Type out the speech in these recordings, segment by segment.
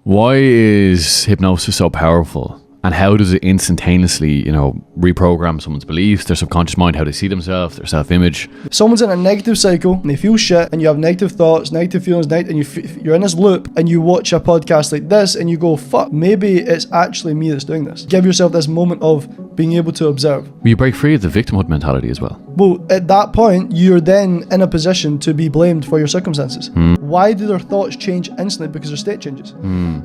Why is hypnosis so powerful? And how does it instantaneously, reprogram someone's beliefs, their subconscious mind, how they see themselves, their self-image? If someone's in a negative cycle and they feel shit and you have negative thoughts, negative feelings, and you're in this loop and you watch a podcast like this and you go, fuck, maybe it's actually me that's doing this. Give yourself this moment of being able to observe. You break free of the victimhood mentality as well. Well, at that point, you're then in a position to be blamed for your circumstances. Why do their thoughts change instantly? Because their state changes.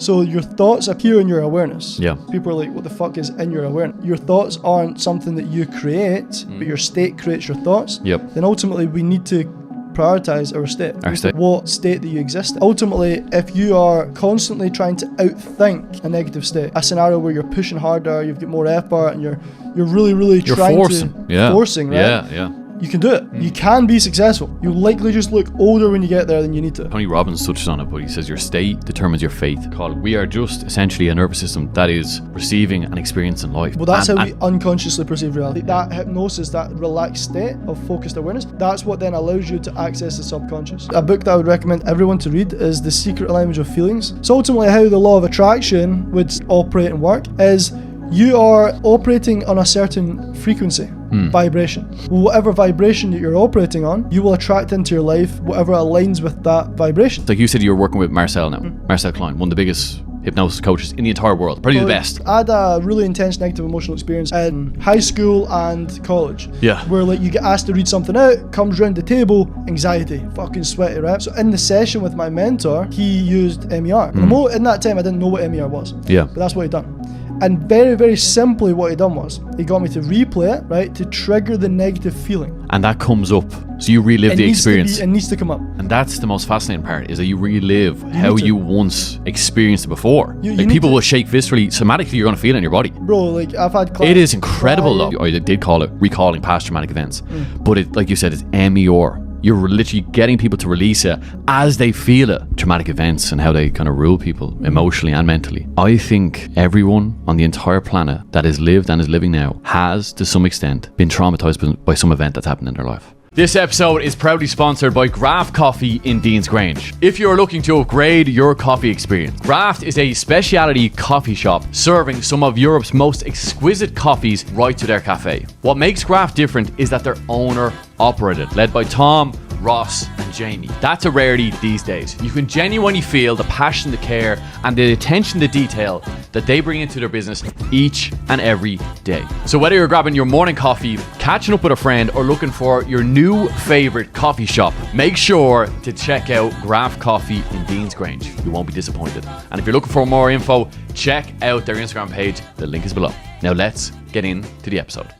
So your thoughts appear in your awareness. Yeah. People are like, what the fuck is in your awareness? Your thoughts aren't something that you create, but your state creates your thoughts. Yep. Then ultimately, we need to prioritize our state. What state that you exist in. Ultimately, if you are constantly trying to outthink a negative state, a scenario where you're pushing harder, you've got more effort, and you're really trying forcing, right? Yeah. You can do it. You can be successful. You'll likely just look older when you get there than you need to. Tony Robbins touched on it, but he says your state determines your fate. We are just essentially a nervous system that is receiving and experiencing life. Well, that's how we unconsciously perceive reality. That hypnosis, that relaxed state of focused awareness, that's what then allows you to access the subconscious. A book that I would recommend everyone to read is The Secret Language of Feelings. So ultimately how the law of attraction would operate and work is you are operating on a certain frequency, vibration. Whatever vibration that you're operating on, you will attract into your life whatever aligns with that vibration. Like you said, you're working with Marcel now. Marcel Klein, one of the biggest hypnosis coaches in the entire world, probably the best. I had a really intense negative emotional experience in high school and college. Yeah. Where like you get asked to read something out, comes round the table, anxiety, fucking sweaty, right? So in the session with my mentor, he used MER. In that time, I didn't know what MER was. Yeah. But that's what he done. And very, very simply what he done was, he got me to replay it, right, to trigger the negative feeling. And that comes up. So you relive the experience. It needs to come up. And that's the most fascinating part, is that you relive how you once experienced it before. People will shake viscerally, somatically you're going to feel it in your body. Bro, like I've had clients. It is incredible though. I did call it recalling past traumatic events. But it, like you said, it's MER. You're literally getting people to release it as they feel it. Traumatic events and how they kind of rule people emotionally and mentally. I think everyone on the entire planet that has lived and is living now has, to some extent, been traumatized by some event that's happened in their life. This episode is proudly sponsored by Graft Coffee in Dean's Grange. If you're looking to upgrade your coffee experience, Graft is a specialty coffee shop serving some of Europe's most exquisite coffees right to their cafe. What makes Graft different is that they're owner operated, led by Tom, Ross and Jamie. That's a rarity these days. You can genuinely feel the passion, the care and the attention to detail that they bring into their business each and every day. So whether you're grabbing your morning coffee, catching up with a friend or looking for your new favorite coffee shop, make sure to check out Graft Coffee in Dean's Grange. You won't be disappointed. And if you're looking for more info, check out their Instagram page. The link is below. Now let's get into the episode.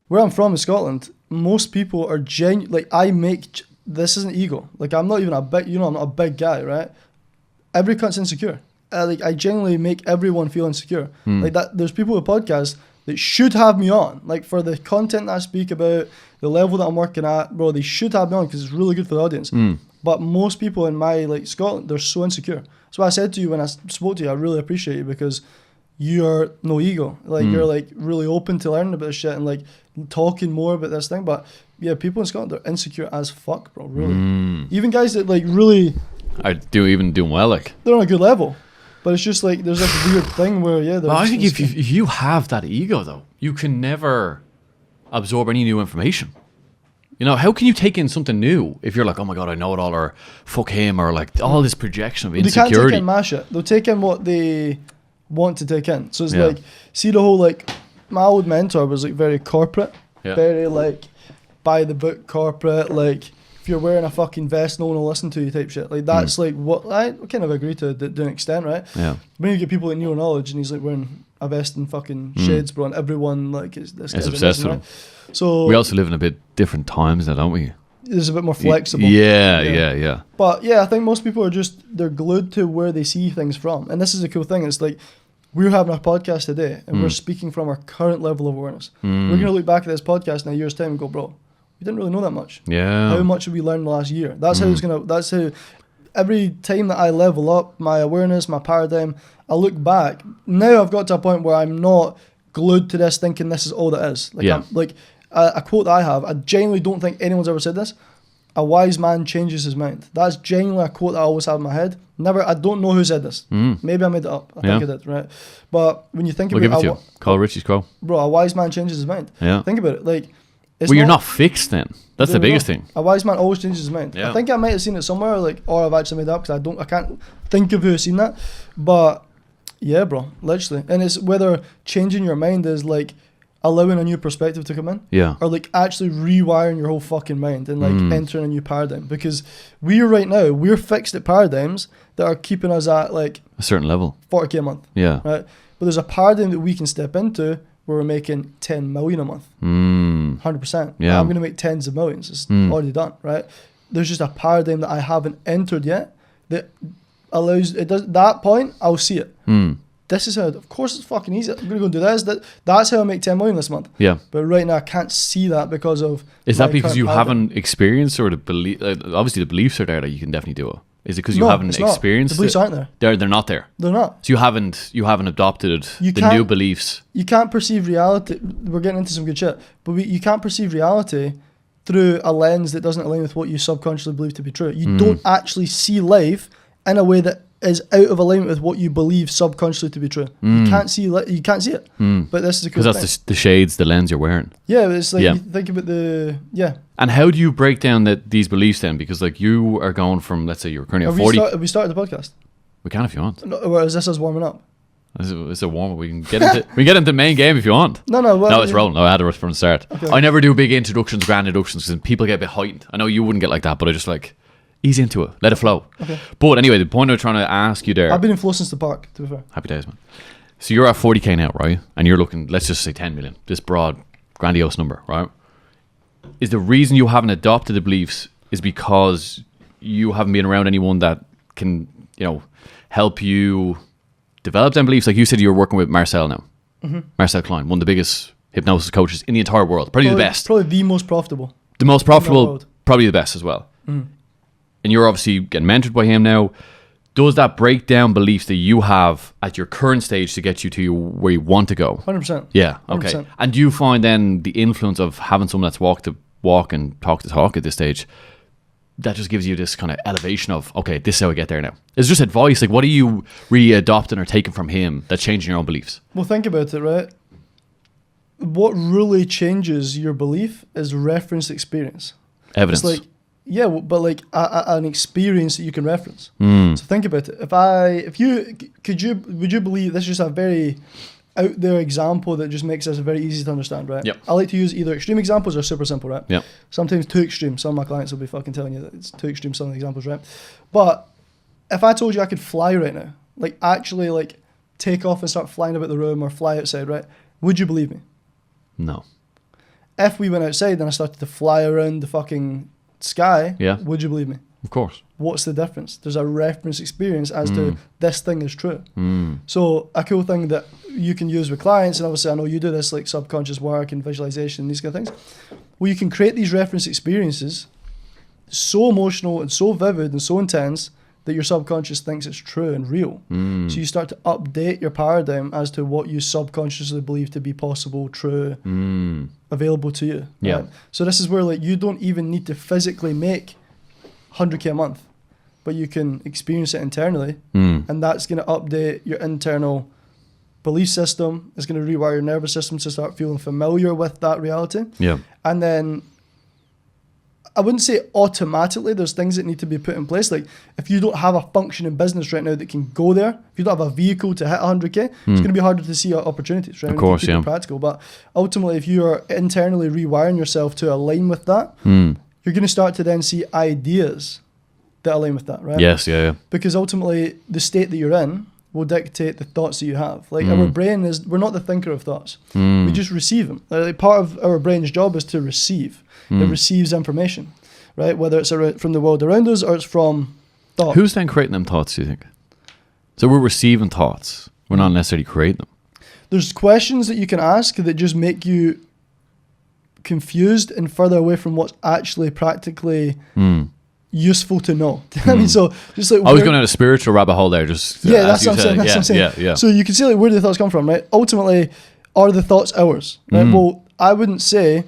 Where I'm from in Scotland, most people are this isn't ego. Like I'm not even I'm not a big guy, right? Every cunt's insecure. I genuinely make everyone feel insecure. Like that, there's people with podcasts that should have me on. Like for the content that I speak about, the level that I'm working at, bro, they should have me on because it's really good for the audience. But most people in my Scotland, they're so insecure. So I said to you when I spoke to you, I really appreciate you because you're no ego. You're really open to learning about this shit and talking more about this thing. But yeah, people in Scotland, they're insecure as fuck, bro, really. Even guys that really are doing well, they're on a good level. But it's just there's this weird thing where I think if you have that ego though, you can never absorb any new information. How can you take in something new if you're like, oh my god, I know it all, or fuck him, or all this projection of insecurity? They can't take in my shit. They'll take in what they want to take in. So it's see the whole my old mentor was very corporate, very by the book corporate, if you're wearing a fucking vest no one will listen to you type shit. That's what I kind of agree to an extent, right? Yeah. When you get people like Neuro Knowledge and he's wearing a vest and fucking shades, bro, and everyone is this guy's obsessed with him. So we also live in a bit different times now, don't we? It's a bit more flexible. Yeah. But yeah, I think most people are they're glued to where they see things from. And this is a cool thing. It's we're having a podcast today and we're speaking from our current level of awareness. We're going to look back at this podcast in a year's time and go, bro, we didn't really know that much. Yeah. How much have we learned in the last year? That's how every time that I level up my awareness, my paradigm, I look back. Now I've got to a point where I'm not glued to this thinking this is all that is. A quote that I have, I genuinely don't think anyone's ever said this. a wise man changes his mind. That's genuinely a quote that I always have in my head. I don't know who said this. Maybe I made it up. I think I did, right? But when you think We'll about give it to you. Kyle Ritchie's quote. Bro, a wise man changes his mind. Yeah. Think about it. Like, well, you're not fixed then. That's the biggest thing. A wise man always changes his mind. Yeah. I think I might have seen it somewhere, like, or I've actually made it up because I can't think of who has seen that. But yeah, bro, literally. And it's whether changing your mind is like allowing a new perspective to come in. Yeah. Or like actually rewiring your whole fucking mind and like entering a new paradigm. Because we're fixed at paradigms that are keeping us at like a certain level. 40k a month. Yeah. Right. But there's a paradigm that we can step into where we're making 10 million a month. 100%. Yeah. I'm going to make tens of millions. It's already done, right? There's just a paradigm that I haven't entered yet that allows it. Does that point? I'll see it. This is how. Of course, it's fucking easy. I'm going to go do this. That's how I make 10 million this month. Yeah. But right now, I can't see that because of. Is that because you haven't experienced or the belief? Obviously, the beliefs are there that you can definitely do it. Is it because you haven't experienced? The beliefs aren't there. They're not there. They're not. So you haven't adopted the new beliefs. You can't perceive reality. We're getting into some good shit, but you can't perceive reality through a lens that doesn't align with what you subconsciously believe to be true. You don't actually see life in a way that is out of alignment with what you believe subconsciously to be true. You can't see it. But this is because that's the shades, the lens you're wearing. Yeah, it's like you think about And how do you break down these beliefs then? Because like you are going from, let's say you're currently at 40. Have we started the podcast? We can if you want. No, or is this us warming up? It's a warm up. We can get into the main game if you want. No, it's rolling. No, I had it from the start. Okay. I never do big introductions, grand introductions, because people get a bit heightened. I know you wouldn't get like that, but I just like ease into it, let it flow. Okay. But anyway, the point I'm trying to ask you there. I've been in flow since the park, to be fair. Happy days, man. So you're at 40k now, right? And you're looking, let's just say 10 million, this broad, grandiose number, right? Is the reason you haven't adopted the beliefs is because you haven't been around anyone that can, help you develop them beliefs? Like you said, you're working with Marcel now. Marcel Klein, one of the biggest hypnosis coaches in the entire world. Probably the best. Probably the most profitable. The most profitable, probably the best as well. And you're obviously getting mentored by him now. Does that break down beliefs that you have at your current stage to get you to where you want to go? 100%. Yeah, okay. 100%. And do you find then the influence of having someone that's walk the walk and talk the talk at this stage, that just gives you this kind of elevation of, okay, this is how I get there now? It's just advice. Like, what are you really adopting or taking from him that's changing your own beliefs? Well, think about it, right? What really changes your belief is reference experience. Evidence. It's like, yeah, but like an experience that you can reference. So think about it. Would you believe, this is just a very out there example that just makes this very easy to understand, right? Yep. I like to use either extreme examples or super simple, right? Yep. Sometimes too extreme. Some of my clients will be fucking telling you that it's too extreme, some of the examples, right? But if I told you I could fly right now, like actually like take off and start flying about the room or fly outside, right? Would you believe me? No. If we went outside and I started to fly around the fucking sky, would you believe me? Of course. What's the difference? There's a reference experience as to this thing is true. So a cool thing that you can use with clients, and obviously I know you do this, like subconscious work and visualization and these kind of things, where you can create these reference experiences so emotional and so vivid and so intense that your subconscious thinks it's true and real. So you start to update your paradigm as to what you subconsciously believe to be possible, true, available to you. Yeah. Right? So this is where like you don't even need to physically make 100k a month, but you can experience it internally, and that's going to update your internal belief system. It's going to rewire your nervous system to start feeling familiar with that reality. Yeah. And then I wouldn't say automatically there's things that need to be put in place. Like if you don't have a functioning business right now that can go there, if you don't have a vehicle to hit 100k, it's going to be harder to see opportunities, right? Of course, yeah. Practical, but ultimately if you are internally rewiring yourself to align with that, you're going to start to then see ideas that align with that, right? Yes, yeah. Because ultimately the state that you're in will dictate the thoughts that you have. Like our brain we're not the thinker of thoughts. We just receive them. Like part of our brain's job is to receive. It receives information, right? Whether it's from the world around us or it's from thought. Who's then creating them thoughts, do you think? So we're receiving thoughts. We're not necessarily creating them. There's questions that you can ask that just make you confused and further away from what's actually practically useful to know. I mean, so just like I was going down a spiritual rabbit hole there. Just that's what I'm saying. That's what I'm saying. Yeah. So you can see like where do the thoughts come from, right? Ultimately, are the thoughts ours? Right? Well, I wouldn't say.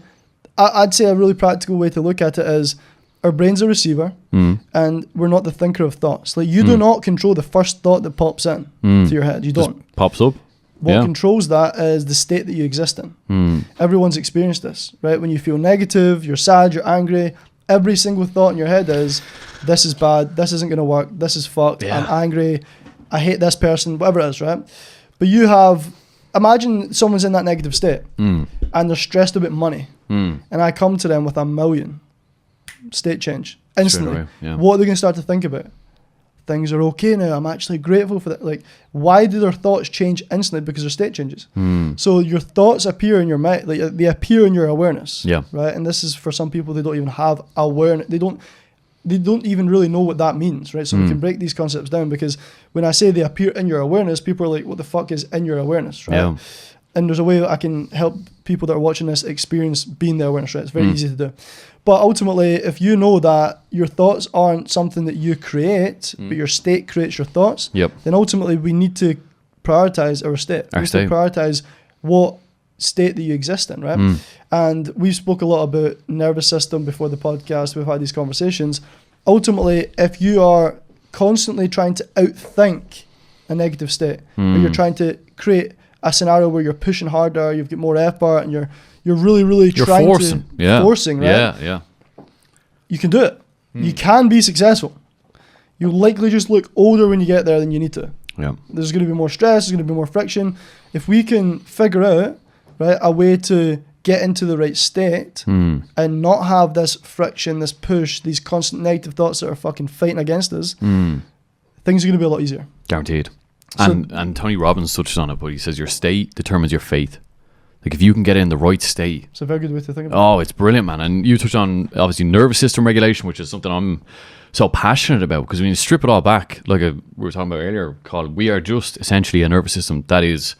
I'd say a really practical way to look at it is our brain's a receiver, and we're not the thinker of thoughts. Like, you do not control the first thought that pops in to your head. You don't. Just pops up. What controls that is the state that you exist in. Everyone's experienced this, right? When you feel negative, you're sad, you're angry, every single thought in your head is, this is bad, this isn't going to work, this is fucked, I'm angry, I hate this person, whatever it is, right? But you have, imagine someone's in that negative state and they're stressed about money, and I come to them with $1 million, state change, instantly. What are they going to start to think about? Things are okay now, I'm actually grateful for that. Like, why do their thoughts change instantly? Because their state changes. So your thoughts appear in your mind, like they appear in your awareness, right? And this is for some people, they don't even have awareness. They don't even really know what that means, right? So we can break these concepts down, because when I say they appear in your awareness, people are like, what the fuck is in your awareness, right? And there's a way I can help people that are watching this experience being the awareness, right? It's very easy to do. But ultimately, if you know that your thoughts aren't something that you create, but your state creates your thoughts, then ultimately we need to prioritize our state. We need to prioritize what state that you exist in, right? And we've spoke a lot about nervous system before the podcast. We've had these conversations. Ultimately, if you are constantly trying to outthink a negative state, or you're trying to create a scenario where you're pushing harder, you've got more effort, and you're really trying forcing. Forcing, right? You can do it. You can be successful. You likely just look older when you get there than you need to. There's going to be more stress, there's going to be more friction. If we can figure out, right, a way to get into the right state and not have this friction, this push, these constant negative thoughts that are fucking fighting against us, things are going to be a lot easier. Guaranteed. And Tony Robbins touched on it, but he says your state determines your fate. Like, if you can get in the right state. It's a very good way to think about it. Oh, it's brilliant, man. And you touched on, obviously, nervous system regulation, which is something I'm so passionate about, because when you strip it all back, like we were talking about earlier, Colin, we are just essentially a nervous system that is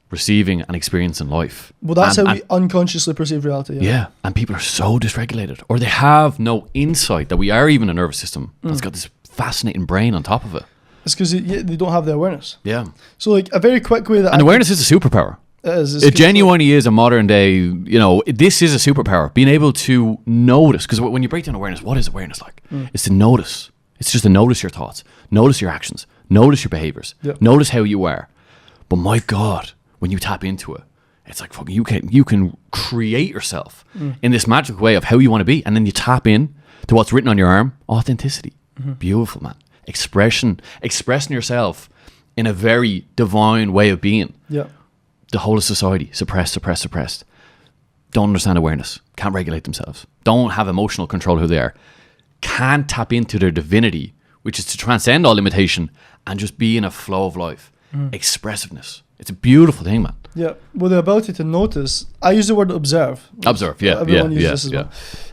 receiving and experiencing life. Well, that's how we unconsciously perceive reality. Yeah, and people are so dysregulated, or they have no insight that we are even a nervous system that's got this fascinating brain on top of it. It's because they don't have the awareness. Yeah. So, like, a very quick way that... And awareness is a superpower. It is. It genuinely is a modern day, this is a superpower. Being able to notice, because when you break down awareness, what is awareness like? It's to notice. It's just to notice your thoughts, notice your actions, notice your behaviors, notice how you are. But my God, when you tap into it, it's like fucking you can create yourself in this magical way of how you want to be, and then you tap in to what's written on your arm. Authenticity. Beautiful, man. Expressing yourself in a very divine way of being. The whole of society, suppressed. Don't understand awareness. Can't regulate themselves. Don't have emotional control of who they are. Can't tap into their divinity, which is to transcend all limitation and just be in a flow of life. Expressiveness. It's a beautiful thing, man. Yeah. Well, the ability to notice. I use the word observe. Observe, yeah. Everyone uses this as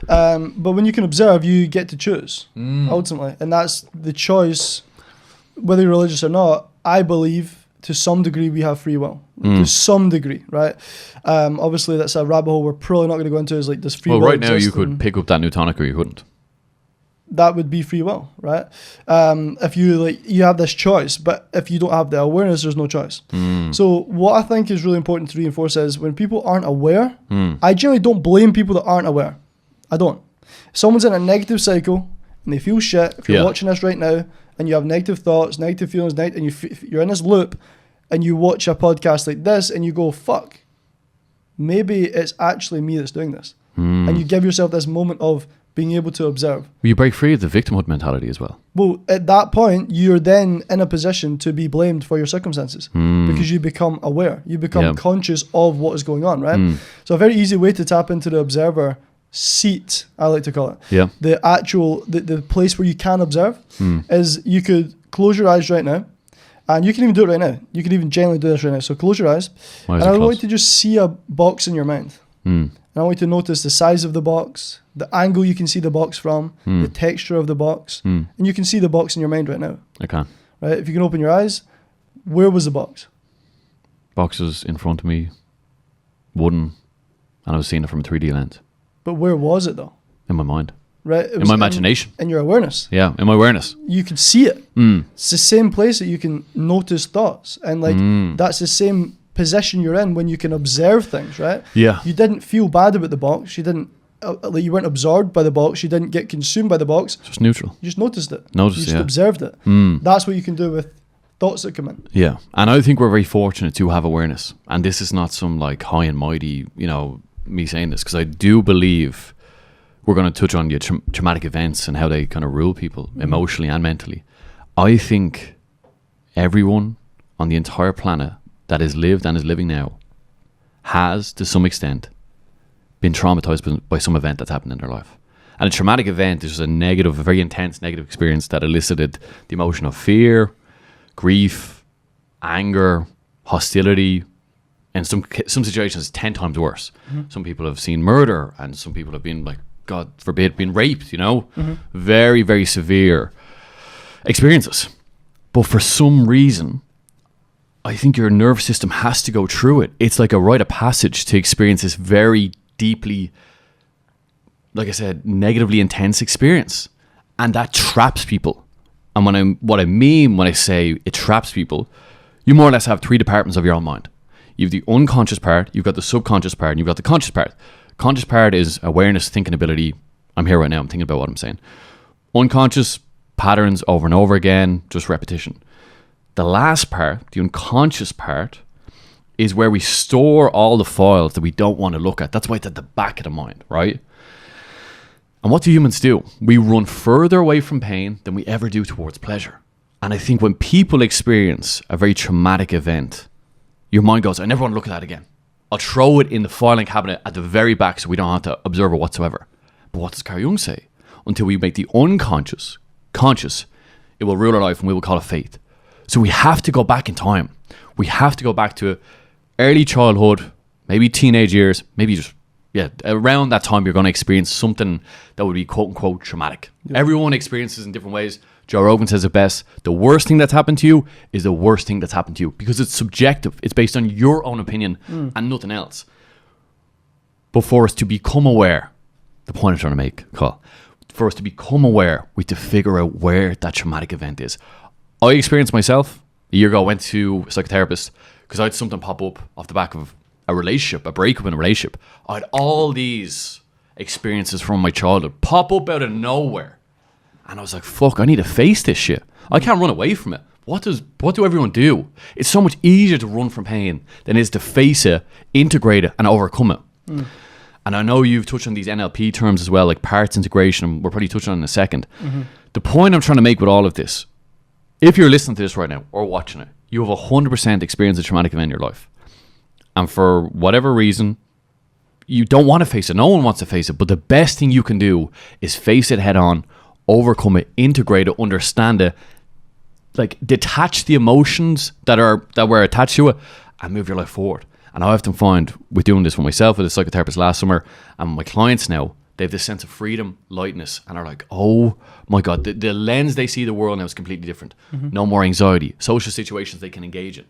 well. But when you can observe, you get to choose, ultimately. And that's the choice, whether you're religious or not. I believe to some degree we have free will. To some degree, right? Obviously, that's a rabbit hole we're probably not going to go into. Is like, does free will right now, exist? you could pick up that new tonic, or you couldn't. That would be free will, right? If you have this choice, but if you don't have the awareness, there's no choice. So what I think is really important to reinforce is when people aren't aware, I generally don't blame people that aren't aware. I don't. If someone's in a negative cycle and they feel shit, if you're watching this right now and you have negative thoughts, negative feelings, and you're in this loop and you watch a podcast like this and you go, fuck, maybe it's actually me that's doing this. And you give yourself this moment of being able to observe. You break free of the victimhood mentality as well. Well, at that point, you're then in a position to be blamed for your circumstances because you become aware. You become conscious of what is going on, right? So a very easy way to tap into the observer seat, I like to call it. The actual, the place where you can observe is you could close your eyes right now. And you can even do it right now. You can even genuinely do this right now. So close your eyes. And I want you to just see a box in your mind. And I want you to notice the size of the box, the angle you can see the box from, the texture of the box. And you can see the box in your mind right now. I can. Right? If you can open your eyes, where was the box? Box was in front of me, wooden, and I was seeing it from a 3D lens. But where was it though? In my mind. Right? It was in my imagination. In your awareness. Yeah, in my awareness. You could see it. It's the same place that you can notice thoughts. And like that's the same position you're in when you can observe things, right? Yeah. You didn't feel bad about the box. You didn't like you weren't absorbed by the box, you didn't get consumed by the box. Just neutral. You just noticed it. You just observed it. That's what you can do with thoughts that come in. Yeah, and I think we're very fortunate to have awareness. And this is not some like high and mighty, me saying this, because I do believe we're going to touch on the traumatic events and how they kind of rule people emotionally and mentally. I think everyone on the entire planet that has lived and is living now has, to some extent, been traumatized by some event that's happened in their life. And a traumatic event is just a very intense negative experience that elicited the emotion of fear, grief, anger, hostility, and some situations 10 times worse. Some people have seen murder, and some people have been, like, God forbid, been raped, Very, very severe experiences. But for some reason, I think your nervous system has to go through it. It's like a rite of passage to experience this very deeply, like I said, negatively intense experience. And that traps people. And what I mean when I say it traps people, you more or less have 3 departments of your own mind. You have the unconscious part, you've got the subconscious part, and you've got the conscious part. Conscious part is awareness, thinking ability. I'm here right now, I'm thinking about what I'm saying. Unconscious, patterns over and over again, just repetition. The last part, the unconscious part, is where we store all the files that we don't want to look at. That's why it's at the back of the mind, right? And what do humans do? We run further away from pain than we ever do towards pleasure. And I think when people experience a very traumatic event, your mind goes, I never want to look at that again. I'll throw it in the filing cabinet at the very back so we don't have to observe it whatsoever. But what does Carl Jung say? Until we make the unconscious conscious, it will rule our life, and we will call it fate. So we have to go back in time. We have to go back to early childhood, maybe teenage years, maybe just, around that time you're going to experience something that would be quote unquote traumatic. Yeah. Everyone experiences in different ways. Joe Rogan says it best. The worst thing that's happened to you is the worst thing that's happened to you, because it's subjective. It's based on your own opinion and nothing else. But for us to become aware, the point I'm trying to make, Kyle, for us to become aware, we have to figure out where that traumatic event is. I experienced myself. A year ago, I went to a psychotherapist because I had something pop up off the back of a relationship, a breakup in a relationship. I had all these experiences from my childhood pop up out of nowhere. And I was like, fuck, I need to face this shit. I can't run away from it. What do everyone do? It's so much easier to run from pain than it is to face it, integrate it, and overcome it. And I know you've touched on these NLP terms as well, like parts integration, and we're probably touching on it in a second. The point I'm trying to make with all of this, if you're listening to this right now or watching it, you have 100% experienced a traumatic event in your life. And for whatever reason, you don't want to face it. No one wants to face it. But the best thing you can do is face it head on, overcome it, integrate it, understand it, like detach the emotions that were attached to it, and move your life forward. And I often find with doing this for myself, with a psychotherapist last summer, and my clients now, they have this sense of freedom, lightness, and are like, oh my God, the lens they see the world now is completely different. No more anxiety, social situations they can engage in.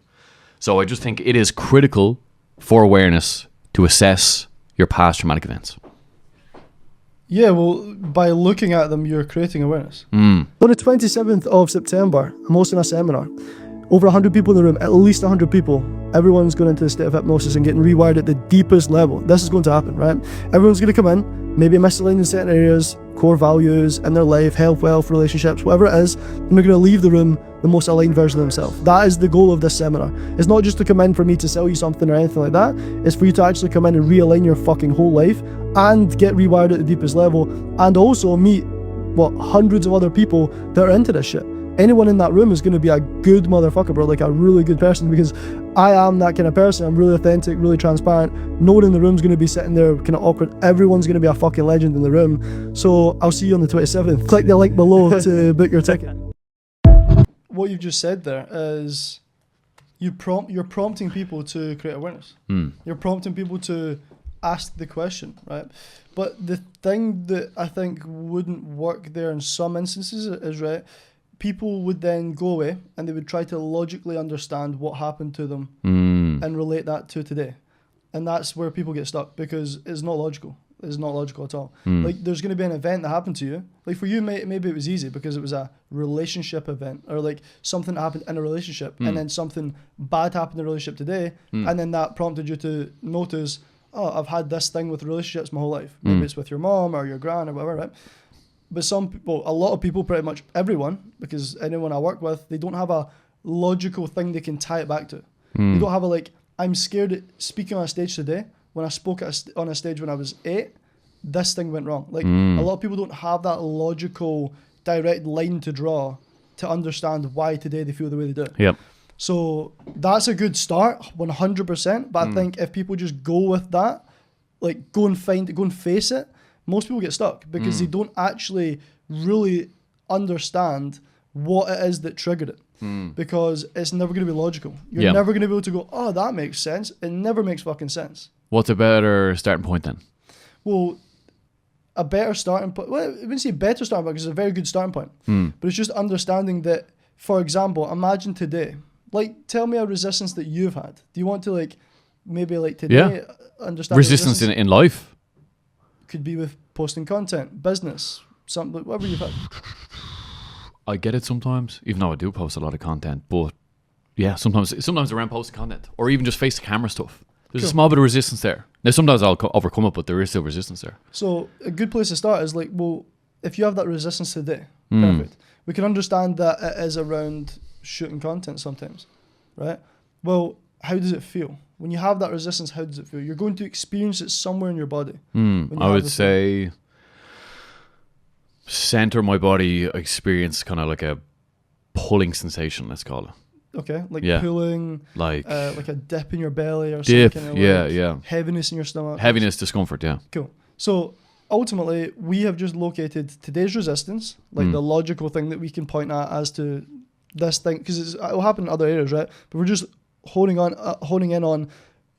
So I just think it is critical for awareness to assess your past traumatic events. Yeah, well, by looking at them, you're creating awareness. On the 27th of September, I'm hosting a seminar. Over 100 people in the room, at least 100 people. Everyone's going into a state of hypnosis and getting rewired at the deepest level. This is going to happen, right? Everyone's going to come in, maybe misaligned in certain areas, core values in their life, health, wealth, relationships, whatever it is, and they're going to leave the room the most aligned version of themselves. That is the goal of this seminar. It's not just to come in for me to sell you something or anything like that. It's for you to actually come in and realign your fucking whole life and get rewired at the deepest level, and also meet, hundreds of other people that are into this shit. Anyone in that room is going to be a good motherfucker, bro, like a really good person, because I am that kind of person. I'm really authentic, really transparent. No one in the room's going to be sitting there kind of awkward. Everyone's going to be a fucking legend in the room. So I'll see you on the 27th. Click the link below to book your ticket. What you've just said there is you're prompting people to create awareness. You're prompting people to ask the question, right? But the thing that I think wouldn't work there in some instances is, right, people would then go away and they would try to logically understand what happened to them and relate that to today. And that's where people get stuck, because it's not logical. It's not logical at all. Like, there's going to be an event that happened to you. Like, for you, maybe it was easy because it was a relationship event, or like something happened in a relationship and then something bad happened in a relationship today. And then that prompted you to notice, oh, I've had this thing with relationships my whole life. Maybe it's with your mom or your gran or whatever, right? But some people, a lot of people, pretty much everyone, because anyone I work with, they don't have a logical thing they can tie it back to. They don't have a, like, I'm scared at speaking on a stage today. When I spoke on a stage when I was 8, this thing went wrong. Like, a lot of people don't have that logical, direct line to draw to understand why today they feel the way they do. Yep. So that's a good start, 100%. But I think if people just go with that, like go and face it, most people get stuck because they don't actually really understand what it is that triggered it. Because it's never going to be logical. You're never going to be able to go, oh, that makes sense. It never makes fucking sense. What's a better starting point then? Well, a better starting point, well, I wouldn't say better starting point because it's a very good starting point. But it's just understanding that, for example, imagine today, like, tell me a resistance that you've had. Do you want to, like, maybe like today understand resistance in life? Could be with posting content, business, something, whatever you've had. I get it sometimes, even though I do post a lot of content. But yeah, sometimes around posting content or even just face the camera stuff, there's a small bit of resistance there. Now, sometimes I'll overcome it, but there is still resistance there. So a good place to start is like, well, if you have that resistance today, perfect. We can understand that it is around shooting content sometimes, right? Well, how does it feel? When you have that resistance, how does it feel? You're going to experience it somewhere in your body. I would say center my body experience kind of like a pulling sensation, let's call it. Okay, like pulling, like a dip in your belly or something. Heaviness in your stomach. Heaviness, discomfort, yeah. Cool. So ultimately, we have just located today's resistance, like the logical thing that we can point at as to this thing, because it will happen in other areas, right? But we're just honing in on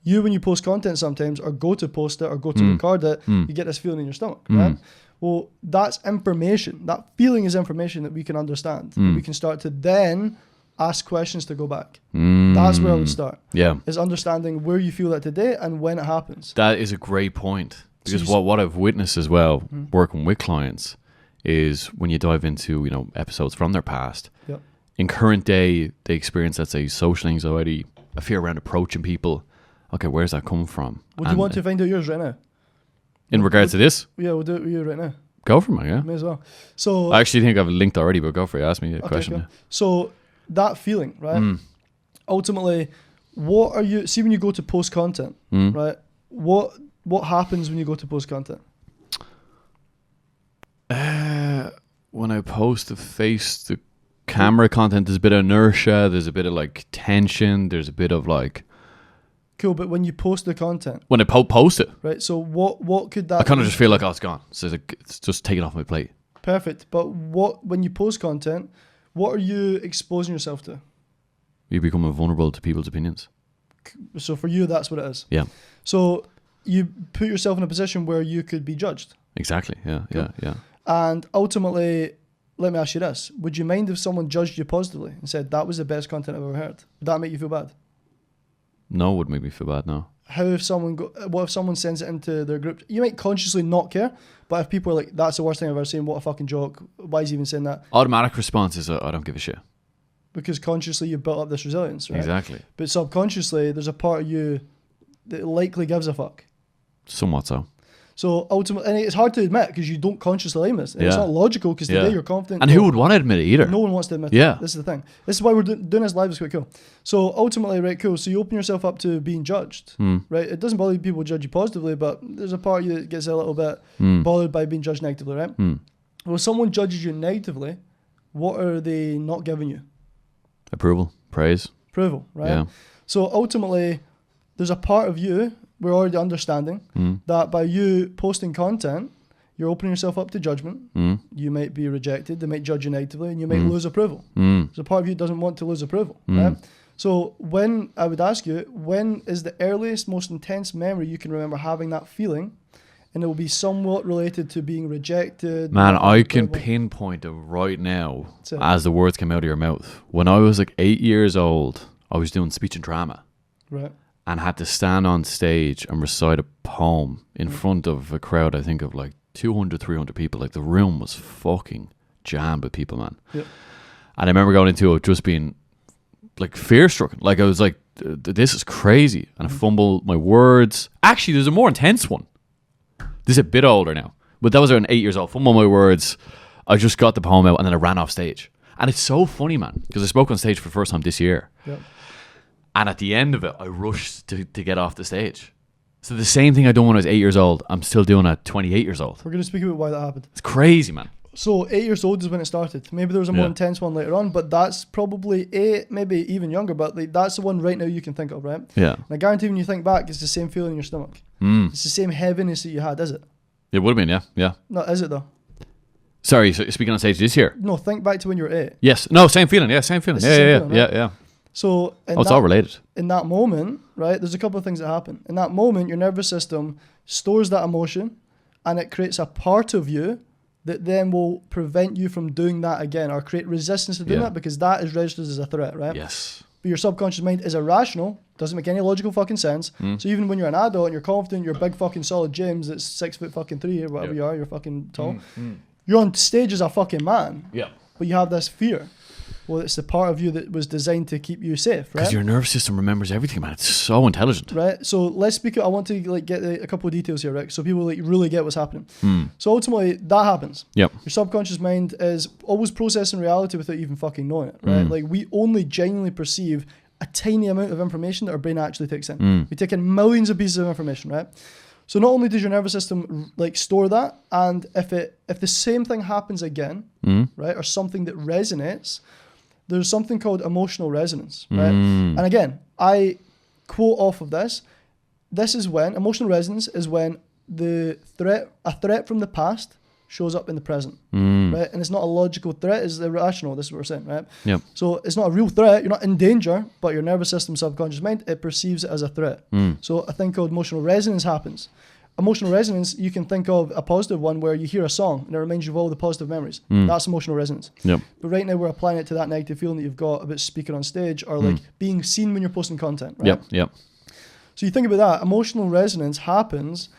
you when you post content sometimes, or go to post it or go to record it, you get this feeling in your stomach, right? Well, that's information. That feeling is information that we can understand. We can start to then ask questions to go back. That's where I would start. Yeah. Is understanding where you feel that today and when it happens. That is a great point. Because what I've witnessed as well, working with clients, is when you dive into, you know, episodes from their past, in current day, they experience, let's say, social anxiety, a fear around approaching people. Okay, where's that come from? Would you want to find out yours right now? In regards to this? Yeah, we'll do it with you right now. Go for it, yeah. May as well. So I actually think I've linked already, but go for it. Ask me a question. Cool. So that feeling, right? Ultimately, what are you, see when you go to post content, right? What happens when you go to post content? When I post the camera content, there's a bit of inertia, there's a bit of like tension, there's a bit of like... Cool, but when you post the content... When I post it. Right, so what could that... I kind of just feel like, oh, it's gone. So it's just taken off my plate. Perfect. But when you post content, what are you exposing yourself to? You become vulnerable to people's opinions. So for you, that's what it is. Yeah. So you put yourself in a position where you could be judged. Exactly, yeah, cool. Yeah. And ultimately, let me ask you this. Would you mind if someone judged you positively and said, that was the best content I've ever heard? Would that make you feel bad? No, it wouldn't make me feel bad, no. What if someone sends it into their group? You might consciously not care, but if people are like, that's the worst thing I've ever seen, what a fucking joke, why is he even saying that? Automatic response is, I don't give a shit. Because consciously you've built up this resilience, right? Exactly. But subconsciously, there's a part of you that likely gives a fuck. Somewhat so. So ultimately, and it's hard to admit because you don't consciously aim this. And it's not logical because today you're confident. And who would want to admit it either? No one wants to admit it. This is the thing. This is why we're doing this live. It's quite cool. So ultimately, right, cool. So you open yourself up to being judged, right? It doesn't bother people judge you positively, but there's a part of you that gets a little bit bothered by being judged negatively, right? Well, if someone judges you negatively, what are they not giving you? Approval, praise. Approval, right? Yeah. So ultimately, there's a part of you, we're already understanding, that by you posting content, you're opening yourself up to judgment. You might be rejected, they might judge you negatively, and you might lose approval. So part of you doesn't want to lose approval, right? So I would ask you, when is the earliest, most intense memory you can remember having that feeling? And it will be somewhat related to being rejected. Man, I can pinpoint it right now as the words came out of your mouth. When I was like 8 years old, I was doing speech and drama. Right. And had to stand on stage and recite a poem in front of a crowd, I think, of like 200, 300 people. Like the room was fucking jammed with people, man. Yep. And I remember going into it just being like fear-struck. Like I was like, this is crazy. And I fumbled my words. Actually, there's a more intense one. This is a bit older now. But that was around 8 years old. Fumbled my words. I just got the poem out and then I ran off stage. And it's so funny, man, because I spoke on stage for the first time this year. Yep. And at the end of it, I rushed to get off the stage. So the same thing I done when I was 8 years old, I'm still doing at 28 years old. We're going to speak about why that happened. It's crazy, man. So 8 years old is when it started. Maybe there was a more intense one later on, but that's probably 8, maybe even younger, but like, that's the one right now you can think of, right? Yeah. And I guarantee when you think back, it's the same feeling in your stomach. It's the same heaviness that you had, is it? It would have been, yeah. Yeah. No, is it though? Sorry, so you're speaking on stage this year? No, think back to when you were 8. Yes. No, same feeling. Yeah, same feeling. It's the same feeling, right? Yeah. So It's all related. In that moment, right, there's a couple of things that happen. In that moment, your nervous system stores that emotion and it creates a part of you that then will prevent you from doing that again or create resistance to doing that because that is registered as a threat, right? Yes. But your subconscious mind is irrational, doesn't make any logical fucking sense. So even when you're an adult and you're confident, you're big fucking solid James that's 6'3" or whatever you are, you're fucking tall. You're on stage as a fucking man. Yeah. But you have this fear. Well, it's the part of you that was designed to keep you safe, right? Because your nervous system remembers everything, man. It's so intelligent. Right. So let's speak. I want to like get a couple of details here, Rick, so people like really get what's happening. So ultimately, that happens. Yep. Your subconscious mind is always processing reality without even fucking knowing it, right? Like we only genuinely perceive a tiny amount of information that our brain actually takes in. We take in millions of pieces of information, right? So not only does your nervous system like store that, and if the same thing happens again, right, or something that resonates, there's something called emotional resonance, right? And again, I quote off of this. This is when emotional resonance is when a threat from the past shows up in the present, right? And it's not a logical threat; it's irrational. This is what we're saying, right? Yep. So it's not a real threat. You're not in danger, but your nervous system, subconscious mind, it perceives it as a threat. So a thing called emotional resonance happens. Emotional resonance, you can think of a positive one where you hear a song and it reminds you of all the positive memories. That's emotional resonance. Yep. But right now we're applying it to that negative feeling that you've got about speaking on stage or like being seen when you're posting content, right? Yep. So you think about that, emotional resonance happens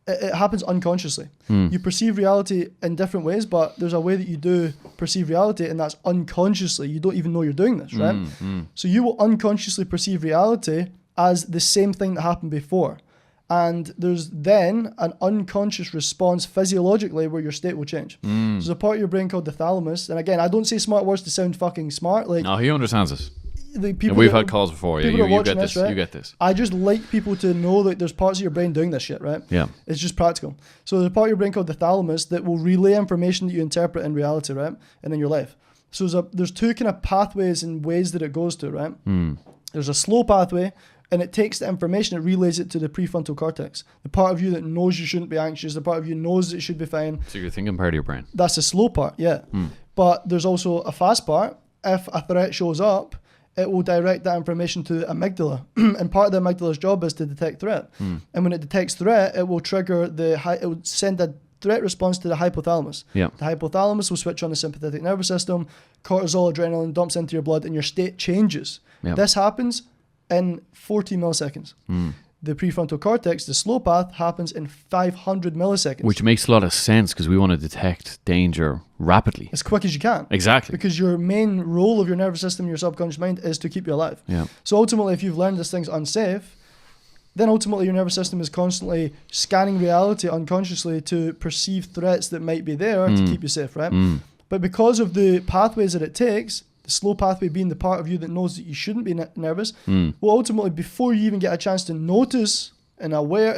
it happens unconsciously. You perceive reality in different ways, but there's a way that you do perceive reality, and that's unconsciously. You don't even know you're doing this, right? So you will unconsciously perceive reality as the same thing that happened before. And there's then an unconscious response physiologically where your state will change. So there's a part of your brain called the thalamus. And again, I don't say smart words to sound fucking smart. Like, no, he understands this. The people and we've had calls before. Yeah, you get this. Right? You get this. I just like people to know that there's parts of your brain doing this shit, right? Yeah. It's just practical. So there's a part of your brain called the thalamus that will relay information that you interpret in reality, right? And in your life. So there's two kind of pathways and ways that it goes to, right? There's a slow pathway, and it takes the information, it relays it to the prefrontal cortex, the part of you that knows you shouldn't be anxious, the part of you knows it should be fine. So you're thinking part of your brain. That's the slow part, yeah. But there's also a fast part. If a threat shows up, it will direct that information to the amygdala. And part of the amygdala's job is to detect threat. And when it detects threat, it will trigger it will send a threat response to the hypothalamus. Yeah. The hypothalamus will switch on the sympathetic nervous system, cortisol, adrenaline dumps into your blood, and your state changes. Yeah. This happens in 40 milliseconds. The prefrontal cortex, the slow path, happens in 500 milliseconds. Which makes a lot of sense because we want to detect danger rapidly. As quick as you can. Exactly. Because your main role of your nervous system, your subconscious mind, is to keep you alive. Yeah. So ultimately, if you've learned this thing's unsafe, then ultimately your nervous system is constantly scanning reality unconsciously to perceive threats that might be there to keep you safe, right? But because of the pathways that it takes, the slow pathway being the part of you that knows that you shouldn't be nervous, well, ultimately, before you even get a chance to notice and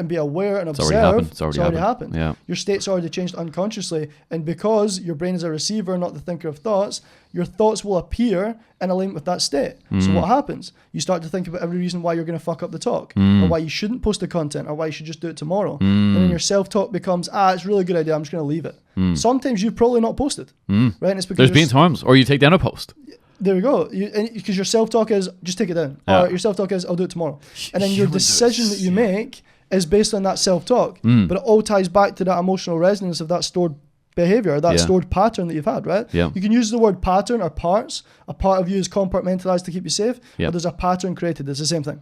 be aware and observe, it's already happened. Yeah. Your state's already changed unconsciously. And because your brain is a receiver, not the thinker of thoughts, your thoughts will appear in alignment with that state. So what happens? You start to think about every reason why you're going to fuck up the talk, or why you shouldn't post the content, or why you should just do it tomorrow. And then your self-talk becomes, it's a really good idea, I'm just going to leave it. Sometimes you've probably not posted, right? And it's because there's been times, or you take down a post. There we go. Because your self-talk is, just take it down. Or your self-talk is, I'll do it tomorrow. And then your decision that you make is based on that self-talk. But it all ties back to that emotional resonance of that stored behavior, that stored pattern that you've had, right? Yeah. You can use the word pattern or parts. A part of you is compartmentalized to keep you safe. Yeah. But there's a pattern created. It's the same thing.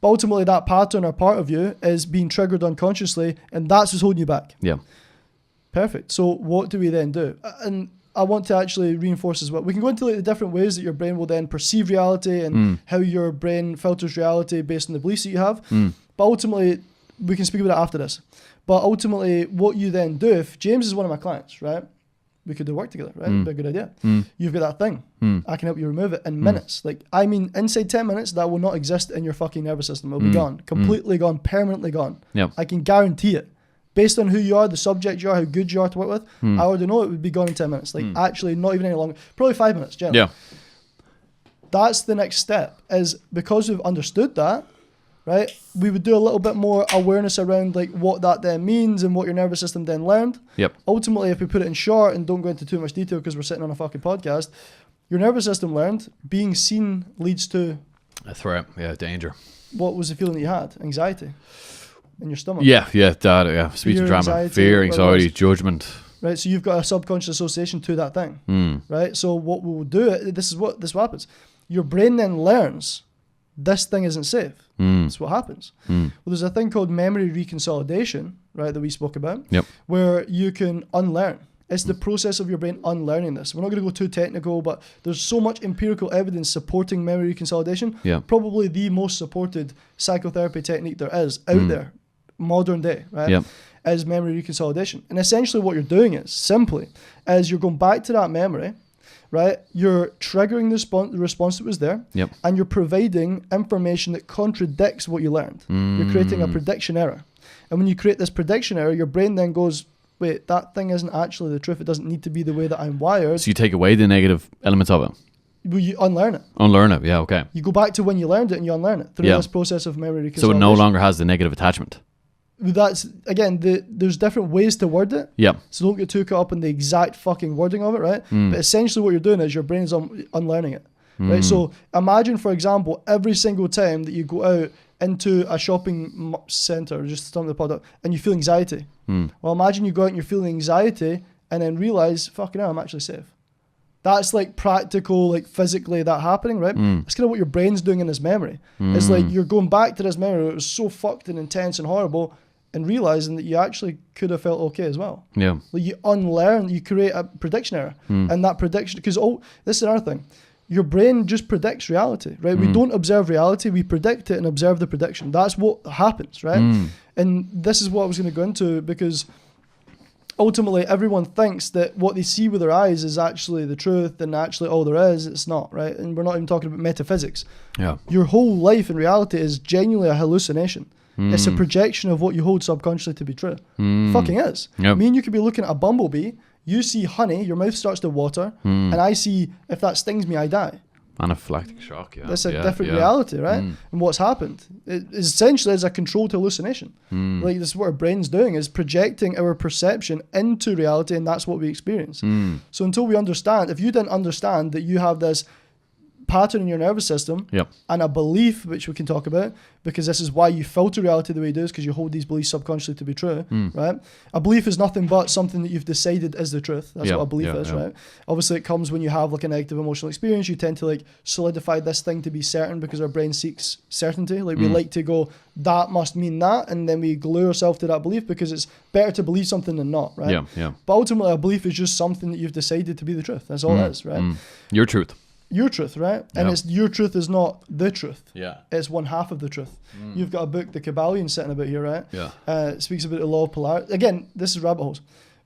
But ultimately, that pattern or part of you is being triggered unconsciously, and that's what's holding you back. Yeah. Perfect. So what do we then do? And I want to actually reinforce as well. We can go into like the different ways that your brain will then perceive reality and how your brain filters reality based on the beliefs that you have. But ultimately, we can speak about it after this. But ultimately, what you then do, if James is one of my clients, right? We could do work together, right? It'd be a good idea. You've got that thing. I can help you remove it in minutes. Like, I mean, inside 10 minutes, that will not exist in your fucking nervous system. It'll be gone. Completely gone. Permanently gone. Yep. I can guarantee it. Based on who you are, the subject you are, how good you are to work with, I already know it would be gone in 10 minutes. Like, actually, not even any longer. Probably 5 minutes, generally. Yeah. That's the next step, is because we've understood that, right, we would do a little bit more awareness around like what that then means and what your nervous system then learned. Yep. Ultimately, if we put it in short and don't go into too much detail because we're sitting on a fucking podcast, your nervous system learned being seen leads to A threat. Yeah. Danger. what was the feeling that you had? Anxiety in your stomach. Yeah. That. Yeah. Speech and drama. Anxiety, Fear, whatever it anxiety, was. judgment. Right, so you've got a subconscious association to that thing. Right, so what we will do, this is what happens. Your brain then learns this thing isn't safe. That's what happens. Well, there's a thing called memory reconsolidation, right, that we spoke about, where you can unlearn. It's the process of your brain unlearning this. We're not going to go too technical, but there's so much empirical evidence supporting memory reconsolidation. Yeah. Probably the most supported psychotherapy technique there is out there, modern day, right? Yep. Is memory reconsolidation. And essentially what you're doing is simply, as you're going back to that memory, right, you're triggering the response that was there, and you're providing information that contradicts what you learned. You're creating a prediction error. And when you create this prediction error, your brain then goes, wait, that thing isn't actually the truth. It doesn't need to be the way that I'm wired. So you take away the negative elements of it. Well, you unlearn it. Unlearn it. Yeah. Okay. You go back to when you learned it and you unlearn it through this process of memory reconsolidation. So it no longer has the negative attachment. That's, again, there's different ways to word it. Yeah. So don't get too caught up in the exact fucking wording of it, right? But essentially what you're doing is your brain is unlearning it, right? So imagine, for example, every single time that you go out into a shopping centre, just something that popped up, and you feel anxiety. Well, imagine you go out and you're feeling anxiety and then realise, fucking hell, I'm actually safe. That's like practical, like physically that happening, right? That's kind of what your brain's doing in this memory. It's like you're going back to this memory that was so fucked and intense and horrible, and realizing that you actually could have felt okay as well. Yeah. Like you unlearn, you create a prediction error. And that prediction, because this is another thing. Your brain just predicts reality, right? We don't observe reality, we predict it and observe the prediction. That's what happens, right? And this is what I was going to go into, because ultimately everyone thinks that what they see with their eyes is actually the truth and actually all there is. It's not, right? And we're not even talking about metaphysics. Yeah. Your whole life in reality is genuinely a hallucination. It's a projection of what you hold subconsciously to be true. Fucking is. Yep. Me and you could be looking at a bumblebee, you see honey, your mouth starts to water, and I see, if that stings me, I die. Anaphylactic shock, yeah. That's a different reality, right? And what's happened, it essentially is a controlled hallucination. Like, this is what our brain's doing, is projecting our perception into reality, and that's what we experience. So until we understand, if you didn't understand that you have this pattern in your nervous system and a belief, which we can talk about, because this is why you filter reality the way you do, is because you hold these beliefs subconsciously to be true, right? A belief is nothing but something that you've decided is the truth. That's what a belief is, right? Obviously, it comes when you have like a negative emotional experience. You tend to like solidify this thing to be certain, because our brain seeks certainty. Like we like to go, that must mean that, and then we glue ourselves to that belief because it's better to believe something than not, right? But ultimately, a belief is just something that you've decided to be the truth. That's all it is, right? Your truth. Your truth, right? And it's your truth is not the truth. Yeah. It's one half of the truth. You've got a book, The Kabbalion, sitting about here, right? Yeah. It speaks about the law of polarity. Again, this is rabbit holes.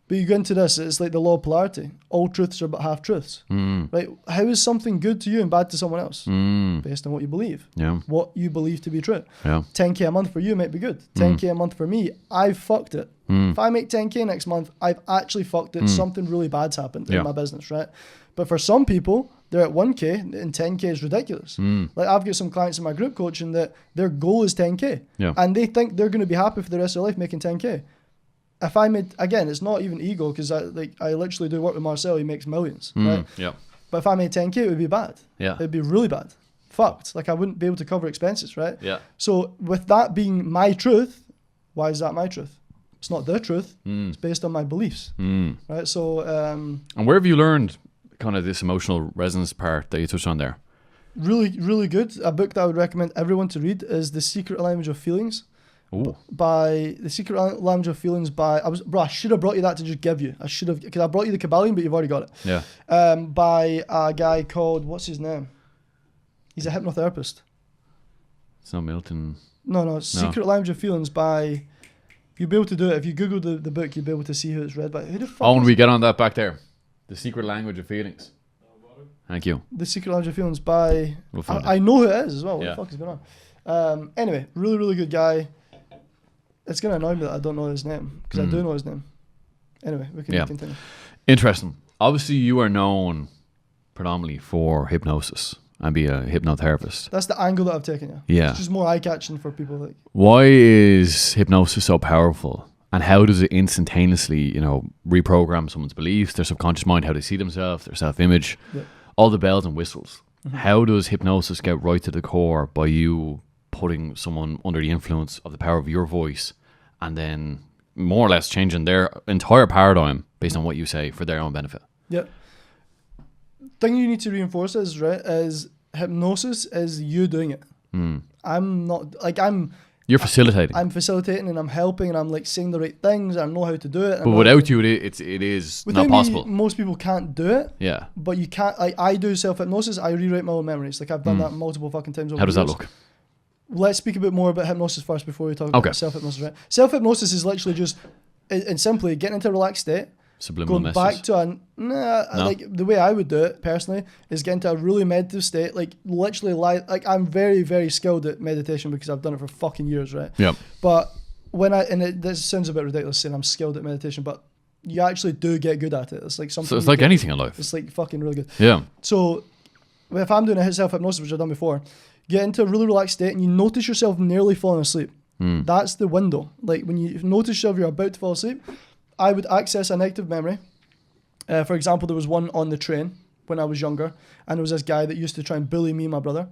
But you go into this, it's like the law of polarity. All truths are but half truths. Right? How is something good to you and bad to someone else? Based on what you believe. Yeah. What you believe to be true. Yeah. 10K a month for you might be good. 10K a month for me, I've fucked it. If I make 10K next month, I've actually fucked it. Something really bad's happened in my business, right? But for some people, they're at 1K and 10K is ridiculous. Like, I've got some clients in my group coaching that their goal is 10K. Yeah. And they think they're going to be happy for the rest of their life making 10K. If I made, again, it's not even ego, because I literally do work with Marcel, he makes millions, right? Yeah. But if I made 10K, it would be bad. Yeah. It'd be really bad. Fucked. Like, I wouldn't be able to cover expenses, right? Yeah. So with that being my truth, why is that my truth? It's not the truth. It's based on my beliefs. Right? So... and where have you learned kind of this emotional resonance part that you touched on there? Really, really good. A book that I would recommend everyone to read is The Secret Language of Feelings Ooh. by The Secret Language of Feelings by I should have brought you that to just give you. I should have, because I brought you the Kabbalion, but you've already got it. Yeah. By a guy called, what's his name? He's a hypnotherapist. It's not Milton. No. Secret Language of Feelings by. You'll be able to do it if you Google the book. You'll be able to see who it's read by. Who the fuck? Oh, and we get on that back there. The Secret Language of Feelings. Thank you. The Secret Language of Feelings by. We'll find it. I know who it is as well. What Yeah. the fuck is going on? Anyway, really, really good guy. It's going to annoy me that I don't know his name, because I do know his name. Anyway, we can continue. Interesting. Obviously, you are known predominantly for hypnosis and be a hypnotherapist. That's the angle that I've taken, yeah. Yeah. It's just more eye-catching for people. Like. Why is hypnosis so powerful? And how does it instantaneously, reprogram someone's beliefs, their subconscious mind, how they see themselves, their self-image, all the bells and whistles? Mm-hmm. How does hypnosis get right to the core by you putting someone under the influence of the power of your voice and then more or less changing their entire paradigm based on what you say for their own benefit? Yeah. Thing you need to reinforce is hypnosis is you doing it. I'm not, You're facilitating. I'm facilitating and I'm helping and I'm like saying the right things and I know how to do it. But without you, it is not possible. Most people can't do it. Yeah. But you can't, I do self-hypnosis, I rewrite my own memories. Like I've done that multiple fucking times over How does the that years. look? Let's speak a bit more about hypnosis first before we talk about self-hypnosis, right? Self-hypnosis is literally just, and simply getting into a relaxed state, subliminal going messages. back to like the way I would do it personally is get into a really meditative state, like literally like I'm very, very skilled at meditation because I've done it for fucking years, right? Yeah. But this sounds a bit ridiculous saying I'm skilled at meditation, but you actually do get good at it. It's like something. So it's like anything in life. It's like fucking really good. Yeah. So if I'm doing a self-hypnosis, which I've done before, get into a really relaxed state and you notice yourself nearly falling asleep. That's the window. Like when you notice yourself you're about to fall asleep, I would access a negative memory. For example, there was one on the train when I was younger, and there was this guy that used to try and bully me and my brother,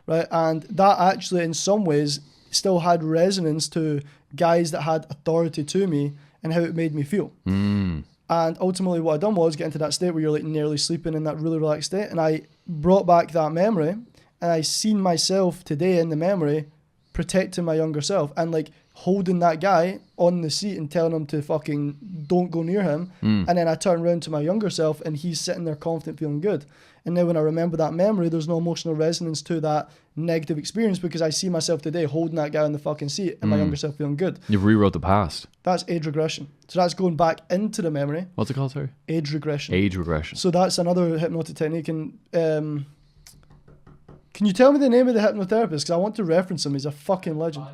right? And that actually, in some ways, still had resonance to guys that had authority to me and how it made me feel. And ultimately, what I done was get into that state where you're like nearly sleeping in that really relaxed state, and I brought back that memory, and I seen myself today in the memory protecting my younger self and like holding that guy on the seat and telling him to fucking don't go near him. And then I turn around to my younger self and he's sitting there confident, feeling good. And now when I remember that memory, there's no emotional resonance to that negative experience because I see myself today holding that guy on the fucking seat and my younger self feeling good. You've rewrote the past. That's age regression. So that's going back into the memory. What's it called, sorry? Age regression. Age regression. So that's another hypnotic technique. And can you tell me the name of the hypnotherapist? Because I want to reference him. He's a fucking legend.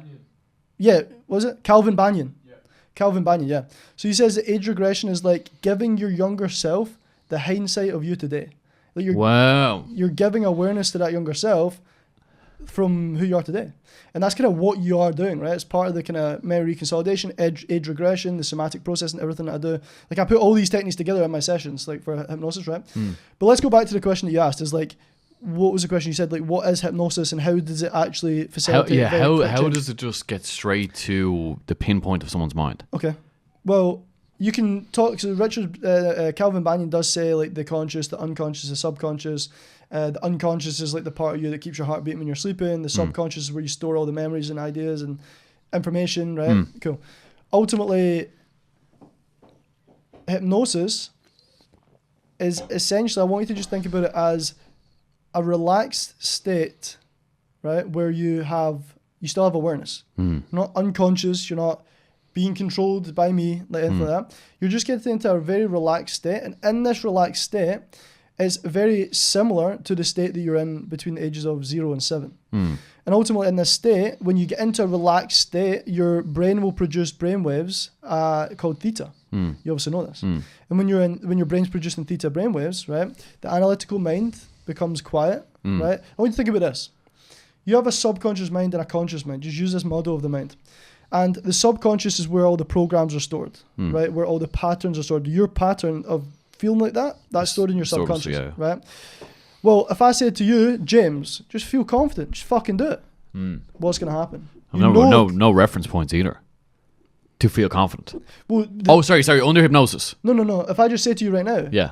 Yeah, was it? Calvin Banyan. Yeah. Calvin Banyan, yeah. So he says that age regression is like giving your younger self the hindsight of you today. Like you're giving awareness to that younger self from who you are today. And that's kind of what you are doing, right? It's part of the kind of memory reconsolidation, age regression, the somatic process and everything that I do. Like I put all these techniques together in my sessions, like for hypnosis, right? But let's go back to the question that you asked is like, what was the question you said? Like, what is hypnosis and how does it actually facilitate? How does it just get straight to the pinpoint of someone's mind? Okay, well, you can talk. So Calvin Banyan does say like the conscious, the unconscious, the subconscious. The unconscious is like the part of you that keeps your heart beating when you're sleeping. The subconscious is where you store all the memories and ideas and information. Right? Cool. Ultimately, hypnosis is essentially. I want you to just think about it as a relaxed state, right, where you still have awareness. You're not unconscious, you're not being controlled by me, like anything like that. You're just getting into a very relaxed state, and in this relaxed state, it's very similar to the state that you're in between the ages of 0 and 7. And ultimately, in this state, when you get into a relaxed state, your brain will produce brainwaves called theta. You obviously know this. And when your brain's producing theta brainwaves, right, the analytical mind becomes quiet, right? I want you to think about this. You have a subconscious mind and a conscious mind. Just use this model of the mind. And the subconscious is where all the programs are stored, right? Where all the patterns are stored. Your pattern of feeling like that, that's stored in your subconscious, right? Well, if I said to you, James, just feel confident, just fucking do it. What's going to happen? No reference points either to feel confident. Well, sorry, under hypnosis. No. If I just say to you right now, yeah,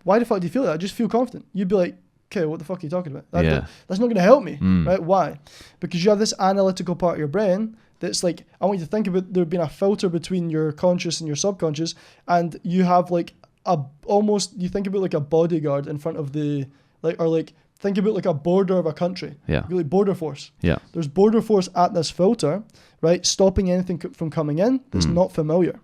why the fuck do you feel that? I just feel confident. You'd be like, okay, what the fuck are you talking about? That's not going to help me, right? Why? Because you have this analytical part of your brain that's like, I want you to think about there being a filter between your conscious and your subconscious, and you have like you think about like a bodyguard in front of the, think about like a border of a country. Yeah. Like border force. Yeah. There's border force at this filter, right? Stopping anything from coming in that's not familiar.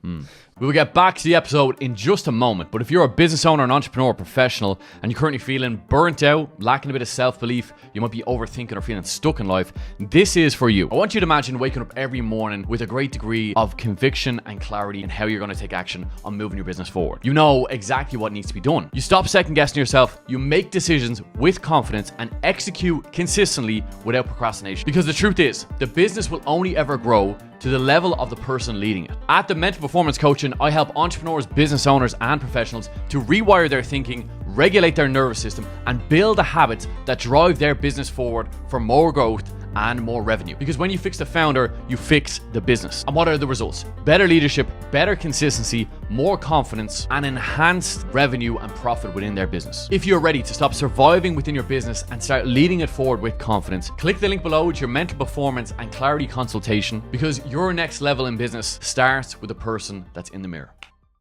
We will get back to the episode in just a moment, but if you're a business owner, an entrepreneur, professional, and you're currently feeling burnt out, lacking a bit of self-belief, you might be overthinking or feeling stuck in life, this is for you. I want you to imagine waking up every morning with a great degree of conviction and clarity in how you're going to take action on moving your business forward. You know exactly what needs to be done. You stop second guessing yourself, you make decisions with confidence, and execute consistently without procrastination. Because the truth is, the business will only ever grow to the level of the person leading it. At the Mental Performance Coaching, I help entrepreneurs, business owners, and professionals to rewire their thinking, regulate their nervous system, and build the habits that drive their business forward for more growth and more revenue. Because when you fix the founder, you fix the business. And what are the results? Better leadership, better consistency, more confidence, and enhanced revenue and profit within their business. If you're ready to stop surviving within your business and start leading it forward with confidence, click the link below to your mental performance and clarity consultation, because your next level in business starts with the person that's in the mirror.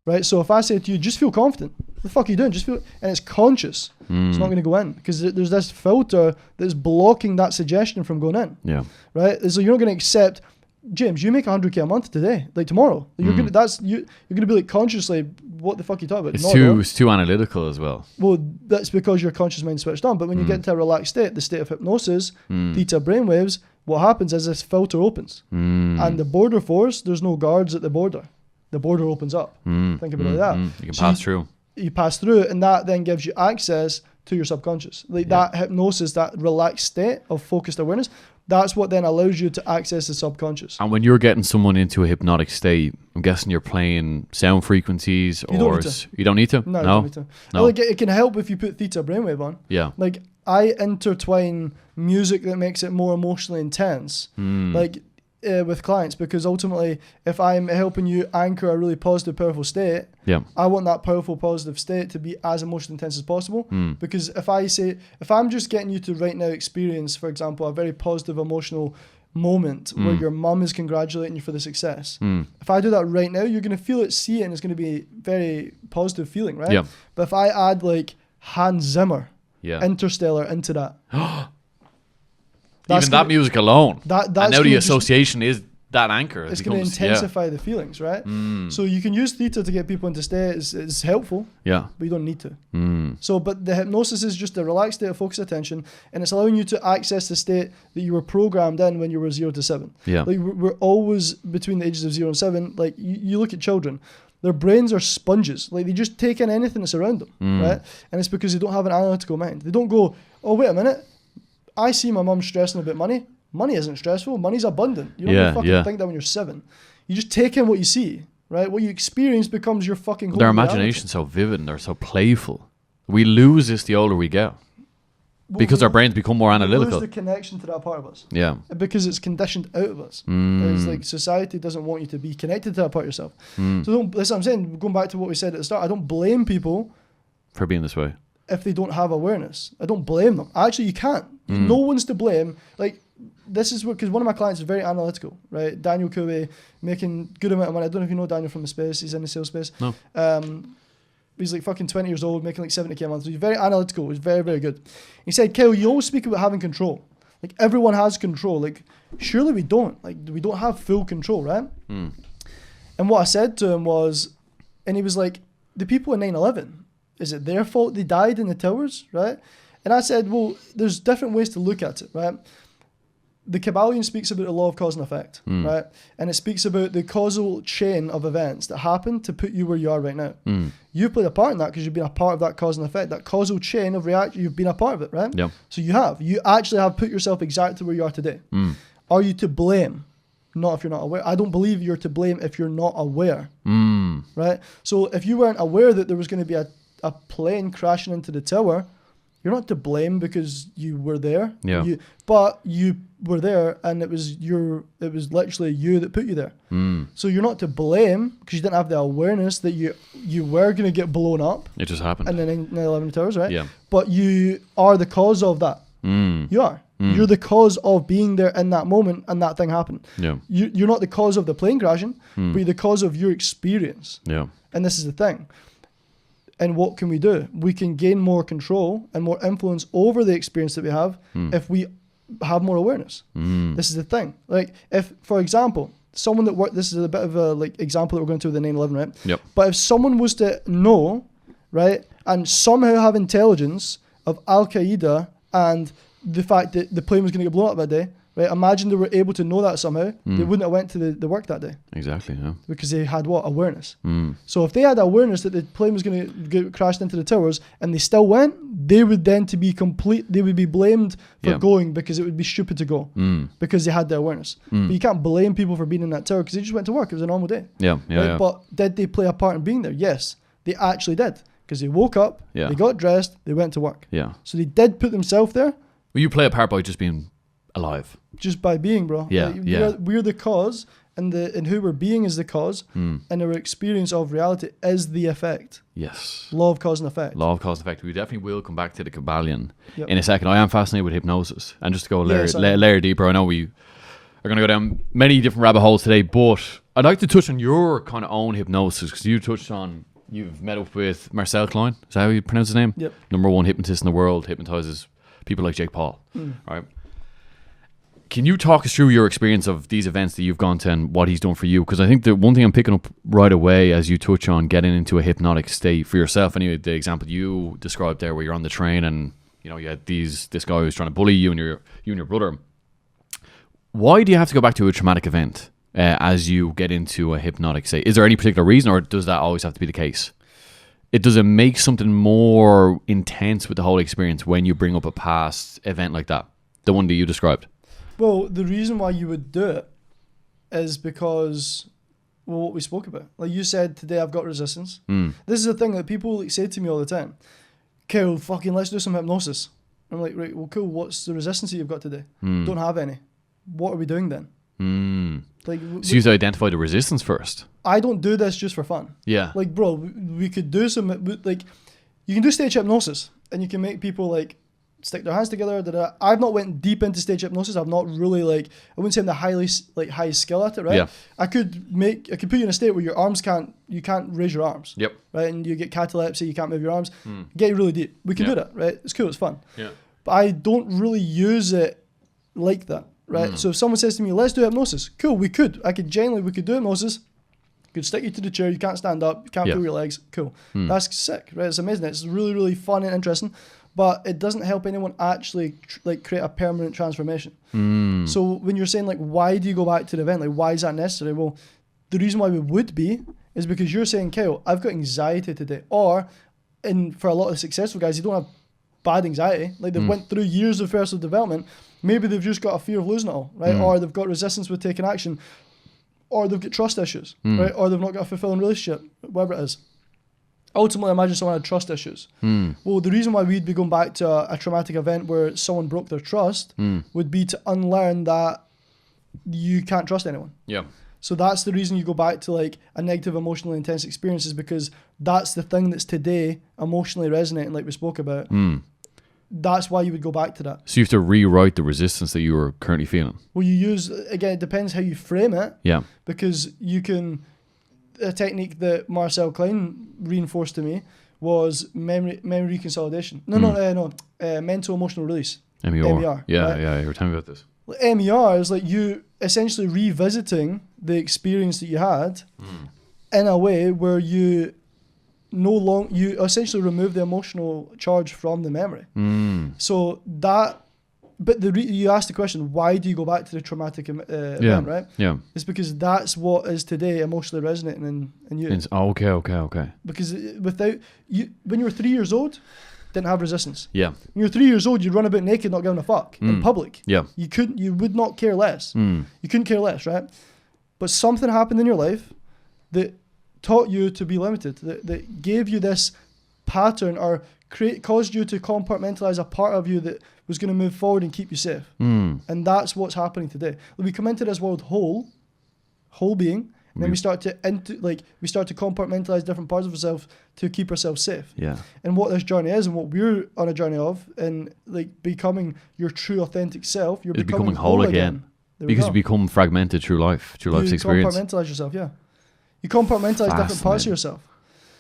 Right, so if I say to you, just feel confident, what the fuck are you doing? Just feel, and it's conscious. It's not going to go in because there's this filter that's blocking that suggestion from going in. Yeah. Right, so you're not going to accept, James, you make 100K a month today, like tomorrow. You're gonna be like consciously, what the fuck are you talking about? It's too analytical as well. Well, that's because your conscious mind switched on. But when you get into a relaxed state, the state of hypnosis, theta brainwaves, what happens is this filter opens, and the border force, there's no guards at the border. The border opens up. Think about it like that. You can pass through. You pass through it, and that then gives you access to your subconscious. Like that hypnosis, that relaxed state of focused awareness, that's what then allows you to access the subconscious. And when you're getting someone into a hypnotic state, I'm guessing you're playing sound frequencies, You don't need to. You don't need to? No, you don't need to. No. Like it can help if you put theta brainwave on. Yeah. Like I intertwine music that makes it more emotionally intense. Like with clients, because ultimately if I'm helping you anchor a really positive, powerful state, I want that powerful, positive state to be as emotionally intense as possible. Because if I'm just getting you to right now experience, for example, a very positive emotional moment where your mum is congratulating you for the success, if I do that right now, you're going to feel it, see it, and it's going to be very positive feeling, right? But if I add like Hans Zimmer, Interstellar into that, even that music alone. That's and now the association is that anchor. It's going to intensify the feelings, right? So you can use theta to get people into state. It's helpful, but you don't need to. So, but the hypnosis is just a relaxed state of focused attention, and it's allowing you to access the state that you were programmed in when you were 0 to 7. Like we're always between the ages of 0 and 7. Like you look at children. Their brains are sponges. Like they just take in anything that's around them, right? And it's because they don't have an analytical mind. They don't go, oh, wait a minute. I see my mum stressing about money. Money isn't stressful. Money's abundant. You don't fucking think that when you're 7. You just take in what you see, right? What you experience becomes your fucking whole Their reality. imagination's so vivid and they're so playful. We lose this the older we get. Because our brains become more analytical. We lose the connection to that part of us. Yeah. Because it's conditioned out of us. It's like society doesn't want you to be connected to that part of yourself. So that's what I'm saying. Going back to what we said at the start, I don't blame people for being this way if they don't have awareness. I don't blame them. Actually, you can't. No one's to blame. Like, this is what, because one of my clients is very analytical, right? Daniel Couey, making good amount of money. I don't know if you know Daniel from the space. He's in the sales space. No. He's like fucking 20 years old, making like 70K a month. So he's very analytical. He's very, very good. He said, Kyle, you always speak about having control. Like, everyone has control. Like, surely we don't. Like, we don't have full control, right? And what I said to him was, and he was like, the people in 9/11, is it their fault they died in the towers, right? And I said, well, there's different ways to look at it, right? The Kabbalion speaks about the law of cause and effect, right? And it speaks about the causal chain of events that happen to put you where you are right now. You played a part in that because you've been a part of that cause and effect, that causal chain of reaction. You've been a part of it, right? Yeah. So you actually have put yourself exactly where you are today. Are you to blame? Not if you're not aware. I don't believe you're to blame if you're not aware, right? So if you weren't aware that there was going to be a plane crashing into the tower, you're not to blame because you were there. But you were there, and it was literally you that put you there. So you're not to blame because you didn't have the awareness that you were going to get blown up. It just happened. And then 9/11 towers, right? Yeah. But you are the cause of that. You are. You're the cause of being there in that moment and that thing happened. Yeah. You're not the cause of the plane crashing, but you're the cause of your experience. Yeah. And this is the thing. And what can we do? We can gain more control and more influence over the experience that we have if we have more awareness. This is the thing. Like if, for example, someone that worked, this is a bit of a like example that we're going to with the 9/11, right? Yep. But if someone was to know, right, and somehow have intelligence of Al Qaeda and the fact that the plane was going to get blown up that day, right? Imagine they were able to know that somehow. They wouldn't have went to the work that day. Exactly. Yeah. Because they had what? Awareness. So if they had awareness that the plane was going to get crashed into the towers and they still went, they would then they would be blamed for going because it would be stupid to go because they had the awareness. But you can't blame people for being in that tower because they just went to work. It was a normal day. Yeah. Yeah. Right? Yeah. But did they play a part in being there? Yes, they actually did because they woke up, they got dressed, they went to work. Yeah. So they did put themselves there. Well, you play a part by just being alive. Just by being, bro. Yeah, Like, we're the cause, and who we're being is the cause, and our experience of reality is the effect. Yes. Law of cause and effect. Law of cause and effect. We definitely will come back to the Kabbalion Yep. in a second. I am fascinated with hypnosis. And just to go a layer, Yes, layer deeper, I know we are going to go down many different rabbit holes today, but I'd like to touch on your kind of own hypnosis because you touched on, you've met up with Marcel Klein. Is that how you pronounce his name? Yep. #1 hypnotist in the world, hypnotizes people like Jake Paul. Right? Can you talk us through your experience of these events that you've gone to and what he's done for you? Because I think the one thing I'm picking up right away as you touch on getting into a hypnotic state for yourself, anyway, the example you described there where you're on the train and you know you had this guy who's trying to bully you and your brother. Why do you have to go back to a traumatic event as you get into a hypnotic state? Is there any particular reason, or does that always have to be the case? Does it make something more intense with the whole experience when you bring up a past event like that, the one that you described? Well, the reason why you would do it is because, well, what we spoke about. Like you said, today I've got resistance. This is the thing that people like say to me all the time. Kyle, fucking let's do some hypnosis. I'm like, right, well, cool. What's the resistance that you've got today? Don't have any. What are we doing then? Like, So you have to identify the resistance first. I don't do this just for fun. Yeah. Like, bro, we could do some, like, you can do stage hypnosis and you can make people like stick their hands together. I've not went deep into stage hypnosis. I've not really I wouldn't say I'm the high skill at it, right? Yeah. I could put you in a state where your arms you can't raise your arms. Yep. Right, and you get catalepsy, you can't move your arms. Get you really deep. We can do that, right? It's cool, it's fun. Yeah. But I don't really use it like that, right? So if someone says to me, let's do hypnosis, cool, we could do hypnosis. Could stick you to the chair, you can't stand up, you can't feel your legs, cool. That's sick, right? It's amazing. It's really, really fun and interesting, but it doesn't help anyone actually create a permanent transformation. So when you're saying why do you go back to the event? Like, why is that necessary? Well, the reason why we would be is because you're saying, Kyle, I've got anxiety today. Or, for a lot of successful guys, they don't have bad anxiety. Like, they've went through years of personal development. Maybe they've just got a fear of losing it all, right? Or they've got resistance with taking action. Or they've got trust issues, right? Or they've not got a fulfilling relationship, whatever it is. Ultimately, imagine someone had trust issues. Well, the reason why we'd be going back to a traumatic event where someone broke their trust would be to unlearn that you can't trust anyone. Yeah. So that's the reason you go back to a negative, emotionally intense experience, is because that's the thing that's today emotionally resonating, like we spoke about. That's why you would go back to that. So you have to rewrite the resistance that you are currently feeling. Well, you use, again, it depends how you frame it. Yeah. Because you can, a technique that Marcel Klein reinforced to me was memory reconsolidation. Mental emotional release. MER. Yeah, right? yeah, you were telling me about this. MER is you essentially revisiting the experience that you had in a way where you essentially remove the emotional charge from the memory. So that, but you asked the question, why do you go back to the traumatic event, right? Yeah. It's because that's what is today emotionally resonating in you. Okay. Because without you, when you were 3 years old, didn't have resistance. Yeah. When you were 3 years old, you'd run about naked, not giving a fuck in public. Yeah. You would not care less. You couldn't care less, right? But something happened in your life that taught you to be limited, that gave you this pattern or caused you to compartmentalize a part of you that was going to move forward and keep you safe. And that's what's happening today. We come into this world whole being, And then we start to compartmentalize different parts of ourselves to keep ourselves safe. Yeah. And what this journey is, and what we're on a journey of, and like becoming your true authentic self, you're becoming whole again. Because you become fragmented through life's experience. You compartmentalize yourself, yeah. You compartmentalize different parts of yourself.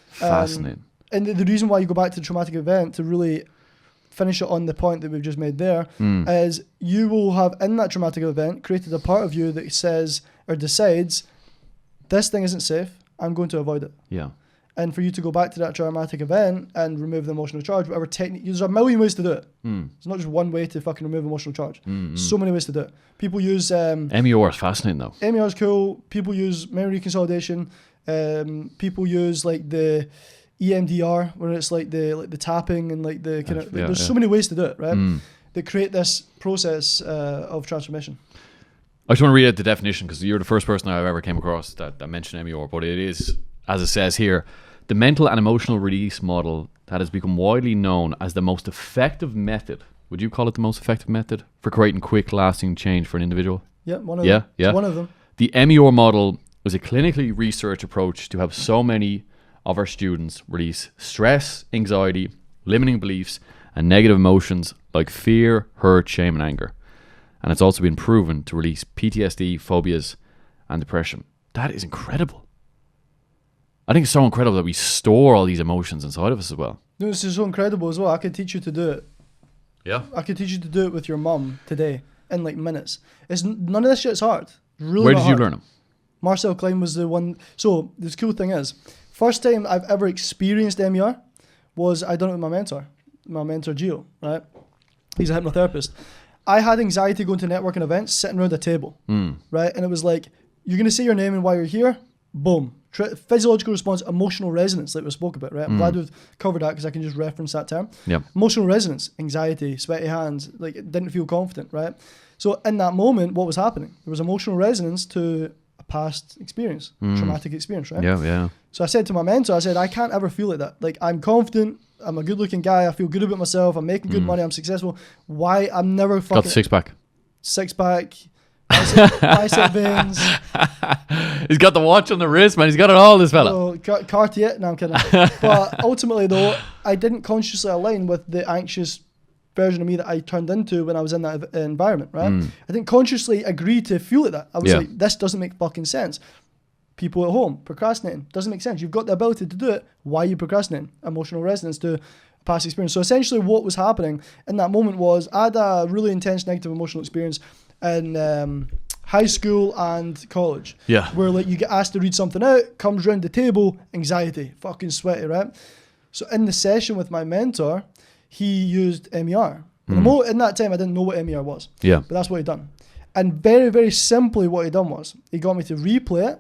Fascinating. And the reason why you go back to the traumatic event, to really finish it on the point that we've just made there, is you will have in that traumatic event created a part of you that says or decides, this thing isn't safe, I'm going to avoid it. Yeah. And for you to go back to that traumatic event and remove the emotional charge, whatever technique, there's a million ways to do it. It's not just one way to fucking remove emotional charge. So many ways to do it. People use... MER is fascinating though. MER is cool. People use memory reconsolidation. People use like the EMDR, where it's like the tapping and like the kind of... there's so many ways to do it, right? That create this process of transformation. I just want to read out the definition because you're the first person I've ever came across that mentioned MER, but it is, as it says here, the mental and emotional release model that has become widely known as the most effective method. Would you call it the most effective method for creating quick, lasting change for an individual? Yeah, one of them. Yeah. One of them. The MER model was a clinically researched approach to help so many of our students release stress, anxiety, limiting beliefs, and negative emotions like fear, hurt, shame, and anger. And it's also been proven to release PTSD, phobias, and depression. That is incredible. I think it's so incredible that we store all these emotions inside of us as well. No, this is so incredible as well. I could teach you to do it. Yeah. I could teach you to do it with your mum today in like minutes. None of this shit's hard. Really. Where did you learn them? Marcel Klein was the one. So the cool thing is, first time I've ever experienced MER was I done it with my mentor Gio, right? He's a hypnotherapist. I had anxiety going to networking events, sitting around a table, right? And it was like, you're going to say your name and why you're here, boom. Physiological response, emotional resonance, like we spoke about, right? I'm glad we've covered that because I can just reference that term. Yep. Emotional resonance, anxiety, sweaty hands, like didn't feel confident, right? So in that moment, what was happening? There was emotional resonance to a past experience, traumatic experience, right? Yeah. So I said to my mentor, I can't ever feel like that. Like I'm confident, I'm a good looking guy, I feel good about myself, I'm making good money, I'm successful. Why I'm never fucking... Got the six-pack. Six-pack, bicep veins. He's got the watch on the wrist, man. He's got it all, this fella. So, Cartier, no, I'm kidding. But ultimately, though, I didn't consciously align with the anxious version of me that I turned into when I was in that environment, right? I didn't consciously agree to feel like that. I was like, this doesn't make fucking sense. People at home, procrastinating, doesn't make sense. You've got the ability to do it. Why are you procrastinating? Emotional resonance to past experience. So essentially what was happening in that moment was I had a really intense negative emotional experience in high school and college. Yeah. Where like you get asked to read something out, comes round the table, anxiety, fucking sweaty, right? So in the session with my mentor, he used MER. In that time, I didn't know what MER was. Yeah. But that's what he done. And very, very simply what he done was, he got me to replay it,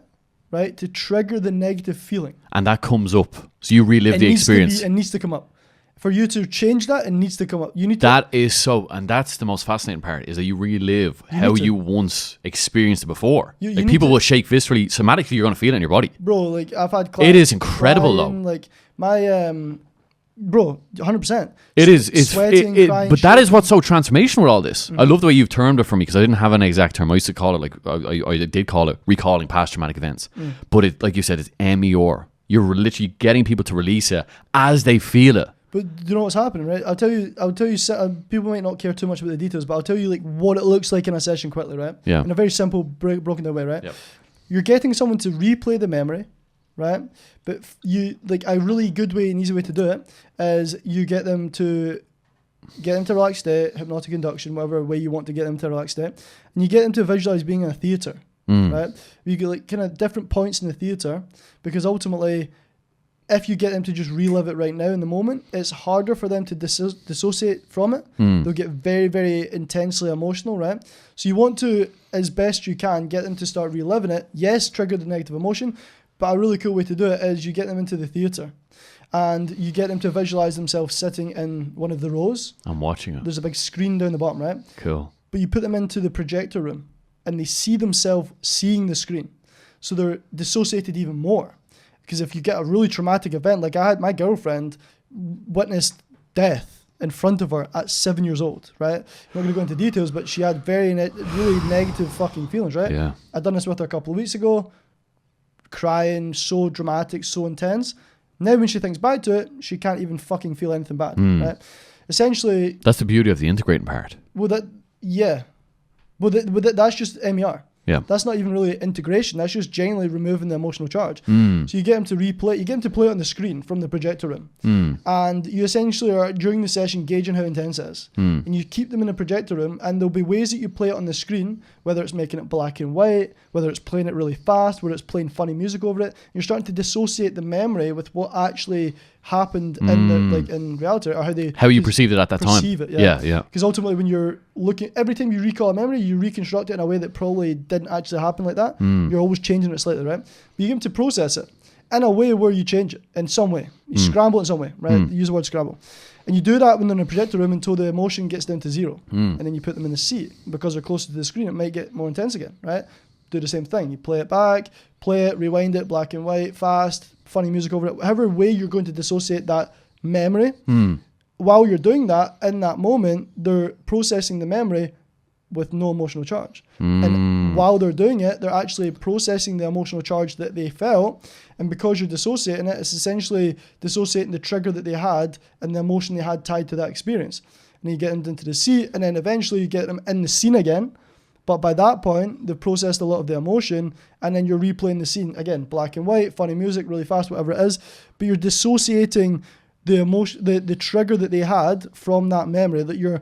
right, to trigger the negative feeling. And that comes up. So you relive the experience. It needs to come up. For you to change that, it needs to come up. You need to. That is so, and that's the most fascinating part, is that you relive how you once experieed it before. Like people will shake viscerally, somatically, you're going to feel it in your body. Bro, like I've had clients. It is incredible crying, though. Like my, bro, 100%. It is. It's sweating, crying, but that is what's so transformational with all this. I love the way you've termed it for me because I didn't have an exact term. I used to call it like I did call it recalling past traumatic events. But it, like you said, it's MER. You're literally getting people to release it as they feel it. But do you know what's happening, right? I'll tell you. People might not care too much about the details, but I'll tell you like what it looks like in a session quickly, right? Yeah. In a very simple, broken down way, right? Yep. You're getting someone to replay the memory, right? But you like a really good way and easy way to do it is you get them to relaxed state, hypnotic induction, whatever way you want to get them to relaxed state, and you get them to visualize being in a theater, right? You get like kind of different points in the theater because ultimately, if you get them to just relive it right now in the moment, it's harder for them to dissociate from it. They'll get very, very intensely emotional, right? So you want to, as best you can, get them to start reliving it. Yes, trigger the negative emotion, but a really cool way to do it is you get them into the theater and you get them to visualize themselves sitting in one of the rows. I'm watching it. There's a big screen down the bottom, right? Cool. But you put them into the projector room and they see themselves seeing the screen. So they're dissociated even more. Because if you get a really traumatic event, like I had my girlfriend witnessed death in front of her at 7 years old, right? I'm not going to go into details, but she had really negative fucking feelings, right? Yeah. I'd done this with her a couple of weeks ago. crying, so dramatic, so intense. Now when she thinks back to it, she can't even fucking feel anything bad, right? Essentially... That's the beauty of the integrating part. Well, that's just MER. Yeah. That's not even really integration. That's just genuinely removing the emotional charge. So you get them to replay, you get them to play it on the screen from the projector room. And you essentially are, during the session, gauging how intense it is. And you keep them in the projector room, and there'll be ways that you play it on the screen, whether it's making it black and white, whether it's playing it really fast, whether it's playing funny music over it. You're starting to dissociate the memory with what actually happened in reality, or how you perceive it at that time. Yeah. Because ultimately, when you're looking, every time you recall a memory, you reconstruct it in a way that probably didn't actually happen like that. You're always changing it slightly, right? But you get them to process it in a way where you change it in some way. You scramble it in some way, right? Use the word scramble. And you do that when they're in a projector room until the emotion gets down to 0. And then you put them in the seat. Because they're closer to the screen, it might get more intense again, right? Do the same thing. You play it back, play it, rewind it, black and white, fast, funny music over it. Whatever way you're going to dissociate that memory, while you're doing that, in that moment, they're processing the memory with no emotional charge. And while they're doing it, they're actually processing the emotional charge that they felt. And because you're dissociating it, it's essentially dissociating the trigger that they had and the emotion they had tied to that experience. And you get them into the seat, and then eventually you get them in the scene again. But by that point, they've processed a lot of the emotion, and then you're replaying the scene again, black and white, funny music, really fast, whatever it is. But you're dissociating the emotion, the trigger that they had from that memory. That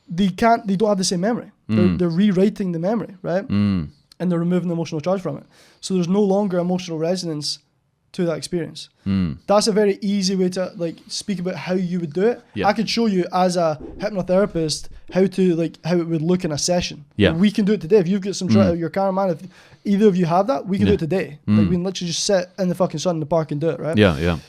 they don't have the same memory. They're rewriting the memory, right? And they're removing the emotional charge from it. So there's no longer emotional resonance to that experience. That's a very easy way to speak about how you would do it. I could show you as a hypnotherapist how it would look in a session. We can do it today. If you've got some your cameraman, if either of you have that, we can do it today. We can literally just sit in the fucking sun in the park and do it, right?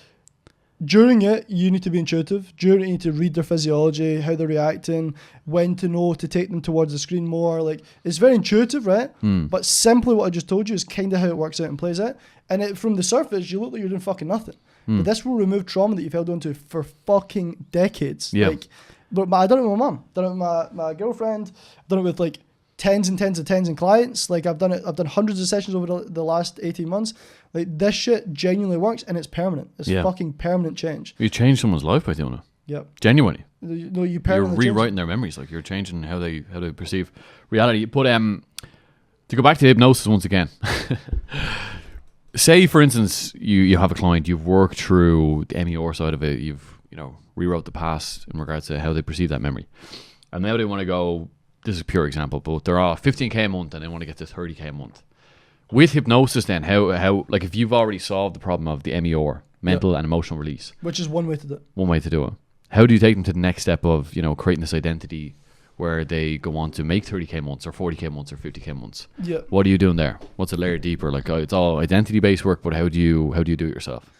During it, you need to be intuitive. During it, you need to read their physiology, how they're reacting, when to know to take them towards the screen more. It's very intuitive, right? But simply what I just told you is kind of how it works out and plays out. And from the surface, you look like you're doing fucking nothing. But this will remove trauma that you've held on to for fucking decades. But I done it with my mum, done it with my girlfriend, done it with tens of clients. I've done hundreds of sessions over the last 18 months. This shit genuinely works, and it's permanent. It's fucking permanent change. You change someone's life by doing it. Yep. Genuinely. You're rewriting their memories. You're changing how they perceive reality. But to go back to hypnosis once again. Say, for instance, you have a client, you've worked through the MER side of it, you've rewrote the past in regards to how they perceive that memory, and now they want to go. This is a pure example, but they're 15k a month and they want to get to 30k a month. With hypnosis, then how if you've already solved the problem of the MER, mental and emotional release, which is one way to do it. One way to do it. How do you take them to the next step of creating this identity where they go on to make 30k months or 40k months or 50k months? What are you doing there? What's a layer deeper? It's all identity based work, but how do you do it yourself?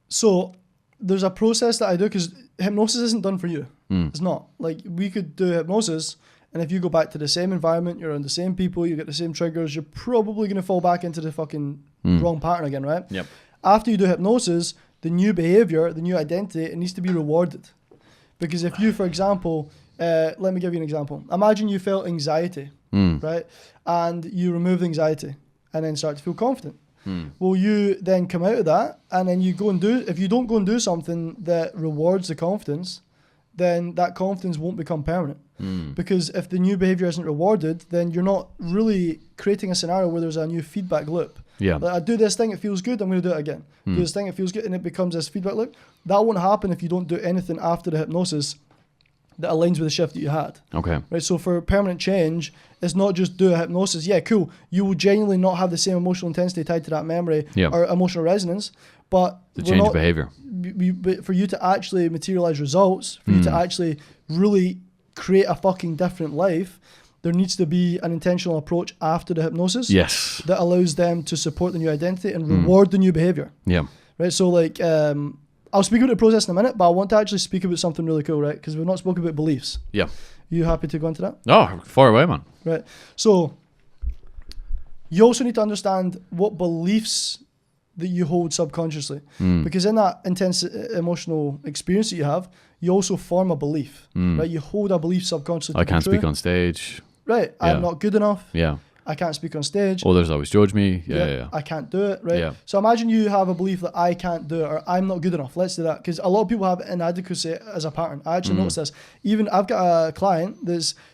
So there's a process that I do, because hypnosis isn't done for you. It's not. We could do hypnosis, and if you go back to the same environment, you're around the same people, you get the same triggers, you're probably going to fall back into the fucking wrong pattern again, right? Yep. After you do hypnosis, the new behavior, the new identity, it needs to be rewarded. Because if you, for example, let me give you an example. Imagine you felt anxiety, right? And you remove the anxiety and then start to feel confident. Well, you then come out of that, and then you go and if you don't go and do something that rewards the confidence, then that confidence won't become permanent. Because if the new behavior isn't rewarded, then you're not really creating a scenario where there's a new feedback loop. I do this thing, it feels good, I'm going to do it again. Do this thing, it feels good, and it becomes this feedback loop. That won't happen if you don't do anything after the hypnosis that aligns with the shift that you had. Okay. Right. So for permanent change, it's not just do a hypnosis. Yeah, cool. You will genuinely not have the same emotional intensity tied to that memory or emotional resonance, but the change of behavior. But for you to actually materialize results, for you to actually really create a fucking different life, there needs to be an intentional approach after the hypnosis. Yes. That allows them to support the new identity and reward the new behavior. Yeah. Right. So I'll speak about the process in a minute, but I want to actually speak about something really cool, right? Because we've not spoken about beliefs. Yeah. You happy to go into that? Oh, far away, man. Right. So you also need to understand what beliefs that you hold subconsciously. Because in that intense emotional experience that you have, you also form a belief, right? You hold a belief subconsciously. I can't speak on stage. Right. I'm not good enough. Yeah. I can't speak on stage. Others always judge me. Yeah. I can't do it, right? Yeah. So imagine you have a belief that I can't do it or I'm not good enough. Let's do that. Because a lot of people have inadequacy as a pattern. I actually noticed this. Even I've got a client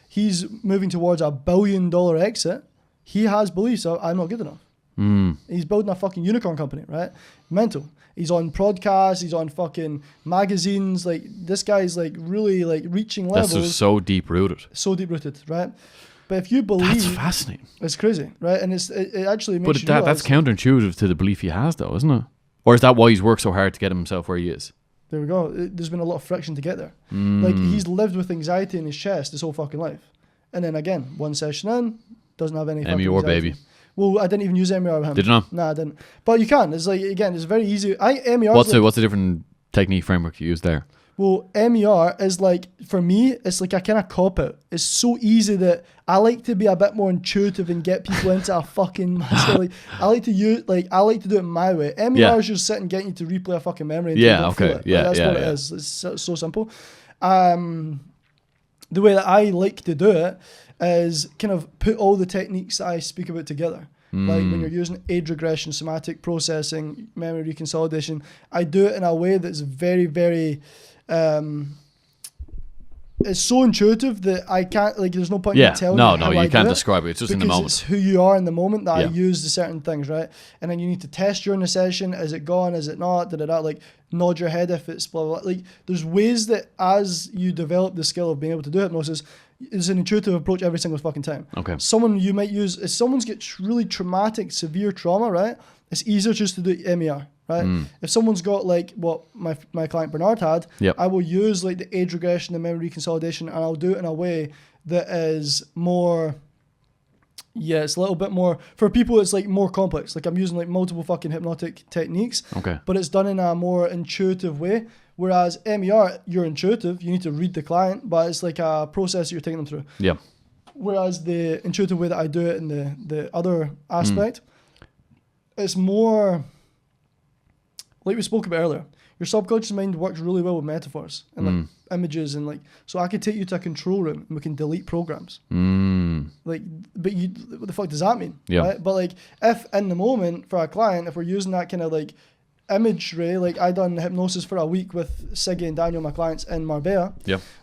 he's moving towards $1 billion exit. He has beliefs of I'm not good enough. He's building a fucking unicorn company, right? Mental. He's on podcasts, he's on fucking magazines. Like, this guy's like really like reaching levels. That's just so deep rooted. So deep rooted, right? But if you believe, that's fascinating. It's crazy, right? And it actually makes you realize, that's counterintuitive to the belief he has, though, isn't it? Or is that why he's worked so hard to get himself where he is? There we go. There's been a lot of friction to get there. Like, he's lived with anxiety in his chest his whole fucking life, and then again, one session in, doesn't have any. MER baby. Well, I didn't even use MER with him. Did you not? Nah, I didn't. But you can. It's like, again, it's very easy. MER. What's the different technique framework you use there? Well, MER is like, for me, it's like a kind of cop out. It's so easy that I like to be a bit more intuitive and get people into a fucking. Like, I like to do it my way. MER is just sitting getting you to replay a fucking memory. Until you don't feel it. That's what it is. It's so simple. The way that I like to do it is kind of put all the techniques that I speak about together. Like when you're using age regression, somatic processing, memory reconsolidation, I do it in a way that's very, very, it's so intuitive that I can't, like, there's no point in telling you how you I can't do it, describe it. It's just in the moment. It's who you are in the moment that I use the certain things, right? And then you need to test during the session. Is it gone? Is it not? Like, nod your head if it's blah, blah, blah. Like, there's ways that as you develop the skill of being able to do hypnosis, it's an intuitive approach every single fucking time. Okay. Someone you might use, if someone's got really traumatic, severe trauma, right? It's easier just to do MER, right? If someone's got like what my client Bernard had, I will use like the age regression and memory reconsolidation, and I'll do it in a way that is more, it's a little bit more, for people it's like more complex. Like, I'm using like multiple fucking hypnotic techniques, but it's done in a more intuitive way. Whereas MER, you're intuitive, you need to read the client, but it's like a process you're taking them through. Yeah. Whereas the intuitive way that I do it in the other aspect, it's more, like we spoke about earlier, your subconscious mind works really well with metaphors and like images, and like, so I could take you to a control room and we can delete programs. Like, but what the fuck does that mean? Right? But like, if in the moment for a client, if we're using that kind of like imagery, like I done hypnosis for a week with Siggy and Daniel, my clients in Marbella.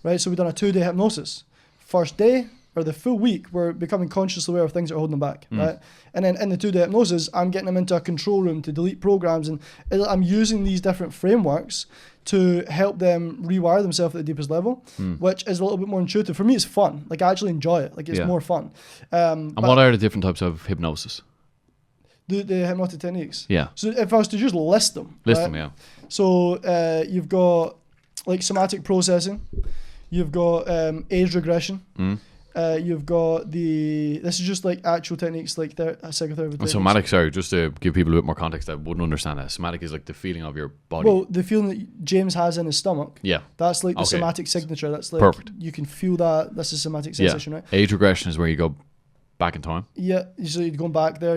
Right. So we done a 2-day hypnosis. First day, or the full week, we're becoming consciously aware of things that are holding them back, right? And then in the 2-day hypnosis, I'm getting them into a control room to delete programs, and I'm using these different frameworks to help them rewire themselves at the deepest level, which is a little bit more intuitive. For me, it's fun. Like, I actually enjoy it. Like, it's more fun. And what are the different types of hypnosis? The hypnotic techniques. Yeah. So if I was to just list them. So you've got like somatic processing. You've got age regression. You've got this is just like actual techniques, like psychotherapy. And somatic, sorry, just to give people a bit more context that wouldn't understand that. Somatic is like the feeling of your body. Well, the feeling that James has in his stomach. Yeah. That's like the somatic signature. That's like, perfect. You can feel that. That's a somatic sensation, right? Age regression is where you go back in time. Yeah, so you're going back there,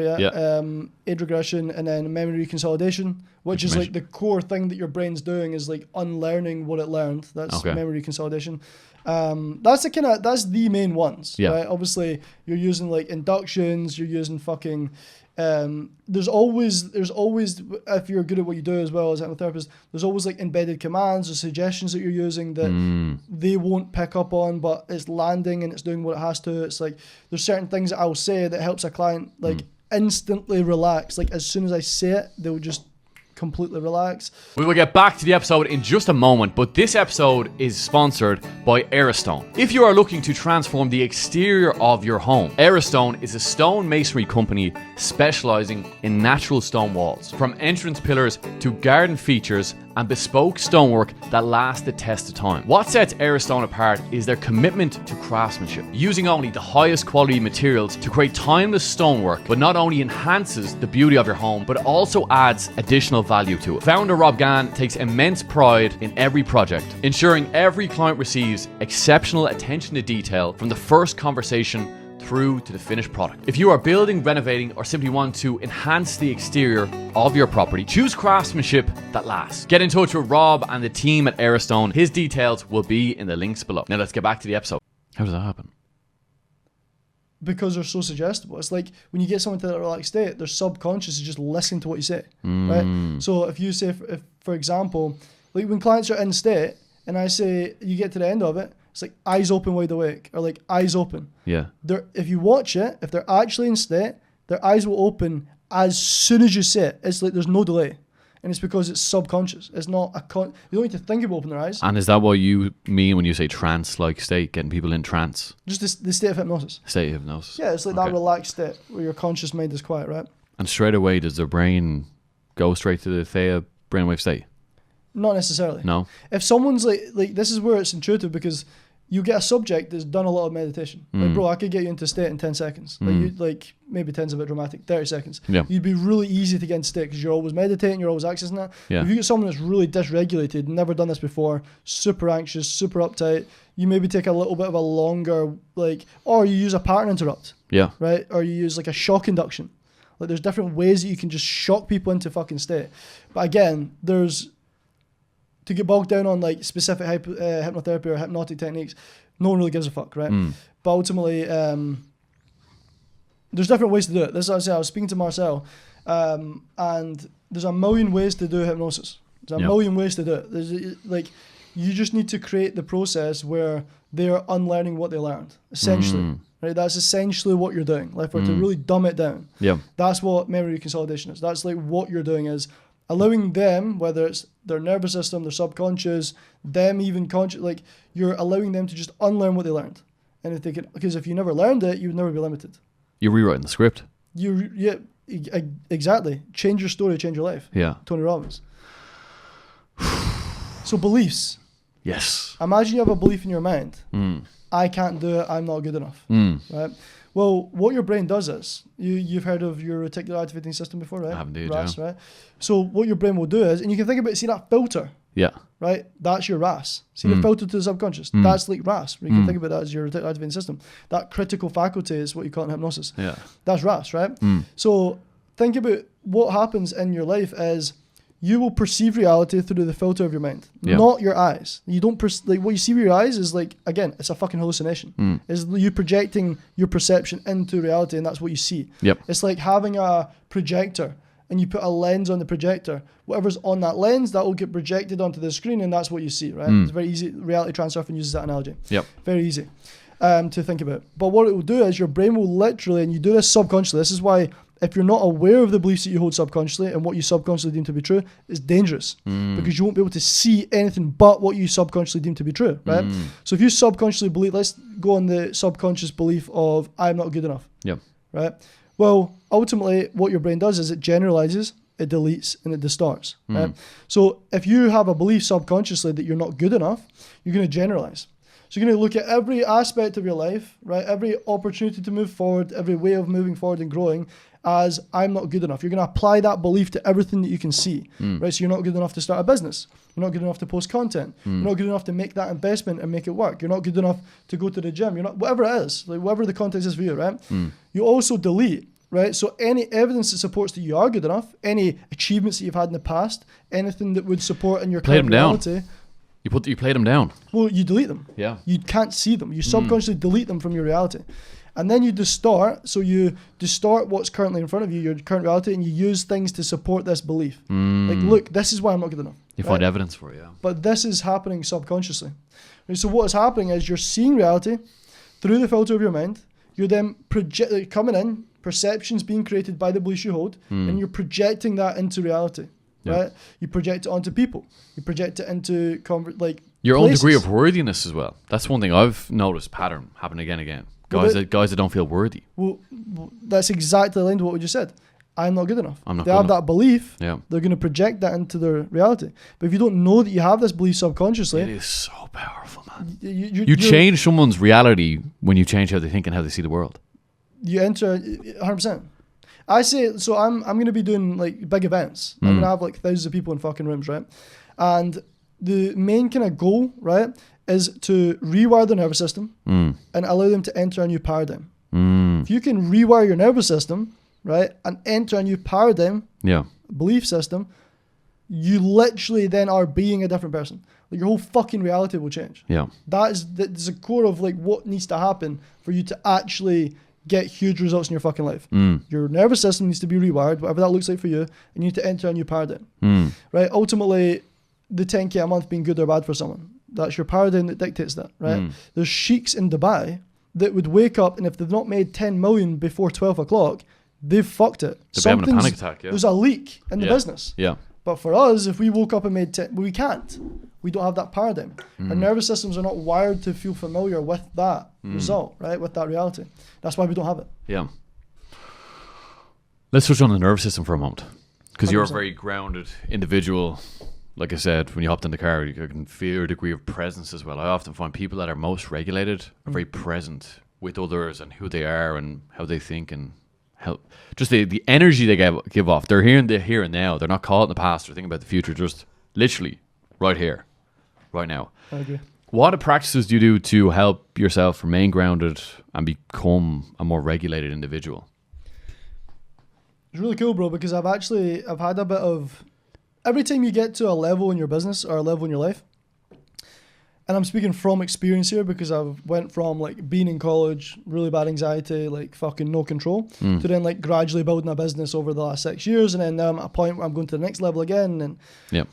age regression, and then memory reconsolidation, which is like the core thing that your brain's doing is like unlearning what it learned. That's memory reconsolidation. That's the main ones, right? Obviously, you're using like inductions, you're using fucking. There's always, if you're good at what you do as well as a hypnotherapist, there's always like embedded commands or suggestions that you're using that they won't pick up on, but it's landing and it's doing what it has to. It's like, there's certain things that I'll say that helps a client like instantly relax. Like, as soon as I say it, they'll just completely relax. We will get back to the episode in just a moment, but this episode is sponsored by Aerostone. If you are looking to transform the exterior of your home, Aerostone is a stone masonry company specializing in natural stone walls. From entrance pillars to garden features and bespoke stonework that last the test of time. What sets Aerostone apart is their commitment to craftsmanship, using only the highest quality materials to create timeless stonework, but not only enhances the beauty of your home, but also adds additional value to it. Founder Rob Gann takes immense pride in every project, ensuring every client receives exceptional attention to detail from the first conversation through to the finished product. If you are building, renovating, or simply want to enhance the exterior of your property, choose craftsmanship that lasts. Get in touch with Rob and the team at Aerostone. His details will be in the links below. Now let's get back to the episode. How does that happen? because they're so suggestible. It's like when you get someone to that relaxed state, their subconscious is just listening to what you say, right? So if you say, if, for example, like when clients are in state and I say, you get to the end of it, it's like eyes open, wide awake, or like eyes open. Yeah. If you watch it, if they're actually in state, their eyes will open as soon as you say it. It's like there's no delay. And it's because it's subconscious. It's not you don't need to think about opening their eyes. And is that what you mean when you say trance-like state, getting people in trance? Just the state of hypnosis. State of hypnosis. Yeah, it's like that relaxed state where your conscious mind is quiet, right? And straight away, does their brain go straight to the theta brainwave state? Not necessarily. No. If someone's like this is where it's intuitive, because you get a subject that's done a lot of meditation. Like, bro, I could get you into state in 10 seconds. Like maybe 10's a bit dramatic, 30 seconds. Yeah. You'd be really easy to get into state because you're always meditating, you're always accessing that. Yeah. If you get someone that's really dysregulated, never done this before, super anxious, super uptight, you maybe take a little bit of a longer, or you use a pattern interrupt. Yeah. Right? Or you use like a shock induction. Like there's different ways that you can just shock people into fucking state. But again, to get bogged down on like specific hypnotherapy or hypnotic techniques, no one really gives a fuck, right? But ultimately, there's different ways to do it. This is what I say. I was speaking to Marcel, and there's a million ways to do hypnosis. There's a million ways to do it. There's you just need to create the process where they are unlearning what they learned, essentially. Right? That's essentially what you're doing. Like to really dumb it down. Yeah. That's what memory reconsolidation is. That's like what you're doing is allowing them, whether it's their nervous system, their subconscious, them even conscious, like you're allowing them to just unlearn what they learned. And if they can, because if you never learned it, you would never be limited. You're rewriting the script. Exactly. Change your story, change your life. Yeah. Tony Robbins. So beliefs. Yes. Imagine you have a belief in your mind. I can't do it. I'm not good enough. Right. Well, what your brain does is, you've heard of your reticular activating system before, right? I have indeed, RAS, right? So what your brain will do is, and you can think about, see that filter? Yeah. Right? That's your RAS. See the filter to the subconscious? That's like RAS. You can think about that as your reticular activating system. That critical faculty is what you call in hypnosis. Yeah. That's RAS, right? So think about what happens in your life is, you will perceive reality through the filter of your mind, not your eyes. You don't like what you see with your eyes is like, again, it's a fucking hallucination. It's you projecting your perception into reality, and that's what you see. Yep. It's like having a projector and you put a lens on the projector. Whatever's on that lens, that will get projected onto the screen, and that's what you see, right? It's very easy. Reality Transurfing uses that analogy. Yep. Very easy to think about. But what it will do is your brain will literally, and you do this subconsciously. This is why, if you're not aware of the beliefs that you hold subconsciously and what you subconsciously deem to be true, it's dangerous because you won't be able to see anything but what you subconsciously deem to be true, right? So if you subconsciously believe, let's go on the subconscious belief of I'm not good enough, right? Well, ultimately what your brain does is it generalizes, it deletes, and it distorts, right? So if you have a belief subconsciously that you're not good enough, you're going to generalize. So you're going to look at every aspect of your life, right? Every opportunity to move forward, every way of moving forward and growing as I'm not good enough. You're going to apply that belief to everything that you can see, right? So you're not good enough to start a business. You're not good enough to post content. You're not good enough to make that investment and make it work. You're not good enough to go to the gym. You're not, whatever it is, like whatever the context is for you, right? You also delete, right? So any evidence that supports that you are good enough, any achievements that you've had in the past, anything that would support in your current reality. You play them down. Well, you delete them. Yeah. You can't see them. You subconsciously delete them from your reality. And then you distort. So you distort what's currently in front of you, your current reality, and you use things to support this belief. Like, look, this is why I'm not good enough. You find evidence for it, yeah. But this is happening subconsciously. Right? So what is happening is you're seeing reality through the filter of your mind. You're then coming in, perceptions being created by the beliefs you hold, and you're projecting that into reality. Right? You project it onto people. You project it into your places. own degree of worthiness as well. That's one thing I've noticed pattern happen again and again. Guys that don't feel worthy. Well, that's exactly aligned to what we just said. I'm not good enough. I'm not they good have enough. That belief. Yeah. They're going to project that into their reality. But if you don't know that you have this belief subconsciously, it is so powerful, man. You change someone's reality when you change how they think and how they see the world. You enter 100%. I say, so I'm going to be doing like big events. I'm going to have like thousands of people in fucking rooms, right? And the main kind of goal, right, is to rewire their nervous system and allow them to enter a new paradigm. If you can rewire your nervous system, right, and enter a new paradigm, belief system, you literally then are being a different person. Like your whole fucking reality will change. Yeah. That is the core of like what needs to happen for you to actually get huge results in your fucking life. Your nervous system needs to be rewired, whatever that looks like for you, and you need to enter a new paradigm. Right? Ultimately, the 10K a month being good or bad for someone, that's your paradigm that dictates that, right? There's sheiks in Dubai that would wake up, and if they've not made 10 million before 12 o'clock, they've fucked it. They're having a panic attack, There's a leak in the business. Yeah. But for us, if we woke up and made 10, we can't. We don't have that paradigm. Our nervous systems are not wired to feel familiar with that result, right? With that reality. That's why we don't have it. Yeah. Let's touch on the nervous system for a moment. Because you're a 100%. very grounded individual. Like I said, when you hopped in the car, you can feel a degree of presence as well. I often find people that are most regulated are very present with others and who they are and how they think and how just the energy they give off. They're here and now. They're not caught in the past or thinking about the future. Just literally right here, right now. I agree. What practices do you do to help yourself remain grounded and become a more regulated individual? It's really cool, bro, because I've had a bit of, every time you get to a level in your business or a level in your life, and I'm speaking from experience here because I've went from like being in college, really bad anxiety, like fucking no control, to then like gradually building a business over the last 6 years, and then now I'm at a point where I'm going to the next level again. And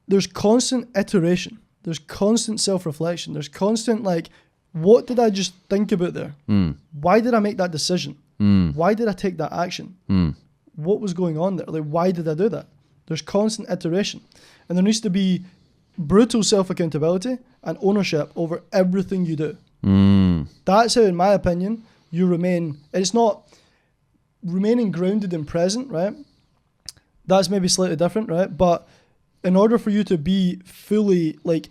there's constant iteration, there's constant self-reflection, there's constant like, what did I just think about there? Why did I make that decision? Why did I take that action? What was going on there? Like, why did I do that? There's constant iteration, and there needs to be brutal self-accountability and ownership over everything you do. That's how, in my opinion, you remain. It's not remaining grounded and present, right? That's maybe slightly different, right? But in order for you to be fully like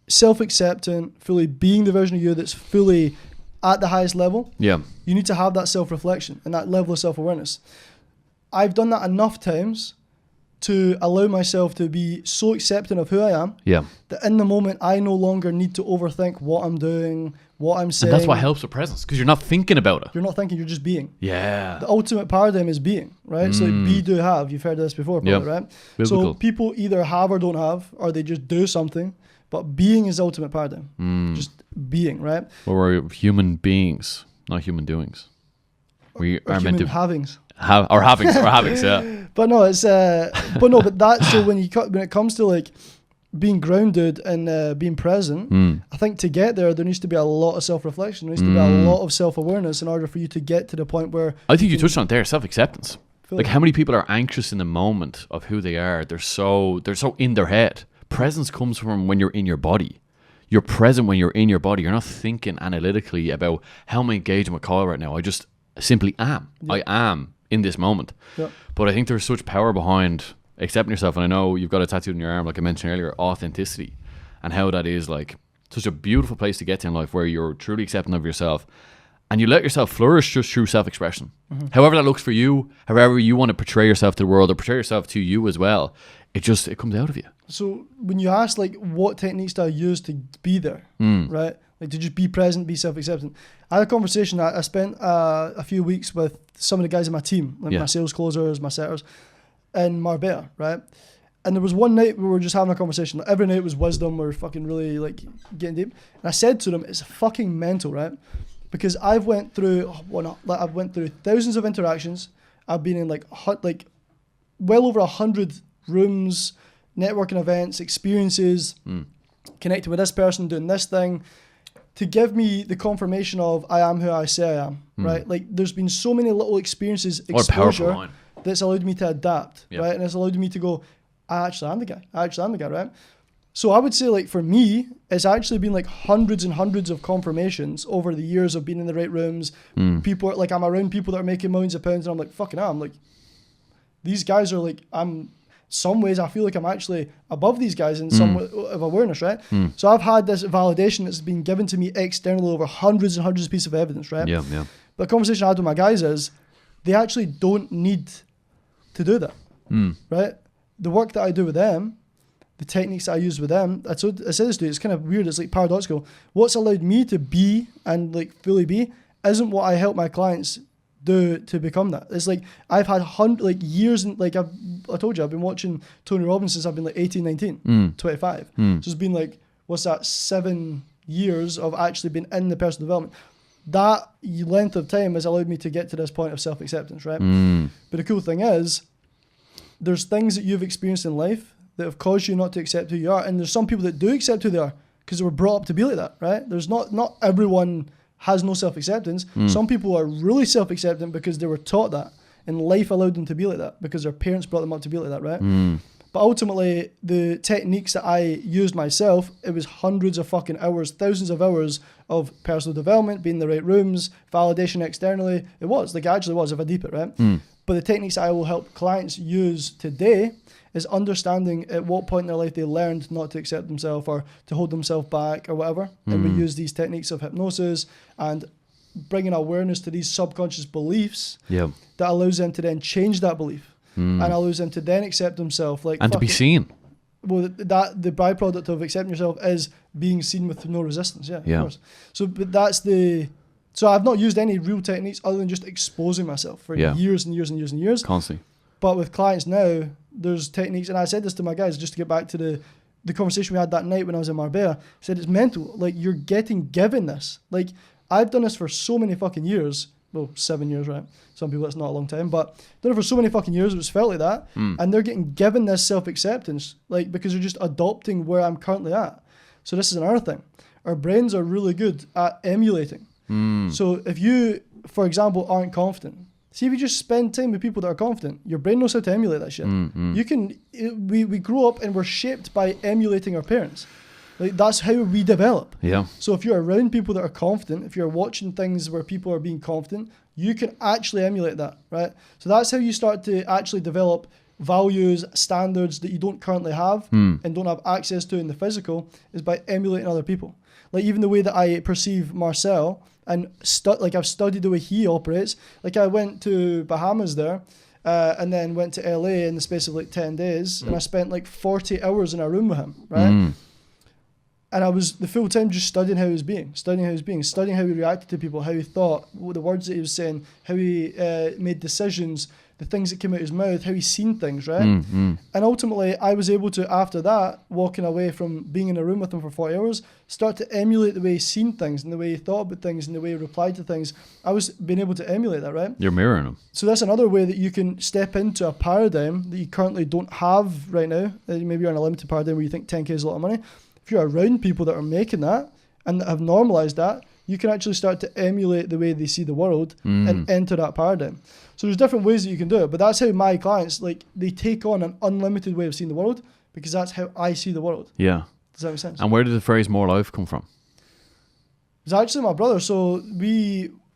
self-acceptant, fully being the version of you that's fully at the highest level, you need to have that self-reflection and that level of self-awareness. I've done that enough times to allow myself to be so accepting of who I am that in the moment I no longer need to overthink what I'm doing, what I'm saying. And that's what helps with presence, because you're not thinking about it. You're not thinking, you're just being. Yeah. The ultimate paradigm is being, right? So like be, do, have. You've heard of this before, probably, right? Biblical. So people either have or don't have, or they just do something. But being is the ultimate paradigm. Just being, right? Well, we're human beings, not human doings. We are meant to havings. Havings, yeah. But no, it's but that. So when it comes to like being grounded and being present, I think to get there needs to be a lot of self-reflection. There needs to be a lot of self-awareness in order for you to get to the point where. I think you touched on it there, self-acceptance. Like how many people are anxious in the moment of who they are? They're so in their head. Presence comes from when you're in your body. You're present when you're in your body. You're not thinking analytically about how am I engaging with Kyle right now. I just simply am. I am in this moment. But I think there's such power behind accepting yourself. And I know you've got a tattoo on your arm, like I mentioned earlier, authenticity, and how that is like such a beautiful place to get to in life where you're truly accepting of yourself and you let yourself flourish just through self-expression. However that looks for you, however you want to portray yourself to the world or portray yourself to you as well, it comes out of you. So when you ask like what techniques do I use to be there, right? Like to just be present, be self-acceptant. I had a conversation. I spent a few weeks with some of the guys in my team, like my sales closers, my setters, in Marbella, right? And there was one night we were just having a conversation. Like, every night was wisdom. We were fucking really like getting deep. And I said to them, "It's fucking mental, right? Because I've went through thousands of interactions. I've been in like well over 100 rooms, networking events, experiences, connecting with this person, doing this thing, to give me the confirmation of I am who I say I am, right? Like there's been so many little experiences, exposure, that's allowed me to adapt, right? And it's allowed me to go, I actually am the guy, right? So I would say like for me, it's actually been like hundreds and hundreds of confirmations over the years of being in the right rooms. People are like, I'm around people that are making millions of pounds and I'm like, fucking hell, I'm like, these guys are like, some ways I feel like I'm actually above these guys in some of awareness, right? So I've had this validation that's been given to me externally over hundreds and hundreds of pieces of evidence, right? Yeah. But the conversation I had with my guys is they actually don't need to do that, right? The work that I do with them, the techniques that I use with them, I said this to you, it's kind of weird, it's like paradoxical. What's allowed me to be and like fully be isn't what I help my clients do to become that. It's like I've had years, and like I told you, I've been watching Tony Robbins since I've been like 18, 19, 25. So it's been like, what's that, 7 years of actually being in the personal development. that length of time has allowed me to get to this point of self-acceptance, right? But the cool thing is, there's things that you've experienced in life that have caused you not to accept who you are. And there's some people that do accept who they are because they were brought up to be like that, right? There's not everyone has no self-acceptance. Some people are really self-acceptant because they were taught that. And life allowed them to be like that because their parents brought them up to be like that, right? But ultimately, the techniques that I used myself, it was hundreds of fucking hours, thousands of hours of personal development, being in the right rooms, validation externally. It was, like it actually was, if I deep it, right? But the techniques I will help clients use today is understanding at what point in their life they learned not to accept themselves or to hold themselves back or whatever. And we use these techniques of hypnosis and bringing awareness to these subconscious beliefs that allows them to then change that belief and allows them to then accept themselves. Like, and to be seen. Well, that the byproduct of accepting yourself is being seen with no resistance. Yeah, of course. So, but that's the... So I've not used any real techniques other than just exposing myself for years and years and years and years. Constantly. But with clients now, there's techniques, and I said this to my guys just to get back to the conversation we had that night when I was in Marbella. I said, it's mental. Like, you're getting given this. Like, I've done this for so many fucking years. Well, 7 years, right? Some people, that's not a long time, but done it for so many fucking years, it was felt like that. And they're getting given this self-acceptance, like, because they're just adopting where I'm currently at. So this is another thing. Our brains are really good at emulating. So if you, for example, aren't confident, see if you just spend time with people that are confident, your brain knows how to emulate that shit. You can, we grow up and we're shaped by emulating our parents. Like, that's how we develop. Yeah. So if you're around people that are confident, if you're watching things where people are being confident, you can actually emulate that, right? So that's how you start to actually develop values, standards that you don't currently have and don't have access to in the physical, is by emulating other people. Like, even the way that I perceive Marcel, and like I've studied the way he operates. Like, I went to Bahamas there and then went to LA in the space of like 10 days and I spent like 40 hours in a room with him, right? And I was the full time just studying how he was being, studying how he reacted to people, how he thought, the words that he was saying, how he made decisions, the things that came out of his mouth, how he's seen things, right? And ultimately, I was able to, after that, walking away from being in a room with him for 40 hours, start to emulate the way he's seen things and the way he thought about things and the way he replied to things. I was being able to emulate that, right? You're mirroring him. So that's another way that you can step into a paradigm that you currently don't have right now. Maybe you're in a limited paradigm where you think 10K is a lot of money. If you're around people that are making that and that have normalized that, you can actually start to emulate the way they see the world and enter that paradigm. So there's different ways that you can do it, but that's how my clients, like, they take on an unlimited way of seeing the world because that's how I see the world. Yeah. Does that make sense? And where did the phrase more life come from? It's actually my brother. So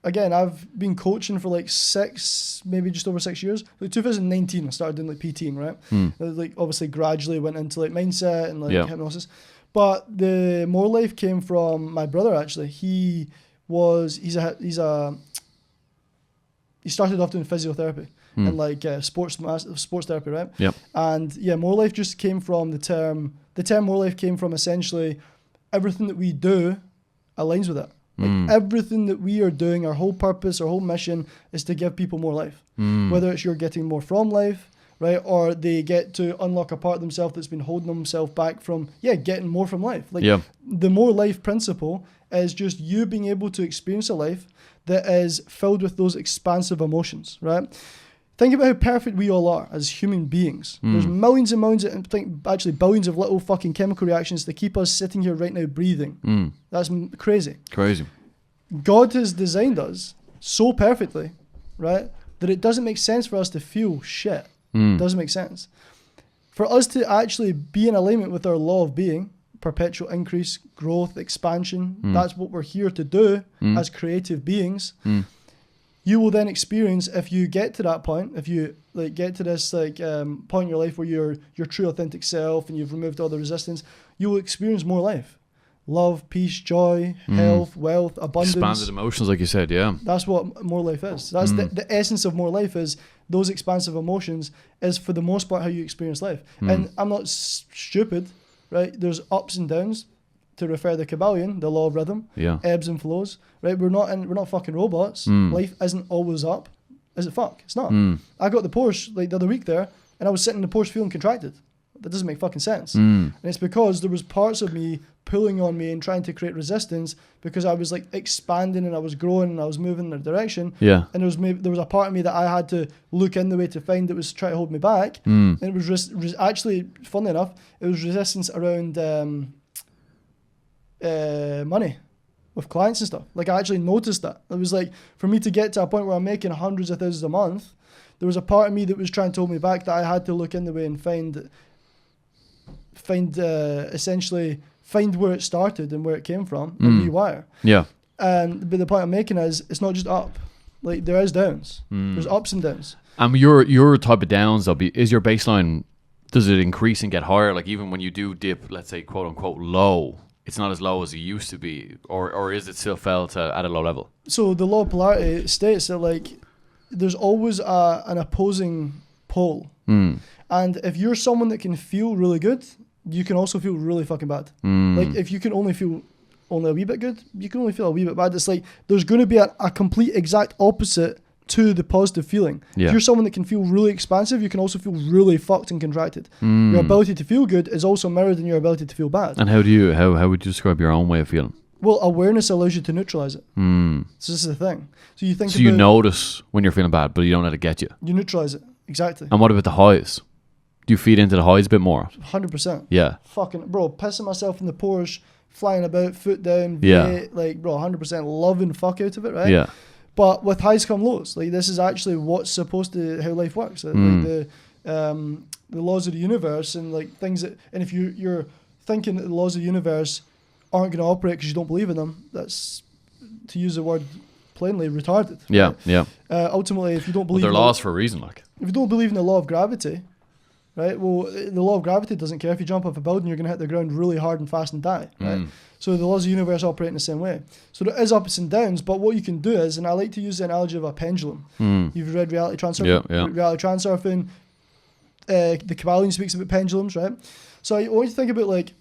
I've been coaching for like maybe just over 6 years. Like 2019, I started doing like PTing, right? Like, obviously gradually went into like mindset and like hypnosis. But the more life came from my brother, actually. He started off doing physiotherapy and like sports therapy, right? Yep. And more life just came from the term more life came from essentially everything that we do aligns with it. Like everything that we are doing, our whole purpose, our whole mission is to give people more life. Whether it's you're getting more from life, right? Or they get to unlock a part of themselves that's been holding themselves back from, getting more from life. Like the more life principle is just you being able to experience a life that is filled with those expansive emotions, right? Think about how perfect we all are as human beings. There's millions and millions, actually billions of little fucking chemical reactions to keep us sitting here right now breathing. That's crazy. Crazy. God has designed us so perfectly, right, that it doesn't make sense for us to feel shit. Doesn't make sense. For us to actually be in alignment with our law of being, perpetual increase, growth, expansion, that's what we're here to do as creative beings. You will then experience, if you get to that point, if you like get to this like point in your life where you're your true authentic self and you've removed all the resistance, you will experience more life. Love, peace, joy, health, wealth, abundance. Expanded emotions, like you said, yeah. That's what more life is. That's the essence of more life is those expansive emotions is for the most part how you experience life. And I'm not stupid, right? There's ups and downs, to refer the Kabbalion, the law of rhythm, ebbs and flows, right? We're not fucking robots. Life isn't always up. Is it fuck? It's not. I got the Porsche like the other week there and I was sitting in the Porsche feeling contracted. That doesn't make fucking sense. And it's because there was parts of me pulling on me and trying to create resistance because I was like expanding and I was growing and I was moving in a direction. Yeah. And there was a part of me that I had to look in the way to find that was trying to hold me back. And it was actually, funnily enough, it was resistance around money with clients and stuff. Like I actually noticed that. It was like for me to get to a point where I'm making hundreds of thousands a month, there was a part of me that was trying to hold me back that I had to look in the way and essentially find where it started and where it came from and rewire. Yeah. But the point I'm making is it's not just up. Like there is downs. There's ups and downs. Your type of downs, is your baseline, does it increase and get higher? Like even when you do dip, let's say quote unquote low, it's not as low as it used to be, or is it still felt at a low level? So the law of polarity states that like there's always an opposing pole. And if you're someone that can feel really good, you can also feel really fucking bad. Like if you can only feel only a wee bit good, you can only feel a wee bit bad. It's like there's going to be a complete exact opposite to the positive feeling. Yeah. If you're someone that can feel really expansive, you can also feel really fucked and contracted. Your ability to feel good is also mirrored in your ability to feel bad. And how would you describe your own way of feeling? Well, awareness allows you to neutralize it. So this is the thing. So you think. So you notice when you're feeling bad, but you don't let it get you. You neutralize it. Exactly. And what about the highs? Do you feed into the highs a bit more? 100%. Yeah. Fucking bro, pissing myself in the Porsche, flying about, foot down, V8, like bro, 100% loving fuck out of it, right? Yeah. But with highs come lows. Like this is actually what's supposed to how life works. Like the laws of the universe and like things that, and if you're thinking that the laws of the universe aren't going to operate because you don't believe in them, that's, to use the word plainly, retarded. Yeah, right? yeah. Ultimately, if you don't believe they're laws for a reason, like. If you don't believe in the law of gravity, right? Well, the law of gravity doesn't care if you jump off a building, you're going to hit the ground really hard and fast and die, right? So the laws of the universe operate in the same way. So there is ups and downs, but what you can do is, and I like to use the analogy of a pendulum. You've read Reality Transurfing? Yeah. Reality Transurfing, the Kabbalion speaks about pendulums, right? So I want you to think about like,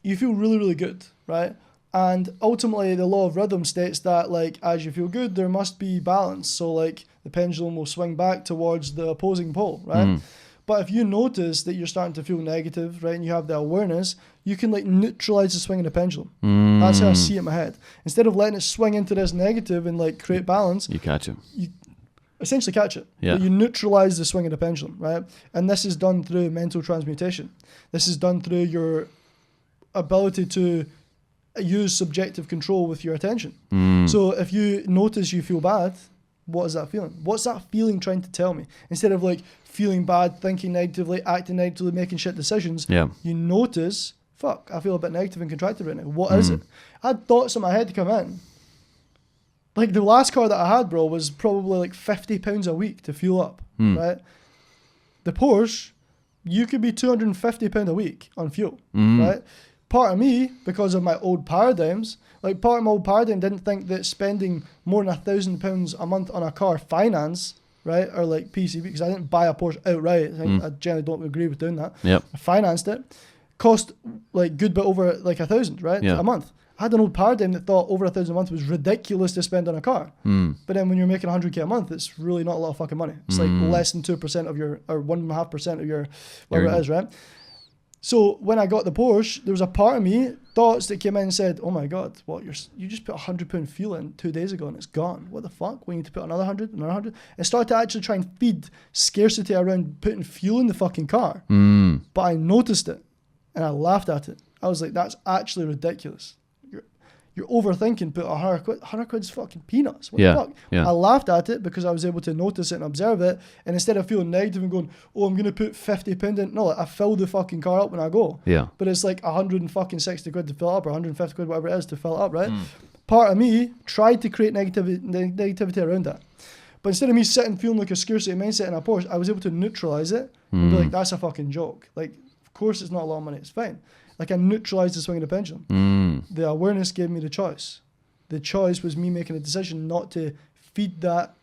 you feel really, really good, right? And ultimately the law of rhythm states that like, as you feel good, there must be balance. So like the pendulum will swing back towards the opposing pole, right? But if you notice that you're starting to feel negative, right, and you have the awareness, you can like neutralize the swing of the pendulum. That's how I see it in my head. Instead of letting it swing into this negative and like create balance, you catch it. You essentially catch it. Yeah. But you neutralize the swing of the pendulum, right? And this is done through mental transmutation. This is done through your ability to use subjective control with your attention. So if you notice you feel bad, what is that feeling? What's that feeling trying to tell me? Instead of like feeling bad, thinking negatively, acting negatively, making shit decisions, you notice, fuck, I feel a bit negative and contracted right now. What is it? I had thoughts in my head to come in. Like the last car that I had, bro, was probably like £50 a week to fuel up, right? The Porsche, you could be £250 a week on fuel, right? Part of me, because of my old paradigms, like part of my old paradigm didn't think that spending more than £1,000 a month on a car finance, right, or like PCP, because I didn't buy a Porsche outright. I generally don't agree with doing that. Yep. I financed it. Cost like good bit over like $1,000, right, a month. I had an old paradigm that thought over $1,000 a month was ridiculous to spend on a car. But then when you're making 100k a month, it's really not a lot of fucking money. It's like less than 2% of your, or 1.5% of your, whatever it is, right? So when I got the Porsche, there was a part of me, thoughts that came in and said, oh my God, what, you just put £100 fuel in 2 days ago and it's gone. What the fuck? We need to put another 100, another 100. And started to actually try and feed scarcity around putting fuel in the fucking car. But I noticed it and I laughed at it. I was like, that's actually ridiculous. You're overthinking, put 100 quid's fucking peanuts. What the fuck? I laughed at it because I was able to notice it and observe it. And instead of feeling negative and going, oh, I'm going to put £50 in. No, I fill the fucking car up when I go. Yeah. But it's like 160 quid to fill it up or 150 quid, whatever it is, to fill it up, right? Part of me tried to create negativity around that. But instead of me sitting feeling like a scarcity mindset in a Porsche, I was able to neutralize it and be like, that's a fucking joke. Like, of course it's not a lot of money, it's fine. Like I neutralized the swing of the pendulum. The awareness gave me the choice. The choice was me making a decision not to feed that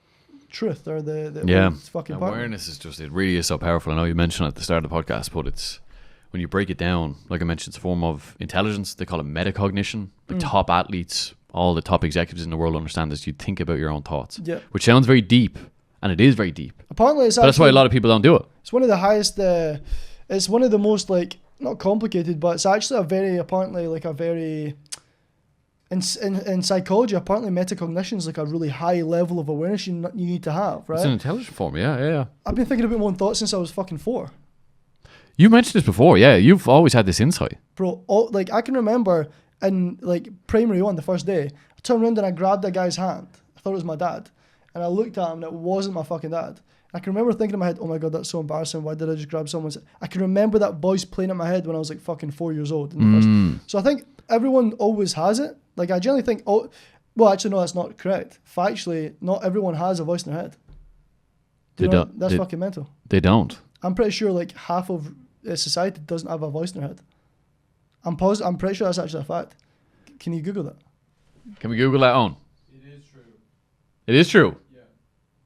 truth or the fucking awareness is just, it really is so powerful. I know you mentioned it at the start of the podcast, but it's, when you break it down, like I mentioned, it's a form of intelligence. They call it metacognition. The top athletes, all the top executives in the world understand this. You think about your own thoughts, which sounds very deep, and it is very deep. Apparently, it's but that's why a lot of people don't do it. It's one of the highest It's one of the most like not complicated, but it's actually apparently like a very in psychology, apparently metacognition is like a really high level of awareness you need to have, right? It's an intelligent form, yeah. I've been thinking about my own thoughts since I was fucking 4. You mentioned this before, yeah. You've always had this insight. Bro, like I can remember in like primary 1, the first day, I turned around and I grabbed that guy's hand. I thought it was my dad. And I looked at him and it wasn't my fucking dad. I can remember thinking in my head, oh my God, that's so embarrassing. Why did I just grab someone's... I can remember that voice playing in my head when I was like fucking 4 years old. So I think everyone always has it. Like I generally think, well, actually, no, that's not correct. Factually, not everyone has a voice in their head. That's fucking mental. They don't. I'm pretty sure like half of society doesn't have a voice in their head. I'm pretty sure that's actually a fact. Can you Google that? Can we Google that on? It is true. It is true. Yeah.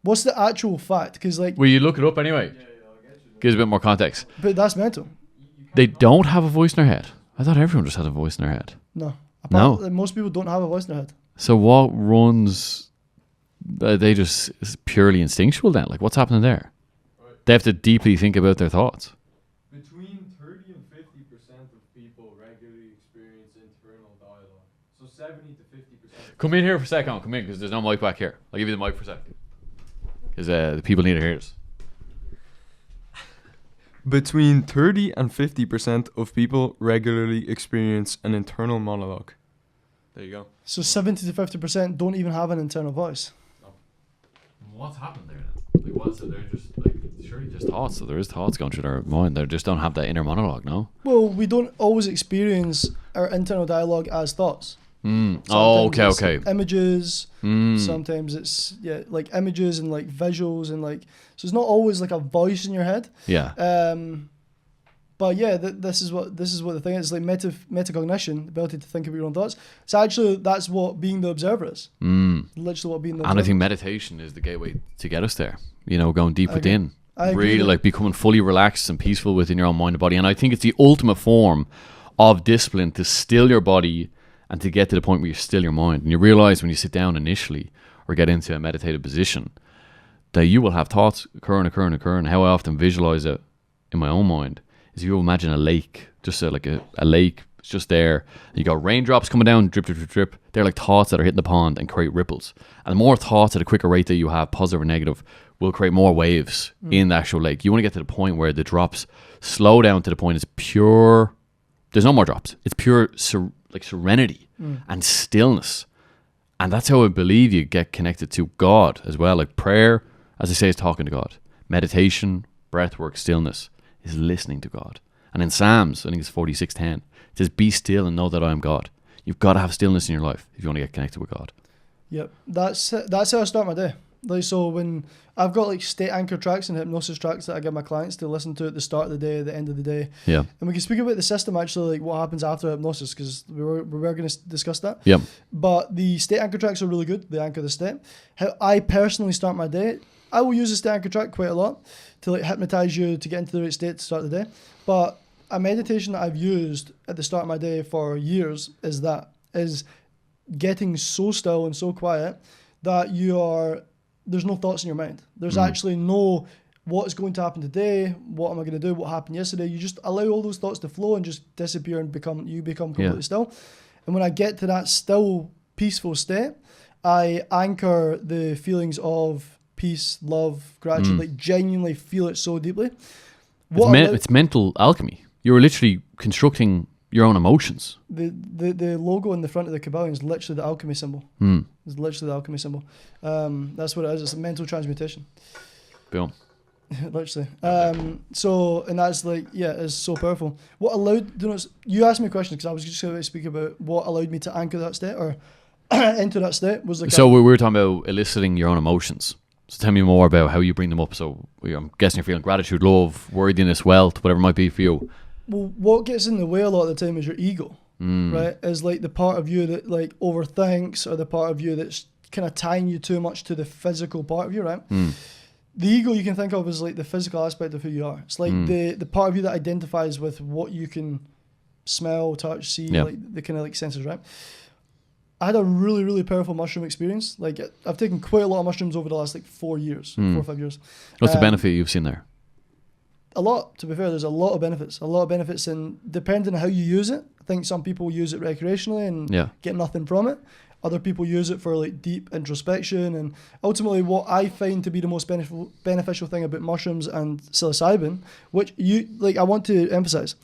What's the actual fact? Because like, Will you look it up anyway? Yeah, I'll get you. Gives a bit more context. but that's mental. They don't have a voice in their head. I thought everyone just had a voice in their head. No. No. Like, most people don't have a voice in their head. So what runs? They just it's purely instinctual then. Like what's happening there? Right. They have to deeply think about their thoughts. Between 30 and 50% of people regularly experience internal dialogue. So 70 to 50%. Come in here for a second. Come in because there's no mic back here. I'll give you the mic for a second. Because the people need to hear this. Between 30 and 50% of people regularly experience an internal monologue. There you go. So 70 to 50% don't even have an internal voice. What's happened there then? Like what's it? They're just like surely just thoughts. So there is thoughts going through their mind. They just don't have that inner monologue, no? Well, we don't always experience our internal dialogue as thoughts. Oh, Sometimes okay. it's images. Sometimes it's like images and like visuals and like so it's not always like a voice in your head. Yeah. But yeah, this is what the thing is, like metacognition, the ability to think of your own thoughts. So actually, that's what being the observer is. Literally, what being the observer. And I think meditation is the gateway to get us there. You know, going deep within, I agree really with like becoming fully relaxed and peaceful within your own mind and body. And I think it's the ultimate form of discipline to still your body and to get to the point where you still your mind. And you realize when you sit down initially or get into a meditative position that you will have thoughts occur. And how I often visualize it in my own mind is you imagine a lake, just like a lake. It's just there. You got raindrops coming down, drip, drip, drip, drip. They're like thoughts that are hitting the pond and create ripples. And the more thoughts at a quicker rate that you have, positive or negative, will create more waves in the actual lake. You want to get to the point where the drops slow down to the point it's pure. There's no more drops. It's pure serenity and stillness. And that's how I believe you get connected to God as well. Like prayer, as I say, is talking to God. Meditation, breath work, stillness is listening to God. And in Psalms, I think it's 46:10, it says, be still and know that I am God. You've got to have stillness in your life if you want to get connected with God. Yep, that's how I start my day. Like, so when I've got like state anchor tracks and hypnosis tracks that I get my clients to listen to at the start of the day, the end of the day. Yeah. And we can speak about the system actually, like what happens after hypnosis, because we were going to discuss that. Yep. But the state anchor tracks are really good. They anchor the state. How I personally start my day, I will use the state anchor track quite a lot to like hypnotize you to get into the right state to start the day. But a meditation that I've used at the start of my day for years is getting so still and so quiet that there's no thoughts in your mind. There's actually no what's going to happen today, what am I going to do, what happened yesterday. You just allow all those thoughts to flow and just disappear and become completely still. And when I get to that still, peaceful state, I anchor the feelings of peace, love, gratitude, like genuinely feel it so deeply. It's mental alchemy. You're literally constructing your own emotions. The logo in the front of the Kabbalion is literally the alchemy symbol. It's literally the alchemy symbol. That's what it is. It's a mental transmutation. Boom. Literally. So, and that's like, yeah, it's so powerful. What allowed, you asked me a question because I was just going to speak about what allowed me to anchor that state or enter that state was like. So we were talking about eliciting your own emotions. So tell me more about how you bring them up. So I'm guessing you're feeling gratitude, love, worthiness, wealth, whatever it might be for you. Well, what gets in the way a lot of the time is your ego, right? Is like the part of you that like overthinks or the part of you that's kind of tying you too much to the physical part of you, right? The ego you can think of as like the physical aspect of who you are. It's like the part of you that identifies with what you can smell, touch, see, like the kind of like senses, right? I had a really, really powerful mushroom experience. Like I've taken quite a lot of mushrooms over the last like 4 years, 4 or 5 years. What's the benefit you've seen there? a lot, to be fair, there's a lot of benefits, and depending on how you use it. I think some people use it recreationally and get nothing from it. Other people use it for like deep introspection, and ultimately what I find to be the most beneficial thing about mushrooms and psilocybin, which I want to emphasize,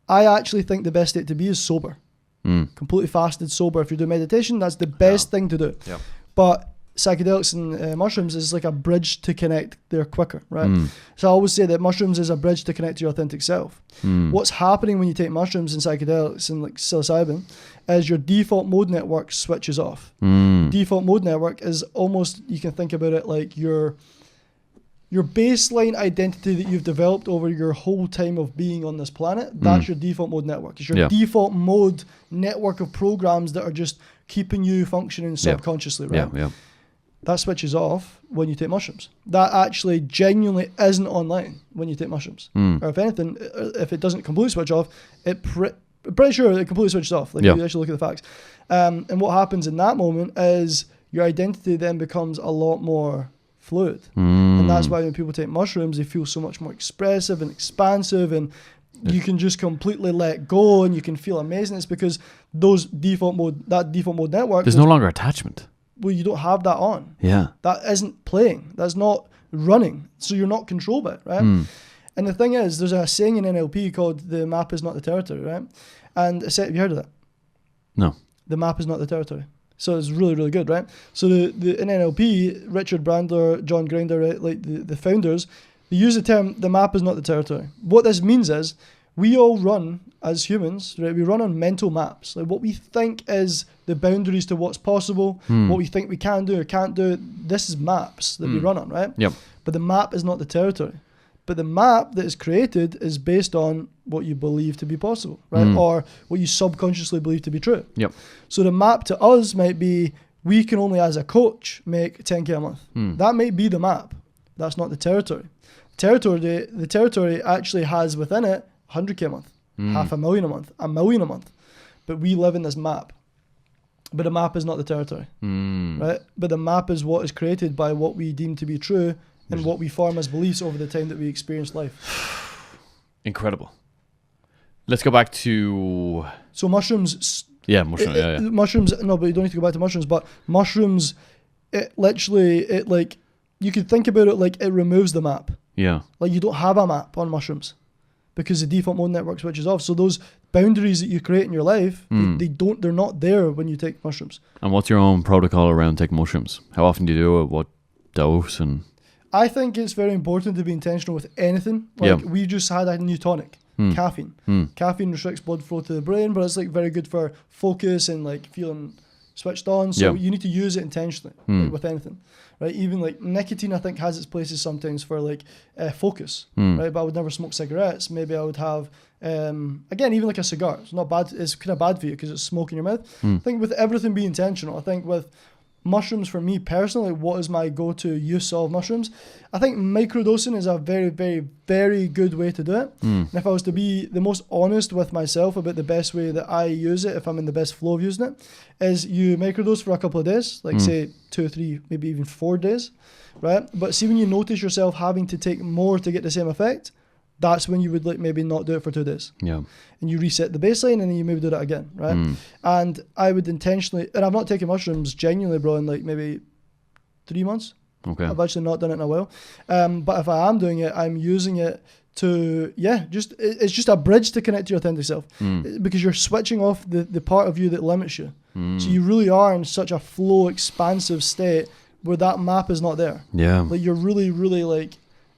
I actually think the best state to be is sober. Completely fasted, sober. If you do meditation, that's the best thing to do. Yeah. But psychedelics and mushrooms is like a bridge to connect there quicker, right? So I always say that mushrooms is a bridge to connect to your authentic self. What's happening when you take mushrooms and psychedelics and like psilocybin is your default mode network switches off. Default mode network is almost, you can think about it like your baseline identity that you've developed over your whole time of being on this planet. That's your default mode network. It's your default mode network of programs that are just keeping you functioning subconsciously, right? Yeah. That switches off when you take mushrooms. That actually genuinely isn't online when you take mushrooms. Or if anything, if it doesn't completely switch off, pretty sure it completely switches off. Like you actually look at the facts. And what happens in that moment is your identity then becomes a lot more fluid. And that's why when people take mushrooms, they feel so much more expressive and expansive, and you can just completely let go and you can feel amazing. It's because that default mode network, there's no longer attachment. Well, you don't have that on. Yeah. That isn't playing. That's not running. So you're not controlled by it, right? And the thing is, there's a saying in NLP called the map is not the territory, right? And have you heard of that? No. The map is not the territory. So it's really, really good, right? So the in NLP, Richard Bandler, John Grinder, right, like the founders, they use the term, the map is not the territory. What this means is, we all run, as humans, right? We run on mental maps. Like what we think is the boundaries to what's possible, what we think we can do or can't do. This is maps that we run on, right? Yep. But the map is not the territory. But the map that is created is based on what you believe to be possible, right? Or what you subconsciously believe to be true. Yep. So the map to us might be, we can only as a coach make 10K a month. That might be the map. That's not the territory. The territory actually has within it 100K a month, 500,000 a month, 1 million a month. But we live in this map. But the map is not the territory, right? But the map is what is created by what we deem to be true and what we form as beliefs over the time that we experience life. Incredible. Let's go back to... So mushrooms... Mushrooms, no, but you don't need to go back to mushrooms, but mushrooms, you could think about it like it removes the map. Yeah. Like you don't have a map on mushrooms because the default mode network switches off. So those boundaries that you create in your life, they're not there when you take mushrooms. And what's your own protocol around taking mushrooms? How often do you do it? What dose? And I think it's very important to be intentional with anything. Like we just had a new tonic, caffeine. Caffeine restricts blood flow to the brain, but it's like very good for focus and like feeling switched on. So you need to use it intentionally like, with anything, right? Even like nicotine, I think has its places sometimes for like focus, right? But I would never smoke cigarettes. Maybe I would have, again, even like a cigar. It's not bad. It's kind of bad for you because it's smoke in your mouth. I think with everything be intentional. I think with mushrooms, for me personally, what is my go-to use of mushrooms? I think microdosing is a very, very, very good way to do it. And if I was to be the most honest with myself about the best way that I use it, if I'm in the best flow of using it, is you microdose for a couple of days, like say 2 or 3, maybe even 4 days, right? But see, when you notice yourself having to take more to get the same effect, that's when you would like maybe not do it for 2 days. Yeah. And you reset the baseline and then you maybe do that again, right? And I would intentionally, and I've not taken mushrooms genuinely, bro, in like maybe 3 months. Okay. I've actually not done it in a while. But if I am doing it, I'm using it to, it's just a bridge to connect to your authentic self. Because you're switching off the part of you that limits you. So you really are in such a flow, expansive state where that map is not there. Yeah. Like you're really, really like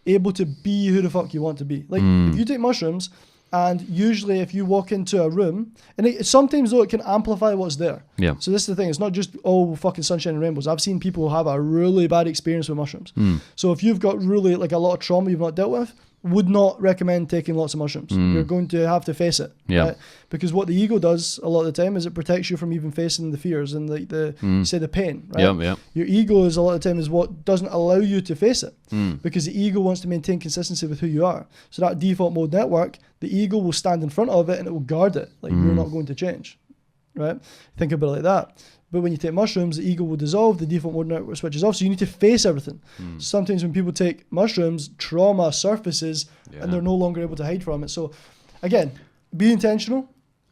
able to be who the fuck you want to be. Like if you take mushrooms, and usually if you walk into a room, and sometimes though it can amplify what's there. Yeah. So this is the thing, it's not just all fucking sunshine and rainbows. I've seen people have a really bad experience with mushrooms. So if you've got really like a lot of trauma you've not dealt with, would not recommend taking lots of mushrooms. You're going to have to face it. Yeah. Right? Because what the ego does a lot of the time is it protects you from even facing the fears and like the pain. Right? Yeah. Your ego is a lot of the time is what doesn't allow you to face it. Because the ego wants to maintain consistency with who you are. So that default mode network, the ego will stand in front of it and it will guard it. Like you're not going to change. Right? Think about it like that. But when you take mushrooms, the ego will dissolve, the default mode network switches off. So you need to face everything. Sometimes when people take mushrooms, trauma surfaces and they're no longer able to hide from it. So again, be intentional.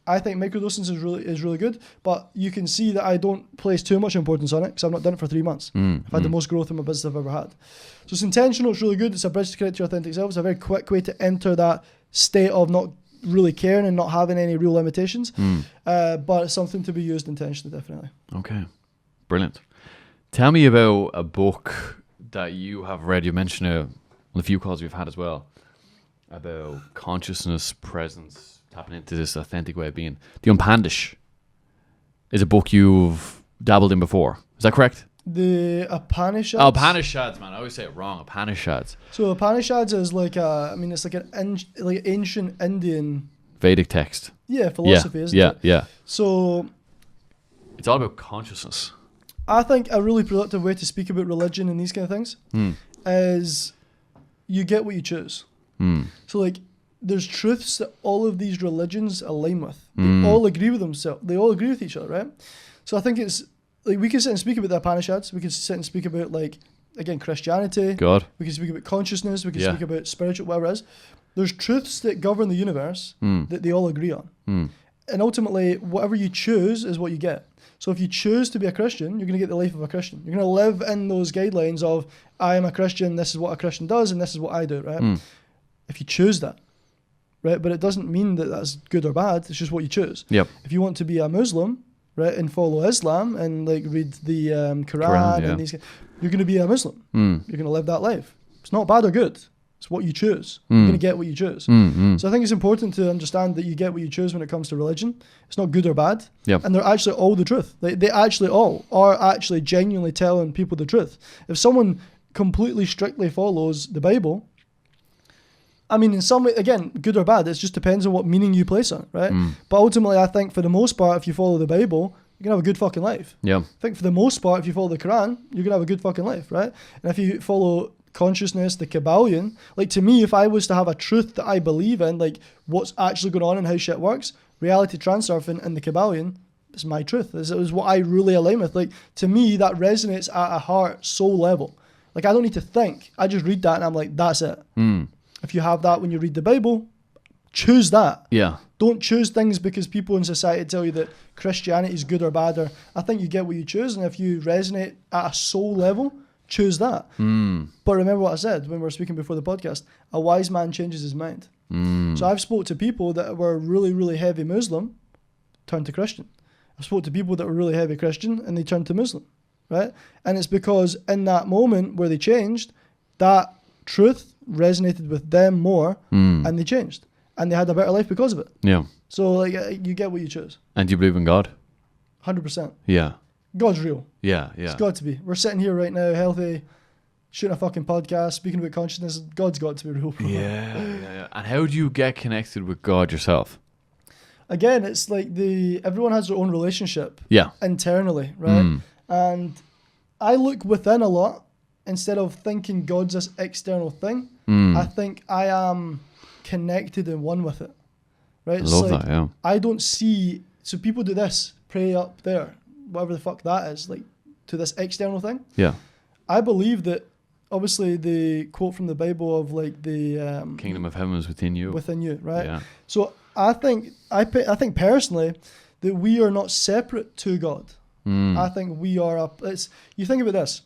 I think microdosing is really good, but you can see that I don't place too much importance on it because I've not done it for 3 months. I've had the most growth in my business I've ever had. So it's intentional, it's really good. It's a bridge to connect to your authentic self. It's a very quick way to enter that state of not really caring and not having any real limitations. But it's something to be used intentionally, definitely. Okay, brilliant. Tell me about a book that you have read. You mentioned on a few calls we've had as well about consciousness, presence, tapping into this authentic way of being. The Upandish is a book you've dabbled in before. Is that correct? The Upanishads. Oh, Upanishads, man. I always say it wrong. Upanishads. So Upanishads is like it's like an ancient Indian Vedic text. Yeah, philosophy, isn't it? Yeah. So it's all about consciousness. I think a really productive way to speak about religion and these kind of things is you get what you choose. So like there's truths that all of these religions align with. They all agree with themselves. They all agree with each other, right? So I think it's like we can sit and speak about the Upanishads. We can sit and speak about like again Christianity. God. We can speak about consciousness. We can speak about spiritual, whatever it is. There's truths that govern the universe that they all agree on. And ultimately, whatever you choose is what you get. So if you choose to be a Christian, you're going to get the life of a Christian. You're going to live in those guidelines of, I am a Christian, this is what a Christian does, and this is what I do, right? If you choose that, right? But it doesn't mean that that's good or bad. It's just what you choose. Yep. If you want to be a Muslim, right, and follow Islam and like read the Quran and these, you're going to be a Muslim. You're going to live that life. It's not bad or good. It's what you choose. You're going to get what you choose. So I think it's important to understand that you get what you choose when it comes to religion. It's not good or bad. Yep. And they're actually all the truth. They actually all are actually genuinely telling people the truth. If someone completely strictly follows the Bible, I mean, in some way, again, good or bad, it just depends on what meaning you place on it, right? But ultimately, I think for the most part, if you follow the Bible, you're going to have a good fucking life. Yeah. I think for the most part, if you follow the Quran, you're going to have a good fucking life, right? And if you follow consciousness, the Kabbalion, like to me, if I was to have a truth that I believe in, like what's actually going on and how shit works, reality transurfing and the Kabbalion is my truth. It is what I really align with. Like to me, that resonates at a heart soul level. Like I don't need to think. I just read that and I'm like, that's it. If you have that when you read the Bible, choose that. Yeah. Don't choose things because people in society tell you that Christianity is good or bad. Or I think you get what you choose, and if you resonate at a soul level, choose that. But remember what I said when we were speaking before the podcast, a wise man changes his mind. So I've spoke to people that were really, really heavy Muslim, turned to Christian. I've spoke to people that were really heavy Christian and they turned to Muslim, right? And it's because in that moment where they changed, that truth resonated with them more and they changed. And they had a better life because of it. Yeah. So like you get what you choose. And do you believe in God? 100%. Yeah. God's real. Yeah. It's got to be. We're sitting here right now, healthy, shooting a fucking podcast, speaking about consciousness. God's got to be real. Yeah. And how do you get connected with God yourself? Again, it's like everyone has their own relationship. Yeah. Internally, right? And I look within a lot instead of thinking God's this external thing. I think I am connected and one with it. Right? I love that, yeah. I don't see, so people do this, pray up there, whatever the fuck that is, like to this external thing. Yeah. I believe that obviously the quote from the Bible of like the kingdom of heaven is within you. Within you, right? Yeah. So I think personally that we are not separate to God. I think we are you think about this.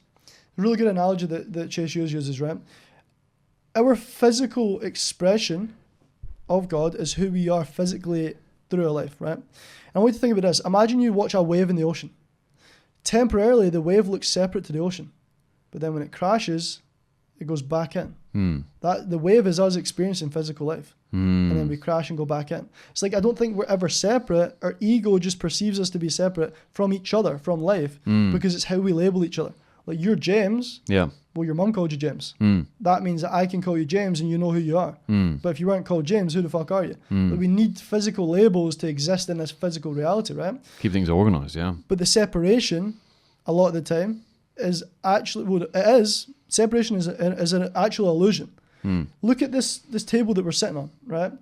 A really good analogy that Chase Hughes uses, right? Our physical expression of God is who we are physically through our life, right? And I want you to think about this. Imagine you watch a wave in the ocean. Temporarily, the wave looks separate to the ocean. But then when it crashes, it goes back in. The wave is us experiencing physical life. And then we crash and go back in. It's like I don't think we're ever separate. Our ego just perceives us to be separate from each other, from life, because it's how we label each other. Like you're James. Yeah. Well, your mum called you James. That means that I can call you James and you know who you are. But if you weren't called James, who the fuck are you? Like we need physical labels to exist in this physical reality, right? Keep things organized, yeah. But the separation, a lot of the time, is actually separation is an actual illusion. Look at this table that we're sitting on, right?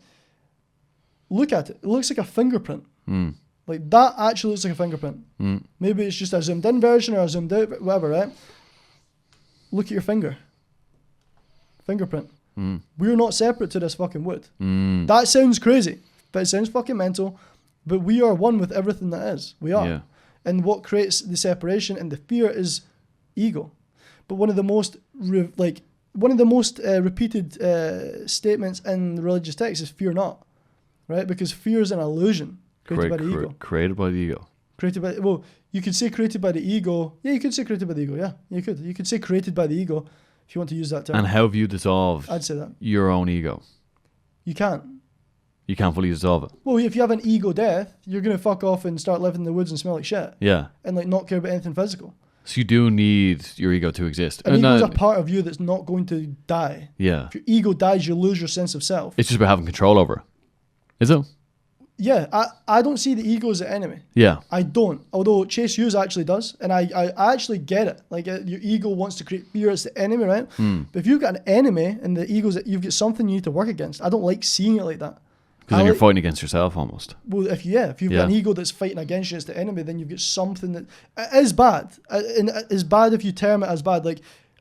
Look at it. It looks like a fingerprint. Like that actually looks like a fingerprint. Maybe it's just a zoomed in version or a zoomed out, whatever, right? Look at your fingerprint. We're not separate to this fucking wood. That sounds crazy, but it sounds fucking mental. But we are one with everything that is. We are. Yeah. And what creates the separation and the fear is ego. But one of the most repeated statements in the religious text is fear not, right? Because fear is an illusion created by the ego. Created by the ego. Well, you could say created by the ego. Yeah, you could say created by the ego. Yeah, you could. You could say created by the ego if you want to use that term. And how have you dissolved I'd say that. your own ego? You can't. You can't fully dissolve it. Well, if you have an ego death, you're going to fuck off and start living in the woods and smell like shit. Yeah. And like not care about anything physical. So you do need your ego to exist. An ego is a part of you that's not going to die. Yeah. If your ego dies, you lose your sense of self. It's just about having control over it. Is it? Yeah, I don't see the ego as the enemy. Yeah. I don't. Although Chase Hughes actually does. And I actually get it. Like your ego wants to create fear. It's the enemy, right? But if you've got an enemy and the ego's that you've got something you need to work against, I don't like seeing it like that. Because then you're fighting against yourself almost. Well, if you've got an ego that's fighting against you, it's the enemy, then you've got something that is bad. And it's bad if you term it as bad. Like,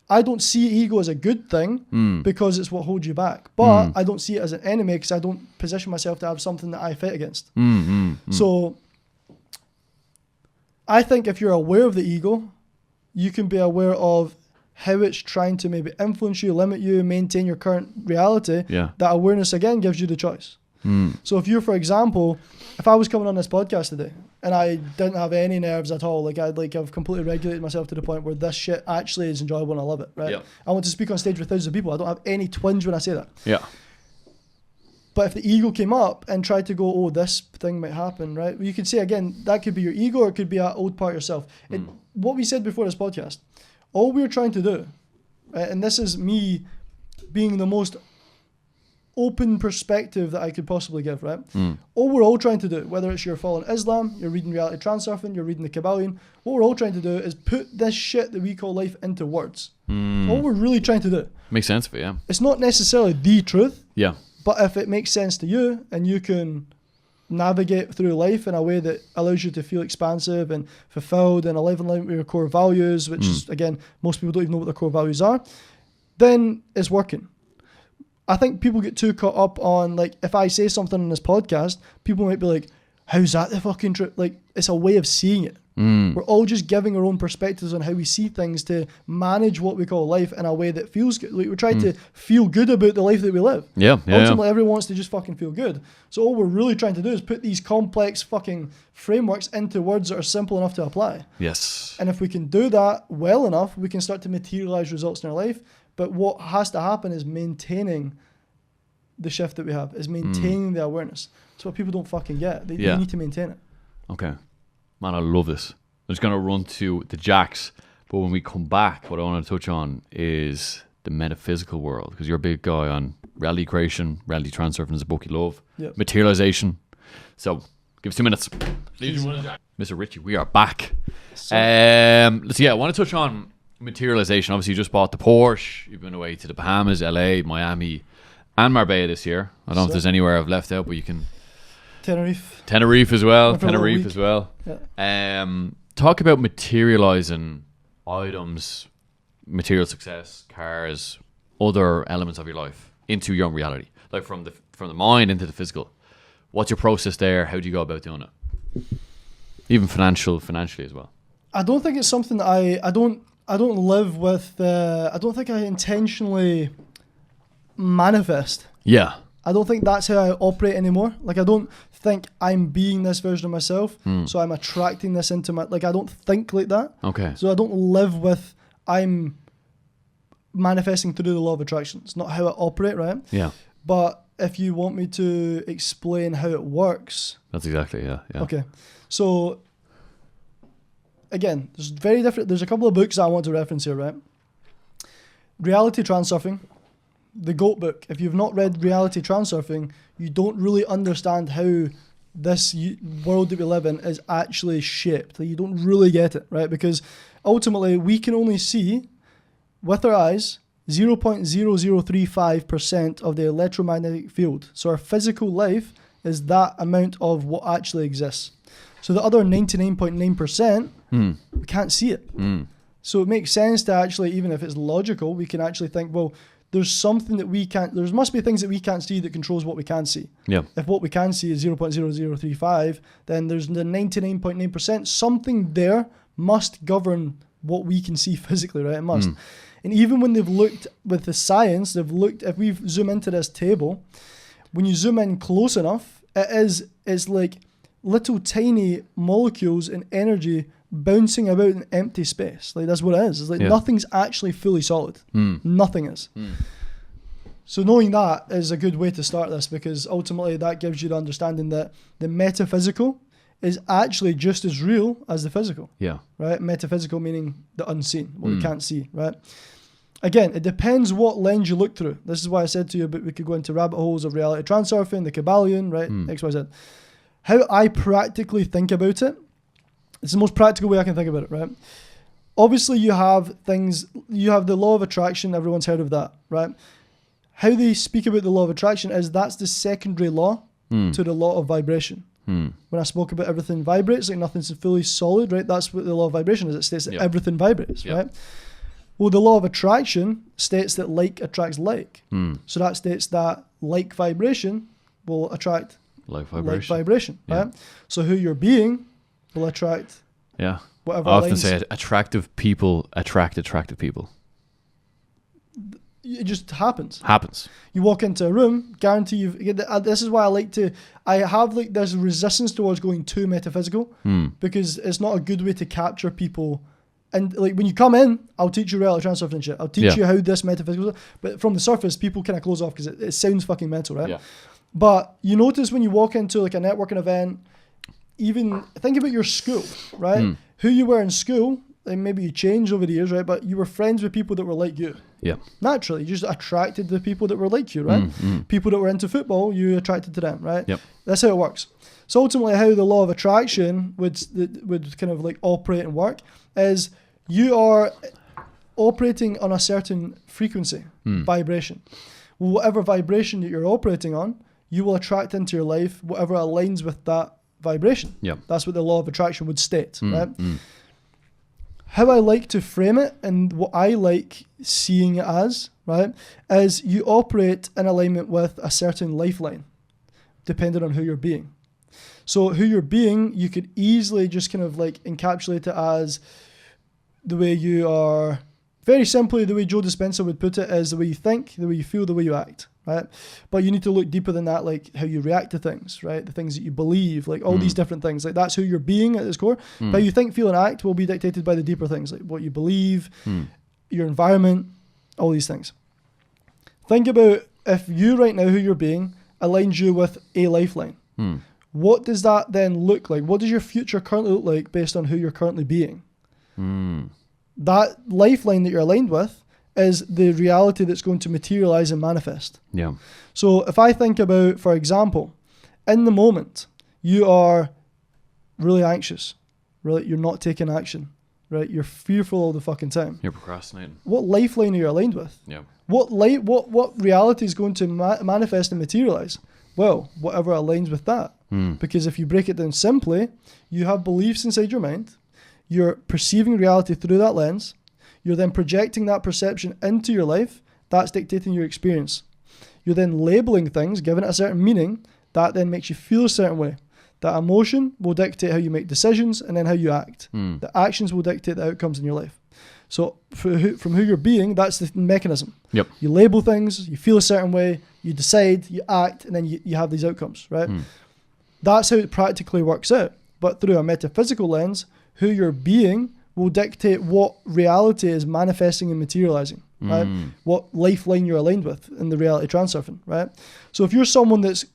I don't see ego as a good thing because it's what holds you back. But I don't see it as an enemy because I don't position myself to have something that I fight against. So I think if you're aware of the ego, you can be aware of how it's trying to maybe influence you, limit you, maintain your current reality. Yeah. That awareness, again, gives you the choice. So if you, for example, if I was coming on this podcast today and I didn't have any nerves at all, like I've completely regulated myself to the point where this shit actually is enjoyable and I love it, right? Yeah. I want to speak on stage with thousands of people. I don't have any twinge when I say that. Yeah. But if the ego came up and tried to go, oh, this thing might happen, right? You could say, again, that could be your ego or it could be an old part of yourself. What we said before this podcast, all we're trying to do, right, and this is me being the most open perspective that I could possibly give, right? All we're all trying to do, whether it's you're following Islam, you're reading reality transurfing, you're reading the Kabbalion, what we're all trying to do is put this shit that we call life into words. All we're really trying to do. Makes sense for you, yeah. It's not necessarily the truth, Yeah. but if it makes sense to you and you can navigate through life in a way that allows you to feel expansive and fulfilled and alive in line with your core values, which is, again, most people don't even know what their core values are, then it's working. I think people get too caught up on, like, if I say something on this podcast, people might be like, how's that the fucking truth? Like, it's a way of seeing it. We're all just giving our own perspectives on how we see things to manage what we call life in a way that feels good. Like, we're trying to feel good about the life that we live. Yeah. Ultimately, everyone wants to just fucking feel good. So all we're really trying to do is put these complex fucking frameworks into words that are simple enough to apply. Yes. And if we can do that well enough, we can start to materialize results in our life. But what has to happen is maintaining the shift that we have, is maintaining the awareness. That's what people don't fucking get. They need to maintain it. Okay. Man, I love this. I'm just going to run to the jacks. But when we come back, what I want to touch on is the metaphysical world. Because you're a big guy on reality creation, reality transurfing is a book you love. Yep. Materialization. So, give us 2 minutes. Mr. Ritchie, we are back. So, I want to touch on materialization. Obviously, you just bought the Porsche. You've been away to the Bahamas, LA, Miami, and Marbella this year. I don't know if there's anywhere I've left out, but you can... Tenerife as well. Yeah. Talk about materializing items, material success, cars, other elements of your life into your own reality. Like from the mind into the physical. What's your process there? How do you go about doing it? Even financially as well. I don't think it's something that I don't live with. I don't think I intentionally manifest. Yeah. I don't think that's how I operate anymore. Like, I don't think I'm being this version of myself, so I'm attracting this into my... Like, I don't think like that. Okay. So I don't live with I'm manifesting through the law of attraction. It's not how I operate, right? Yeah. But if you want me to explain how it works... That's exactly, yeah. Okay. So, again, there's a couple of books I want to reference here, right? Reality Transurfing. The GOAT book. If you've not read Reality Transurfing, you don't really understand how this world that we live in is actually shaped. Like, you don't really get it, right? Because ultimately, we can only see, with our eyes, 0.0035% of the electromagnetic field. So our physical life is that amount of what actually exists. So the other 99.9%, we can't see it. So it makes sense to actually, even if it's logical, we can actually think, well, there's something that we can't, there must be things that we can't see that controls what we can see. Yeah. If what we can see is 0.0035, then there's the 99.9%, something there must govern what we can see physically, right? It must. And even when they've looked with the science, they've looked, if we zoom into this table, when you zoom in close enough, it's like little tiny molecules and energy bouncing about in empty space. Like that's what it is. It's like nothing's actually fully solid. Nothing is. So knowing that is a good way to start this, because ultimately that gives you the understanding that the metaphysical is actually just as real as the physical. Yeah. Right? Metaphysical meaning the unseen, what we can't see, right? Again, it depends what lens you look through. This is why I said to you, but we could go into rabbit holes of reality transurfing, the Kabbalion, right? X, Y, Z. How I practically think about it, it's the most practical way I can think about it, right? Obviously, you have the law of attraction. Everyone's heard of that, right? How they speak about the law of attraction is that's the secondary law to the law of vibration. When I spoke about everything vibrates, like nothing's fully solid, right? That's what the law of vibration is. It states that everything vibrates, right? Well, the law of attraction states that like attracts like. So that states that like vibration will attract like vibration, right? So who you're being will attract whatever. I often say attractive people attract attractive people. It just happens. You walk into a room, guarantee this is why I have like this resistance towards going too metaphysical, because it's not a good way to capture people. And like when you come in, I'll teach you reality transfer and shit. I'll teach you how this metaphysical, but from the surface, people kind of close off because it sounds fucking mental, right? Yeah. But you notice when you walk into like a networking event, even think about your school, right? Who you were in school, and maybe you changed over the years, right? But you were friends with people that were like you. Yeah. Naturally, you just attracted the people that were like you, right? People that were into football, you attracted to them, right? Yep. That's how it works. So ultimately, how the law of attraction would kind of like operate and work is you are operating on a certain frequency, vibration. Well, whatever vibration that you're operating on, you will attract into your life whatever aligns with that vibration. Yep. That's what the law of attraction would state, right? How I like to frame it and what I like seeing it as, right, is you operate in alignment with a certain lifeline, depending on who you're being. So who you're being, you could easily just kind of like encapsulate it as the way you are. Very simply, the way Joe Dispenza would put it is the way you think, the way you feel, the way you act, right? But you need to look deeper than that, like how you react to things, right? The things that you believe, like all these different things. Like that's who you're being at its core. How you think, feel, and act will be dictated by the deeper things, like what you believe, your environment, all these things. Think about if you right now, who you're being, aligns you with a lifeline. What does that then look like? What does your future currently look like based on who you're currently being? That lifeline that you're aligned with is the reality that's going to materialize and manifest. Yeah. So if I think about, for example, in the moment, you are really anxious, right? You're not taking action, right? You're fearful all the fucking time. You're procrastinating. What lifeline are you aligned with? Yeah. What reality is going to manifest and materialize? Well, whatever aligns with that. Because if you break it down simply, you have beliefs inside your mind. You're perceiving reality through that lens. You're then projecting that perception into your life. That's dictating your experience. You're then labeling things, giving it a certain meaning. That then makes you feel a certain way. That emotion will dictate how you make decisions and then how you act. The actions will dictate the outcomes in your life. So from who you're being, that's the mechanism. Yep. You label things, you feel a certain way, you decide, you act, and then you have these outcomes, right? That's how it practically works out. But through a metaphysical lens, who you're being will dictate what reality is manifesting and materializing, right? What lifeline you're aligned with in the reality transurfing, right? So if you're someone that's,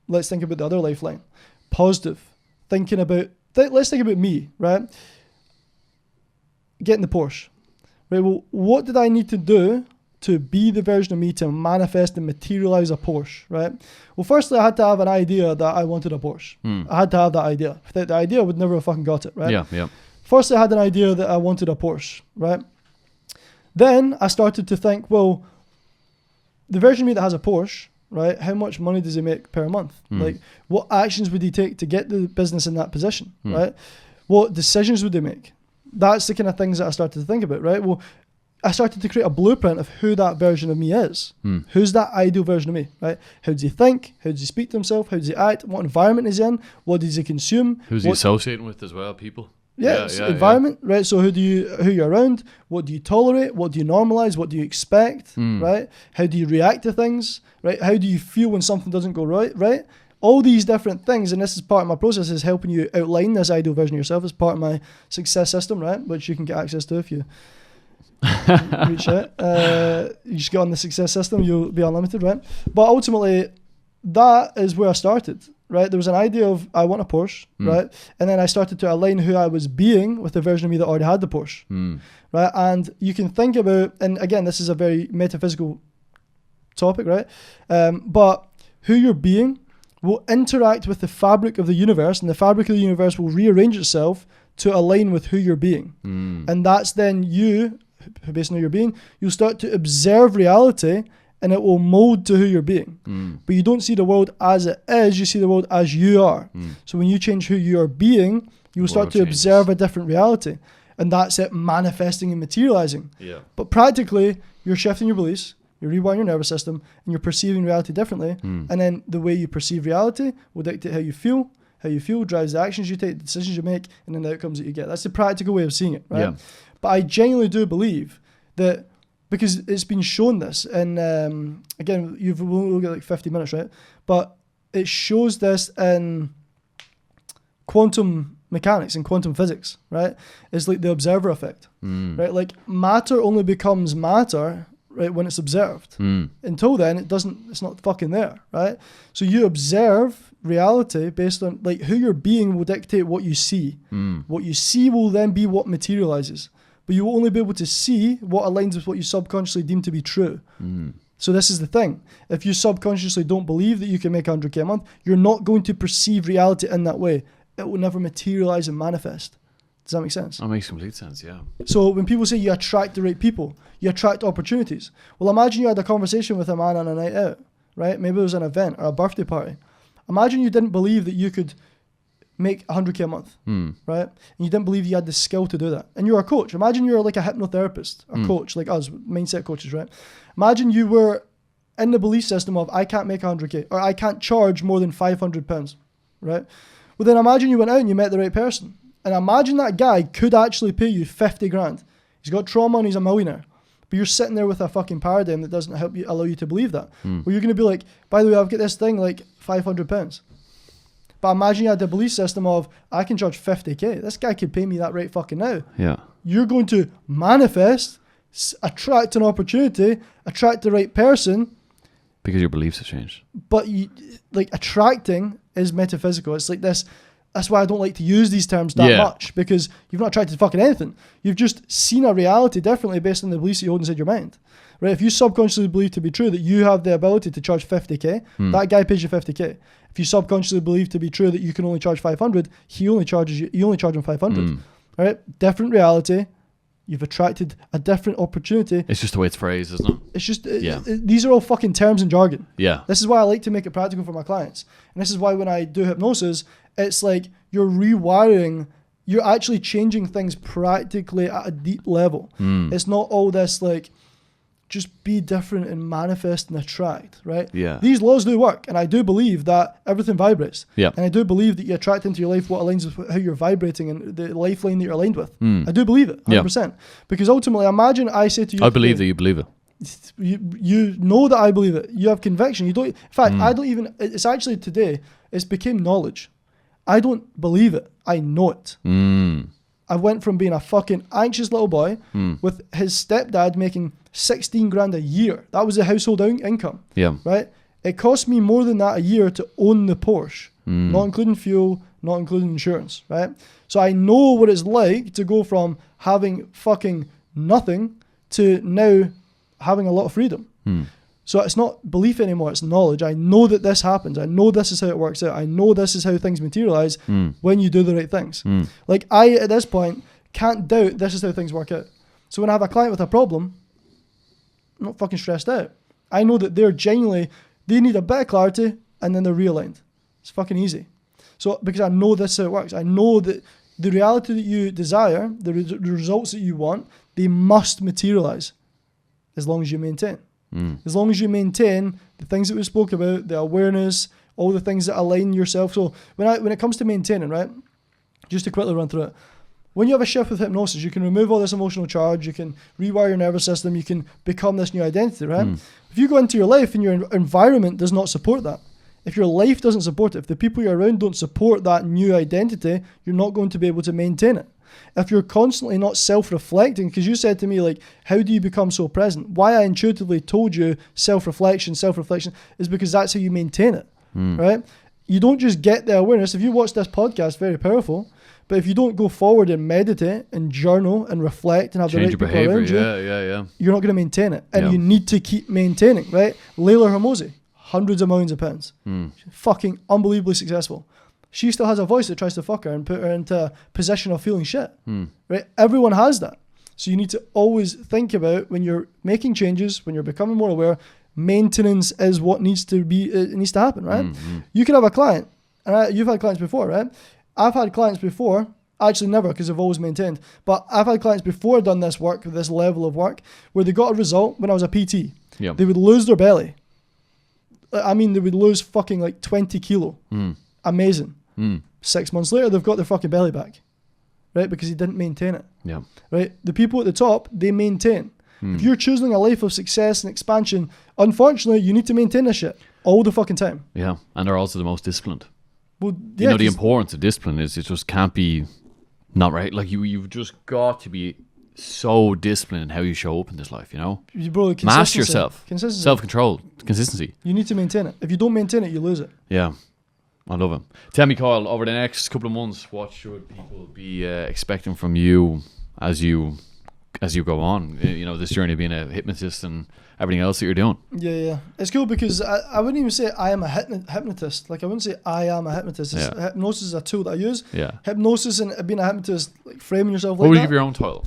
let's think about the other lifeline, positive, thinking about, let's think about me, right? Getting the Porsche, right? Well, what did I need to do to be the version of me to manifest and materialize a Porsche, right? Well, firstly, I had to have an idea that I wanted a Porsche. I had to have that idea. Without the idea, I would never have fucking got it, right? Yeah. Firstly, I had an idea that I wanted a Porsche, right? Then I started to think, well, the version of me that has a Porsche, right? How much money does he make per month? Like, what actions would he take to get the business in that position, right? What decisions would he make? That's the kind of things that I started to think about, right? Well, I started to create a blueprint of who that version of me is. Who's that ideal version of me, right? How does he think? How does he speak to himself? How does he act? What environment is he in? What does he consume? Who's he associating with as well, people? Environment, right? So who you're around? What do you tolerate? What do you normalize? What do you expect, right? How do you react to things, right? How do you feel when something doesn't go right? All these different things, and this is part of my process, is helping you outline this ideal version of yourself as part of my success system, right? Which you can get access to if you reach out. You just get on the success system, you'll be unlimited, right? But ultimately, that is where I started, right? There was an idea of, I want a Porsche, right? And then I started to align who I was being with the version of me that already had the Porsche, right? And you can think about, and again, this is a very metaphysical topic, right? But who you're being will interact with the fabric of the universe, and the fabric of the universe will rearrange itself to align with who you're being. And that's then you, based on who you're being, you'll start to observe reality, and it will mold to who you're being. But you don't see the world as it is, you see the world as you are. So when you change who you are being, you will start to observe a different reality. And that's it manifesting and materializing. But practically, you're shifting your beliefs, you're rewiring your nervous system, and you're perceiving reality differently. And then the way you perceive reality will dictate how you feel. How you feel drives the actions you take, the decisions you make, and then the outcomes that you get. That's the practical way of seeing it, right? But I genuinely do believe that, because it's been shown this, and again, we'll get like 50 minutes, right? But it shows this in quantum mechanics and quantum physics, right? It's like the observer effect, right? Like matter only becomes matter, right, when it's observed. Until then, it's not fucking there, right? So you observe reality based on, like, who you're being will dictate what you see. What you see will then be what materializes. But you will only be able to see what aligns with what you subconsciously deem to be true. So this is the thing. If you subconsciously don't believe that you can make 100k a month, you're not going to perceive reality in that way. It will never materialize and manifest. Does that make sense? That makes complete sense, yeah. So when people say you attract the right people, you attract opportunities. Well, imagine you had a conversation with a man on a night out, right? Maybe it was an event or a birthday party. Imagine you didn't believe that you could make 100k a month, right? And you didn't believe you had the skill to do that. And you're a coach. Imagine you're like a hypnotherapist, a coach, like us, mindset coaches, right? Imagine you were in the belief system of, I can't make 100k, or I can't charge more than £500, right? Well, then imagine you went out and you met the right person. And imagine that guy could actually pay you 50 grand. He's got trauma and he's a millionaire. But you're sitting there with a fucking paradigm that doesn't allow you to believe that. Well, you're going to be like, by the way, I've got this thing like £500. But imagine you had the belief system of, I can charge 50k. This guy could pay me that right fucking now. Yeah. You're going to manifest, attract an opportunity, attract the right person. Because your beliefs have changed. But attracting is metaphysical. It's like this. That's why I don't like to use these terms that much, because you've not attracted fucking anything. You've just seen a reality differently based on the beliefs you hold inside your mind. Right? If you subconsciously believe to be true that you have the ability to charge 50k, that guy pays you 50k. If you subconsciously believe to be true that you can only charge 500, you only charge him 500. Right? Different reality. You've attracted a different opportunity. It's just the way it's phrased, isn't it? It's just, these are all fucking terms and jargon. Yeah. This is why I like to make it practical for my clients. And this is why when I do hypnosis, it's like you're rewiring, you're actually changing things practically at a deep level. It's not all this like, just be different and manifest and attract, right? Yeah. These laws do work. And I do believe that everything vibrates. Yeah. And I do believe that you attract into your life what aligns with how you're vibrating and the lifeline that you're aligned with. I do believe it, 100%. Yeah. Because ultimately, imagine I say to you, I believe that you believe it. You know that I believe it. You have conviction. You don't. In fact, I don't even. It's actually today. It's became knowledge. I don't believe it. I know it. I went from being a fucking anxious little boy with his stepdad making 16 grand a year. That was the household income. Yeah. Right? It cost me more than that a year to own the Porsche, not including fuel, not including insurance, right? So I know what it's like to go from having fucking nothing to now having a lot of freedom. So it's not belief anymore, it's knowledge. I know that this happens. I know this is how it works out. I know this is how things materialize when you do the right things. Like I, at this point, can't doubt this is how things work out. So when I have a client with a problem, I'm not fucking stressed out. I know that they're genuinely They need a bit of clarity, and then they're realigned. It's fucking easy. So, because I know this is how it works. I know that the reality that you desire, the results that you want, they must materialize as long as you maintain. As long as you maintain the things that we spoke about, the awareness, all the things that align yourself. So when it comes to maintaining, right, just to quickly run through it, when you have a shift with hypnosis, you can remove all this emotional charge, you can rewire your nervous system, you can become this new identity, right? If you go into your life and your environment does not support that, if your life doesn't support it, if the people you're around don't support that new identity, you're not going to be able to maintain it. If you're constantly not self-reflecting, because you said to me, like, how do you become so present? Why I intuitively told you self-reflection is because that's how you maintain it, right? You don't just get the awareness. If you watch this podcast, very powerful, but if you don't go forward and meditate and journal and reflect and have Change the right your people behavior. around you, you're not going to maintain it. And you need to keep maintaining, right? Layla Hermosi, hundreds of millions of pounds. Fucking unbelievably successful. She still has a voice that tries to fuck her and put her into a position of feeling shit, right? Everyone has that. So you need to always think about when you're making changes, when you're becoming more aware, maintenance is what needs to be, it needs to happen, right? You could have a client, and you've had clients before, right? I've had clients before, actually never, because I've always maintained, but I've had clients before done this work, this level of work, where they got a result when I was a PT. Yep. They would lose their belly. I mean, they would lose fucking like 20 kilo. Amazing. 6 months later, they've got their fucking belly back, right? Because he didn't maintain it. Yeah. Right? The people at the top, they maintain. If you're choosing a life of success and expansion, unfortunately, you need to maintain this shit all the fucking time. Yeah. And they're also the most disciplined. Well, You know, the importance of discipline is it just can't be not right. Like you've just got to be so disciplined in how you show up in this life, you know? Bro, Master yourself. Consistency. Self-control. Consistency. You need to maintain it. If you don't maintain it, you lose it. Yeah. I love it. Tell me, Kyle, over the next couple of months, what should people be expecting from you as you go on? You know, this journey of being a hypnotist and everything else that you're doing. Yeah. It's cool because I wouldn't even say I am a hypnotist. Like, I wouldn't say I am a hypnotist. Hypnosis is a tool that I use. Yeah. Hypnosis and being a hypnotist, like framing yourself What like would that. you give your own title?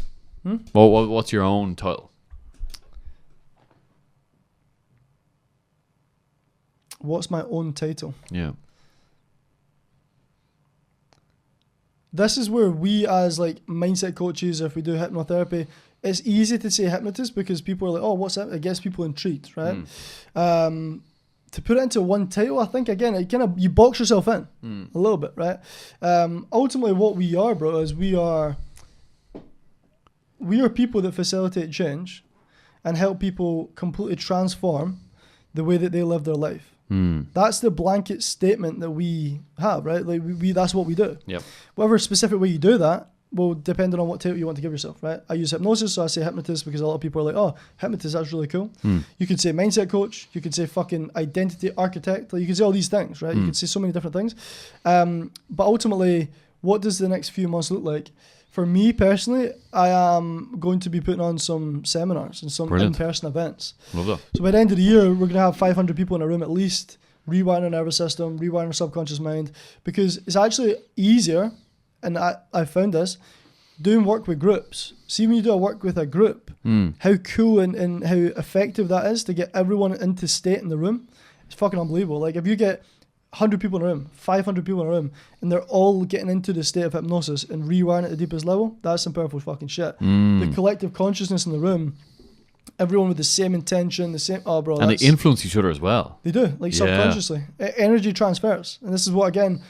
What's your own title? What's my own title? Yeah. This is where we as like mindset coaches, if we do hypnotherapy, it's easy to say hypnotist because people are like, oh, what's that? It gets people intrigued, right? To put it into one title, I think, again, it kind of, you box yourself in a little bit, right? Ultimately, what we are, bro, is we are people that facilitate change and help people completely transform the way that they live their life. That's the blanket statement that we have, right? Like we that's what we do. Yep. Whatever specific way you do that will depend on what title you want to give yourself, right? I use hypnosis, so I say hypnotist because a lot of people are like, oh, hypnotist, that's really cool. You could say mindset coach, you could say fucking identity architect, like you could say all these things, right? You could say so many different things. But ultimately, what does the next few months look like? For me personally, I am going to be putting on some seminars and some in-person events. Love that. So by the end of the year, we're going to have 500 people in a room at least, rewiring our nervous system, rewiring our subconscious mind, because it's actually easier, and I found this, doing work with groups. See, when you do a work with a group, how cool and how effective that is to get everyone into state in the room. It's fucking unbelievable. Like if you get 100 people in a room, 500 people in a room, and they're all getting into the state of hypnosis and rewiring at the deepest level, that's some powerful fucking shit. The collective consciousness in the room, everyone with the same intention, the same, oh bro. And they influence each other as well. They do, like subconsciously. Energy transfers. And this is what, again,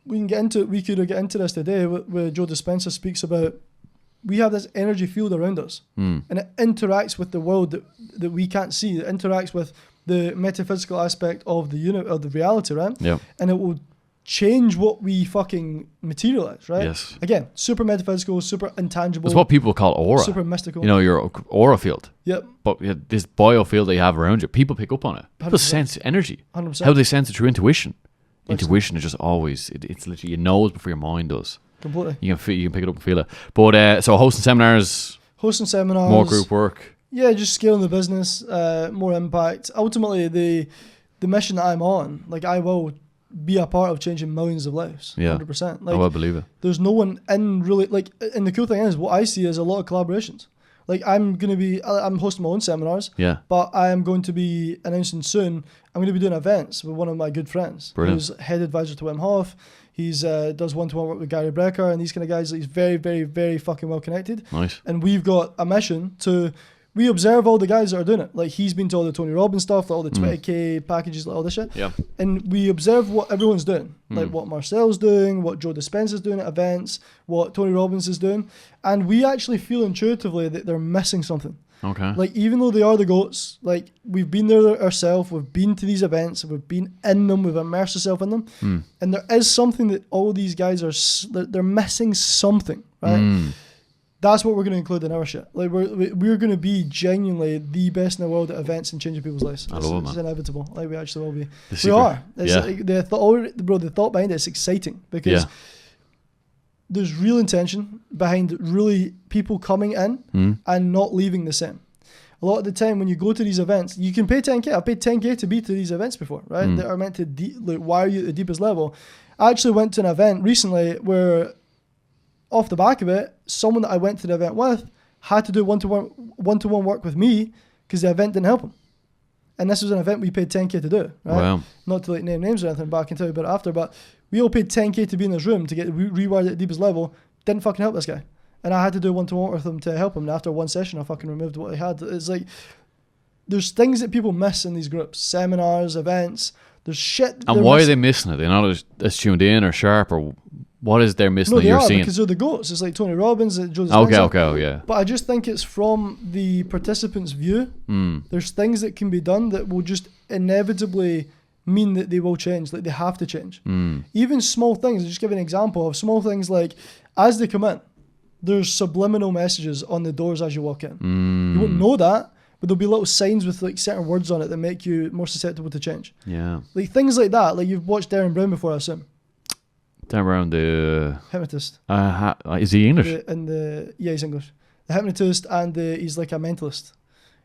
we could get into this today where Joe Dispenza speaks about, we have this energy field around us and it interacts with the world that we can't see. It interacts with the metaphysical aspect of the reality, right? Yeah. And it will change what we fucking materialize, right? Yes. Again, super metaphysical, super intangible. It's what people call aura. Super mystical. You know, your aura field. Yep. But this biofield that you have around you, people pick up on it. People 100%. sense energy. 100%. How do they sense it through intuition? Excellent. Intuition is just always, it's literally, you know it before your mind does. Completely. You can pick it up and feel it. But so hosting seminars, more group work. Yeah, just scaling the business, more impact. Ultimately, the mission that I'm on, like I will be a part of changing millions of lives. Yeah. 100%. I Like will believe it. there's no one in really, like, and the cool thing is what I see is a lot of collaborations. Like I'm hosting my own seminars. Yeah. But I am going to be announcing soon, I'm going to be doing events with one of my good friends. Brilliant. Who's head advisor to Wim Hof. He's does one-to-one work with Gary Brecker and these kind of guys. He's very, very, very fucking well connected. Nice. And we've got a mission we observe all the guys that are doing it. Like he's been to all the Tony Robbins stuff, like all the 20K packages, like all this shit. Yeah. And we observe what everyone's doing, like what Marcel's doing, what Joe Dispenza's doing at events, what Tony Robbins is doing. And we actually feel intuitively that they're missing something. Okay. Like even though they are the goats, like we've been there ourselves, we've been to these events, we've been in them, we've immersed ourselves in them. And there is something that all these guys they're missing something, right? That's what we're going to include in our shit. Like we're going to be genuinely the best in the world at events and changing people's lives. I love it, man. It's inevitable. Like we actually will be. The We secret. are. It's Yeah. like the thought behind it is exciting because there's real intention behind really people coming in and not leaving the same. A lot of the time when you go to these events, you can pay 10K. I've paid 10K to be to these events before, right? That are meant to wire you at the deepest level. I actually went to an event recently where off the back of it, someone that I went to the event with had to do one-to-one work with me because the event didn't help him. And this was an event we paid 10K to do, right? Wow. Not to like name names or anything, but I can tell you about it after. But we all paid 10K to be in this room to get rewired at the deepest level. Didn't fucking help this guy. And I had to do one-to-one with him to help him. And after one session, I fucking removed what he had. It's like, there's things that people miss in these groups. Seminars, events, there's shit. And why are they missing it? They're not as tuned in or sharp, or what is they're missing No, that they you're are seeing? because they're the goats. It's like Tony Robbins, Joe Dispenza. Okay, oh, yeah. But I just think it's from the participant's view. There's things that can be done that will just inevitably mean that they will change. Like they have to change. Even small things. I'll just give an example of small things like as they come in, there's subliminal messages on the doors as you walk in. You won't know that, but there'll be little signs with like certain words on it that make you more susceptible to change. Yeah. Like things like that. Like you've watched Darren Brown before, I assume. Down around the... Hypnotist. Is he English? Yeah, he's English. The Hypnotist and he's like a mentalist.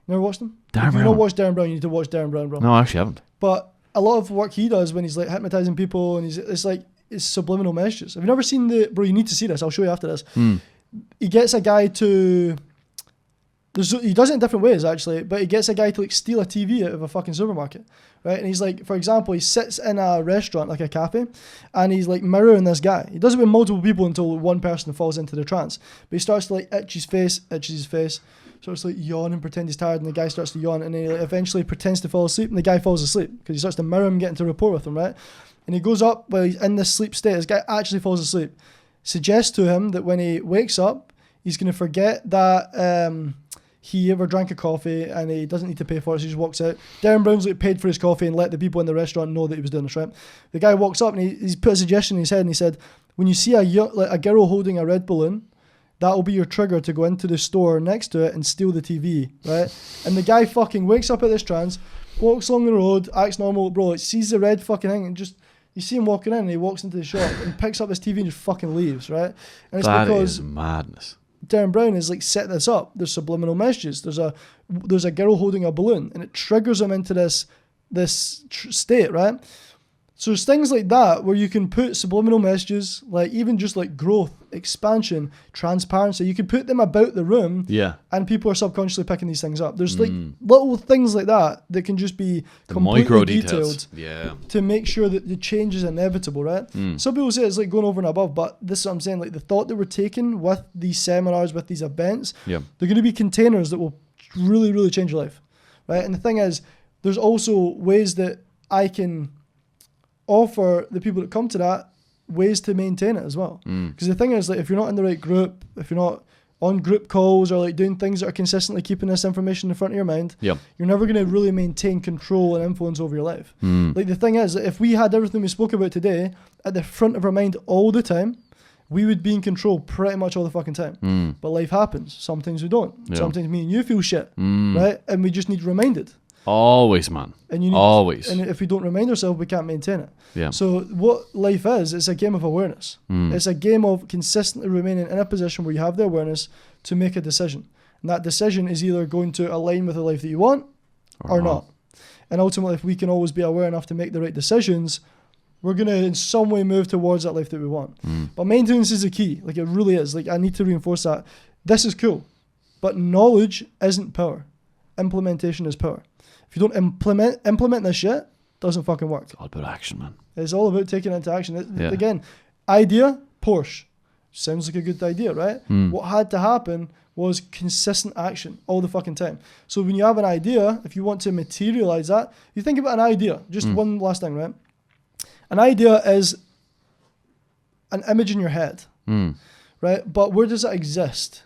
You never watched him? Darren If you've Brown. not watched Darren Brown, you need to watch Darren Brown, bro. No, I actually haven't. But a lot of work he does when he's like hypnotizing people and it's subliminal messages. Have you never seen bro, you need to see this. I'll show you after this. He gets a guy to... he does it in different ways actually, but he gets a guy to like steal a TV out of a fucking supermarket, right? And he's like, for example, he sits in a restaurant like a cafe, and he's like mirroring this guy. He does it with multiple people until one person falls into the trance. But he starts to like itches his face, starts to like yawn and pretend he's tired, and the guy starts to yawn, and he like, eventually pretends to fall asleep, and the guy falls asleep because he starts to mirror him, get into rapport with him, right? And he goes up while he's in this sleep state. This guy actually falls asleep. Suggests to him that when he wakes up, he's going to forget that he ever drank a coffee and he doesn't need to pay for it, so he just walks out. Darren Brown's like paid for his coffee and let the people in the restaurant know that he was doing this, right? The guy walks up and he's put a suggestion in his head and he said, when you see a girl holding a red balloon, that will be your trigger to go into the store next to it and steal the TV, right? And the guy fucking wakes up at this trance, walks along the road, acts normal, bro, sees the red fucking thing and just... You see him walking in and he walks into the shop and picks up his TV and just fucking leaves, right? And it's That because is madness. Darren Brown has like set this up. There's subliminal messages. There's a girl holding a balloon and it triggers him into this state, right? So there's things like that where you can put subliminal messages, like even just like growth, expansion, transparency. You can put them about the room, Yeah. and people are subconsciously picking these things up. There's like little things like that that can just be The completely micro detailed details. Yeah. to make sure that the change is inevitable, right? Some people say it's like going over and above, but this is what I'm saying. Like the thought that we're taking with these seminars, with these events, Yeah. they're going to be containers that will really, really change your life, right? And the thing is, there's also ways that I can offer the people that come to that ways to maintain it as well. Because the thing is, like, if you're not in the right group, if you're not on group calls or like doing things that are consistently keeping this information in the front of your mind, Yep. you're never going to really maintain control and influence over your life. Like the thing is that if we had everything we spoke about today at the front of our mind all the time, we would be in control pretty much all the fucking time. But life happens. Sometimes we don't. Yeah. Sometimes me and you feel shit, right? And we just need reminded. Always, man. And you need, Always. and if we don't remind ourselves, we can't maintain it. Yeah. So what life is, it's a game of awareness. It's a game of consistently remaining in a position where you have the awareness to make a decision. And that decision is either going to align with the life that you want or not. And ultimately, if we can always be aware enough to make the right decisions, we're going to in some way move towards that life that we want. But maintenance is the key. Like it really is. Like I need to reinforce that. This is cool. But knowledge isn't power. Implementation is power. If you don't implement this shit, doesn't fucking work. It's all about action, man. It's all about taking it into action. Yeah. Again, idea, Porsche. Sounds like a good idea, right? What had to happen was consistent action all the fucking time. So when you have an idea, if you want to materialize that, you think about an idea. Just one last thing, right? An idea is an image in your head, right? But where does it exist?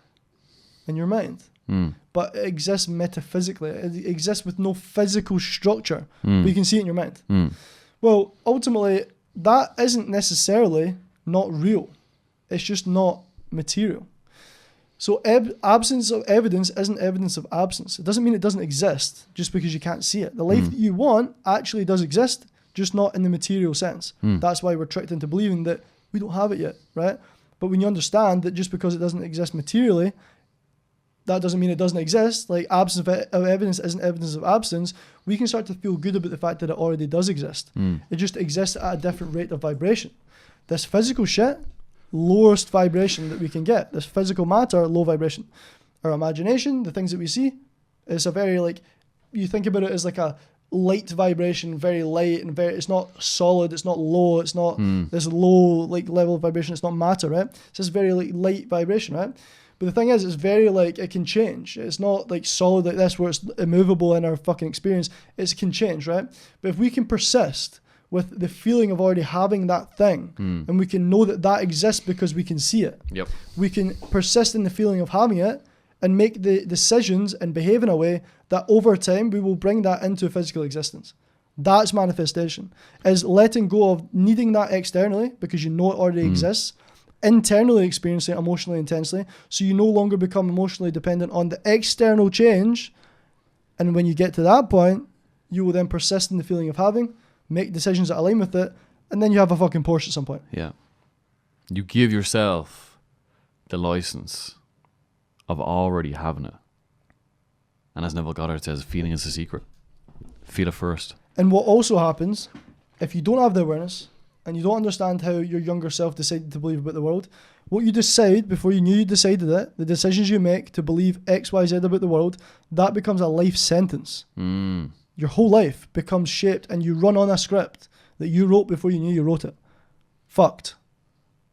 In your mind. But it exists metaphysically. It exists with no physical structure, but you can see it in your mind. Well, ultimately, that isn't necessarily not real. It's just not material. So absence of evidence isn't evidence of absence. It doesn't mean it doesn't exist just because you can't see it. The life that you want actually does exist, just not in the material sense. That's why we're tricked into believing that we don't have it yet, right? But when you understand that just because it doesn't exist materially, that doesn't mean it doesn't exist. Like absence of evidence isn't evidence of absence. We can start to feel good about the fact that it already does exist. It just exists at a different rate of vibration. This physical shit, lowest vibration that we can get. This physical matter, low vibration. Our imagination, the things that we see, it's a very like, you think about it as like a light vibration, very light and very, it's not solid, it's not low, it's not this low like level of vibration, it's not matter, right? It's just very like light vibration, right? But the thing is, it's very like, it can change. It's not like solid like this where it's immovable in our fucking experience. It can change, right? But if we can persist with the feeling of already having that thing, and we can know that that exists because we can see it. Yep. We can persist in the feeling of having it and make the decisions and behave in a way that over time we will bring that into physical existence. That's manifestation, is letting go of needing that externally because you know it already exists, internally experiencing it emotionally intensely, so you no longer become emotionally dependent on the external change. And when you get to that point, you will then persist in the feeling of having, make decisions that align with it, and then you have a fucking Porsche at some point. Yeah. You give yourself the license of already having it. And as Neville Goddard says, feeling is the secret. Feel it first. And what also happens, if you don't have the awareness, and you don't understand how your younger self decided to believe about the world, what you decide before you knew you decided it, the decisions you make to believe X, Y, Z about the world, that becomes a life sentence. Your whole life becomes shaped and you run on a script that you wrote before you knew you wrote it. Fucked.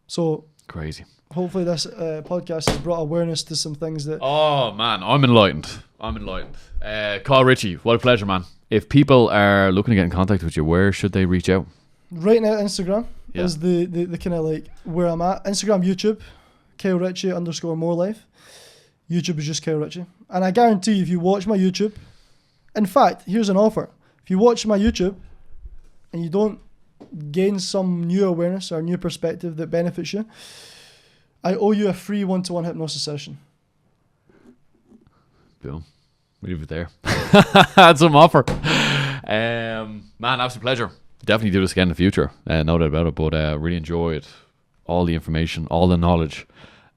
So crazy. Hopefully this podcast has brought awareness to some things that... Oh, man, I'm enlightened. Kyle Ritchie, what a pleasure, man. If people are looking to get in contact with you, where should they reach out? Right now, Instagram is the kind of like where I'm at. Instagram, YouTube, Kyle Ritchie _more life. YouTube is just Kyle Ritchie. And I guarantee you, if you watch my YouTube, in fact, here's an offer. If you watch my YouTube and you don't gain some new awareness or new perspective that benefits you, I owe you a free 1-to-1 hypnosis session. Boom. We leave it there. That's some offer. Man, absolute pleasure. Definitely do this again in the future. No doubt about it. But really enjoyed all the information, all the knowledge.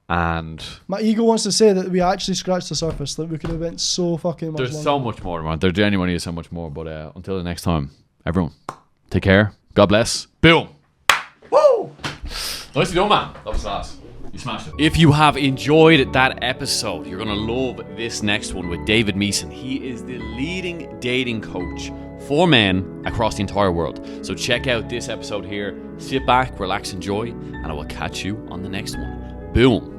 And my ego wants to say that we actually scratched the surface, that we could have went so fucking much there's longer. So much more, man. There genuinely is so much more. But until the next time, everyone, take care. God bless. Boom. Woo! Nicely done, man. That was class. You smashed it. If you have enjoyed that episode, you're going to love this next one with David Meeson. He is the leading dating coach for men across the entire world. So check out this episode here. Sit back, relax, enjoy, and I will catch you on the next one. Boom.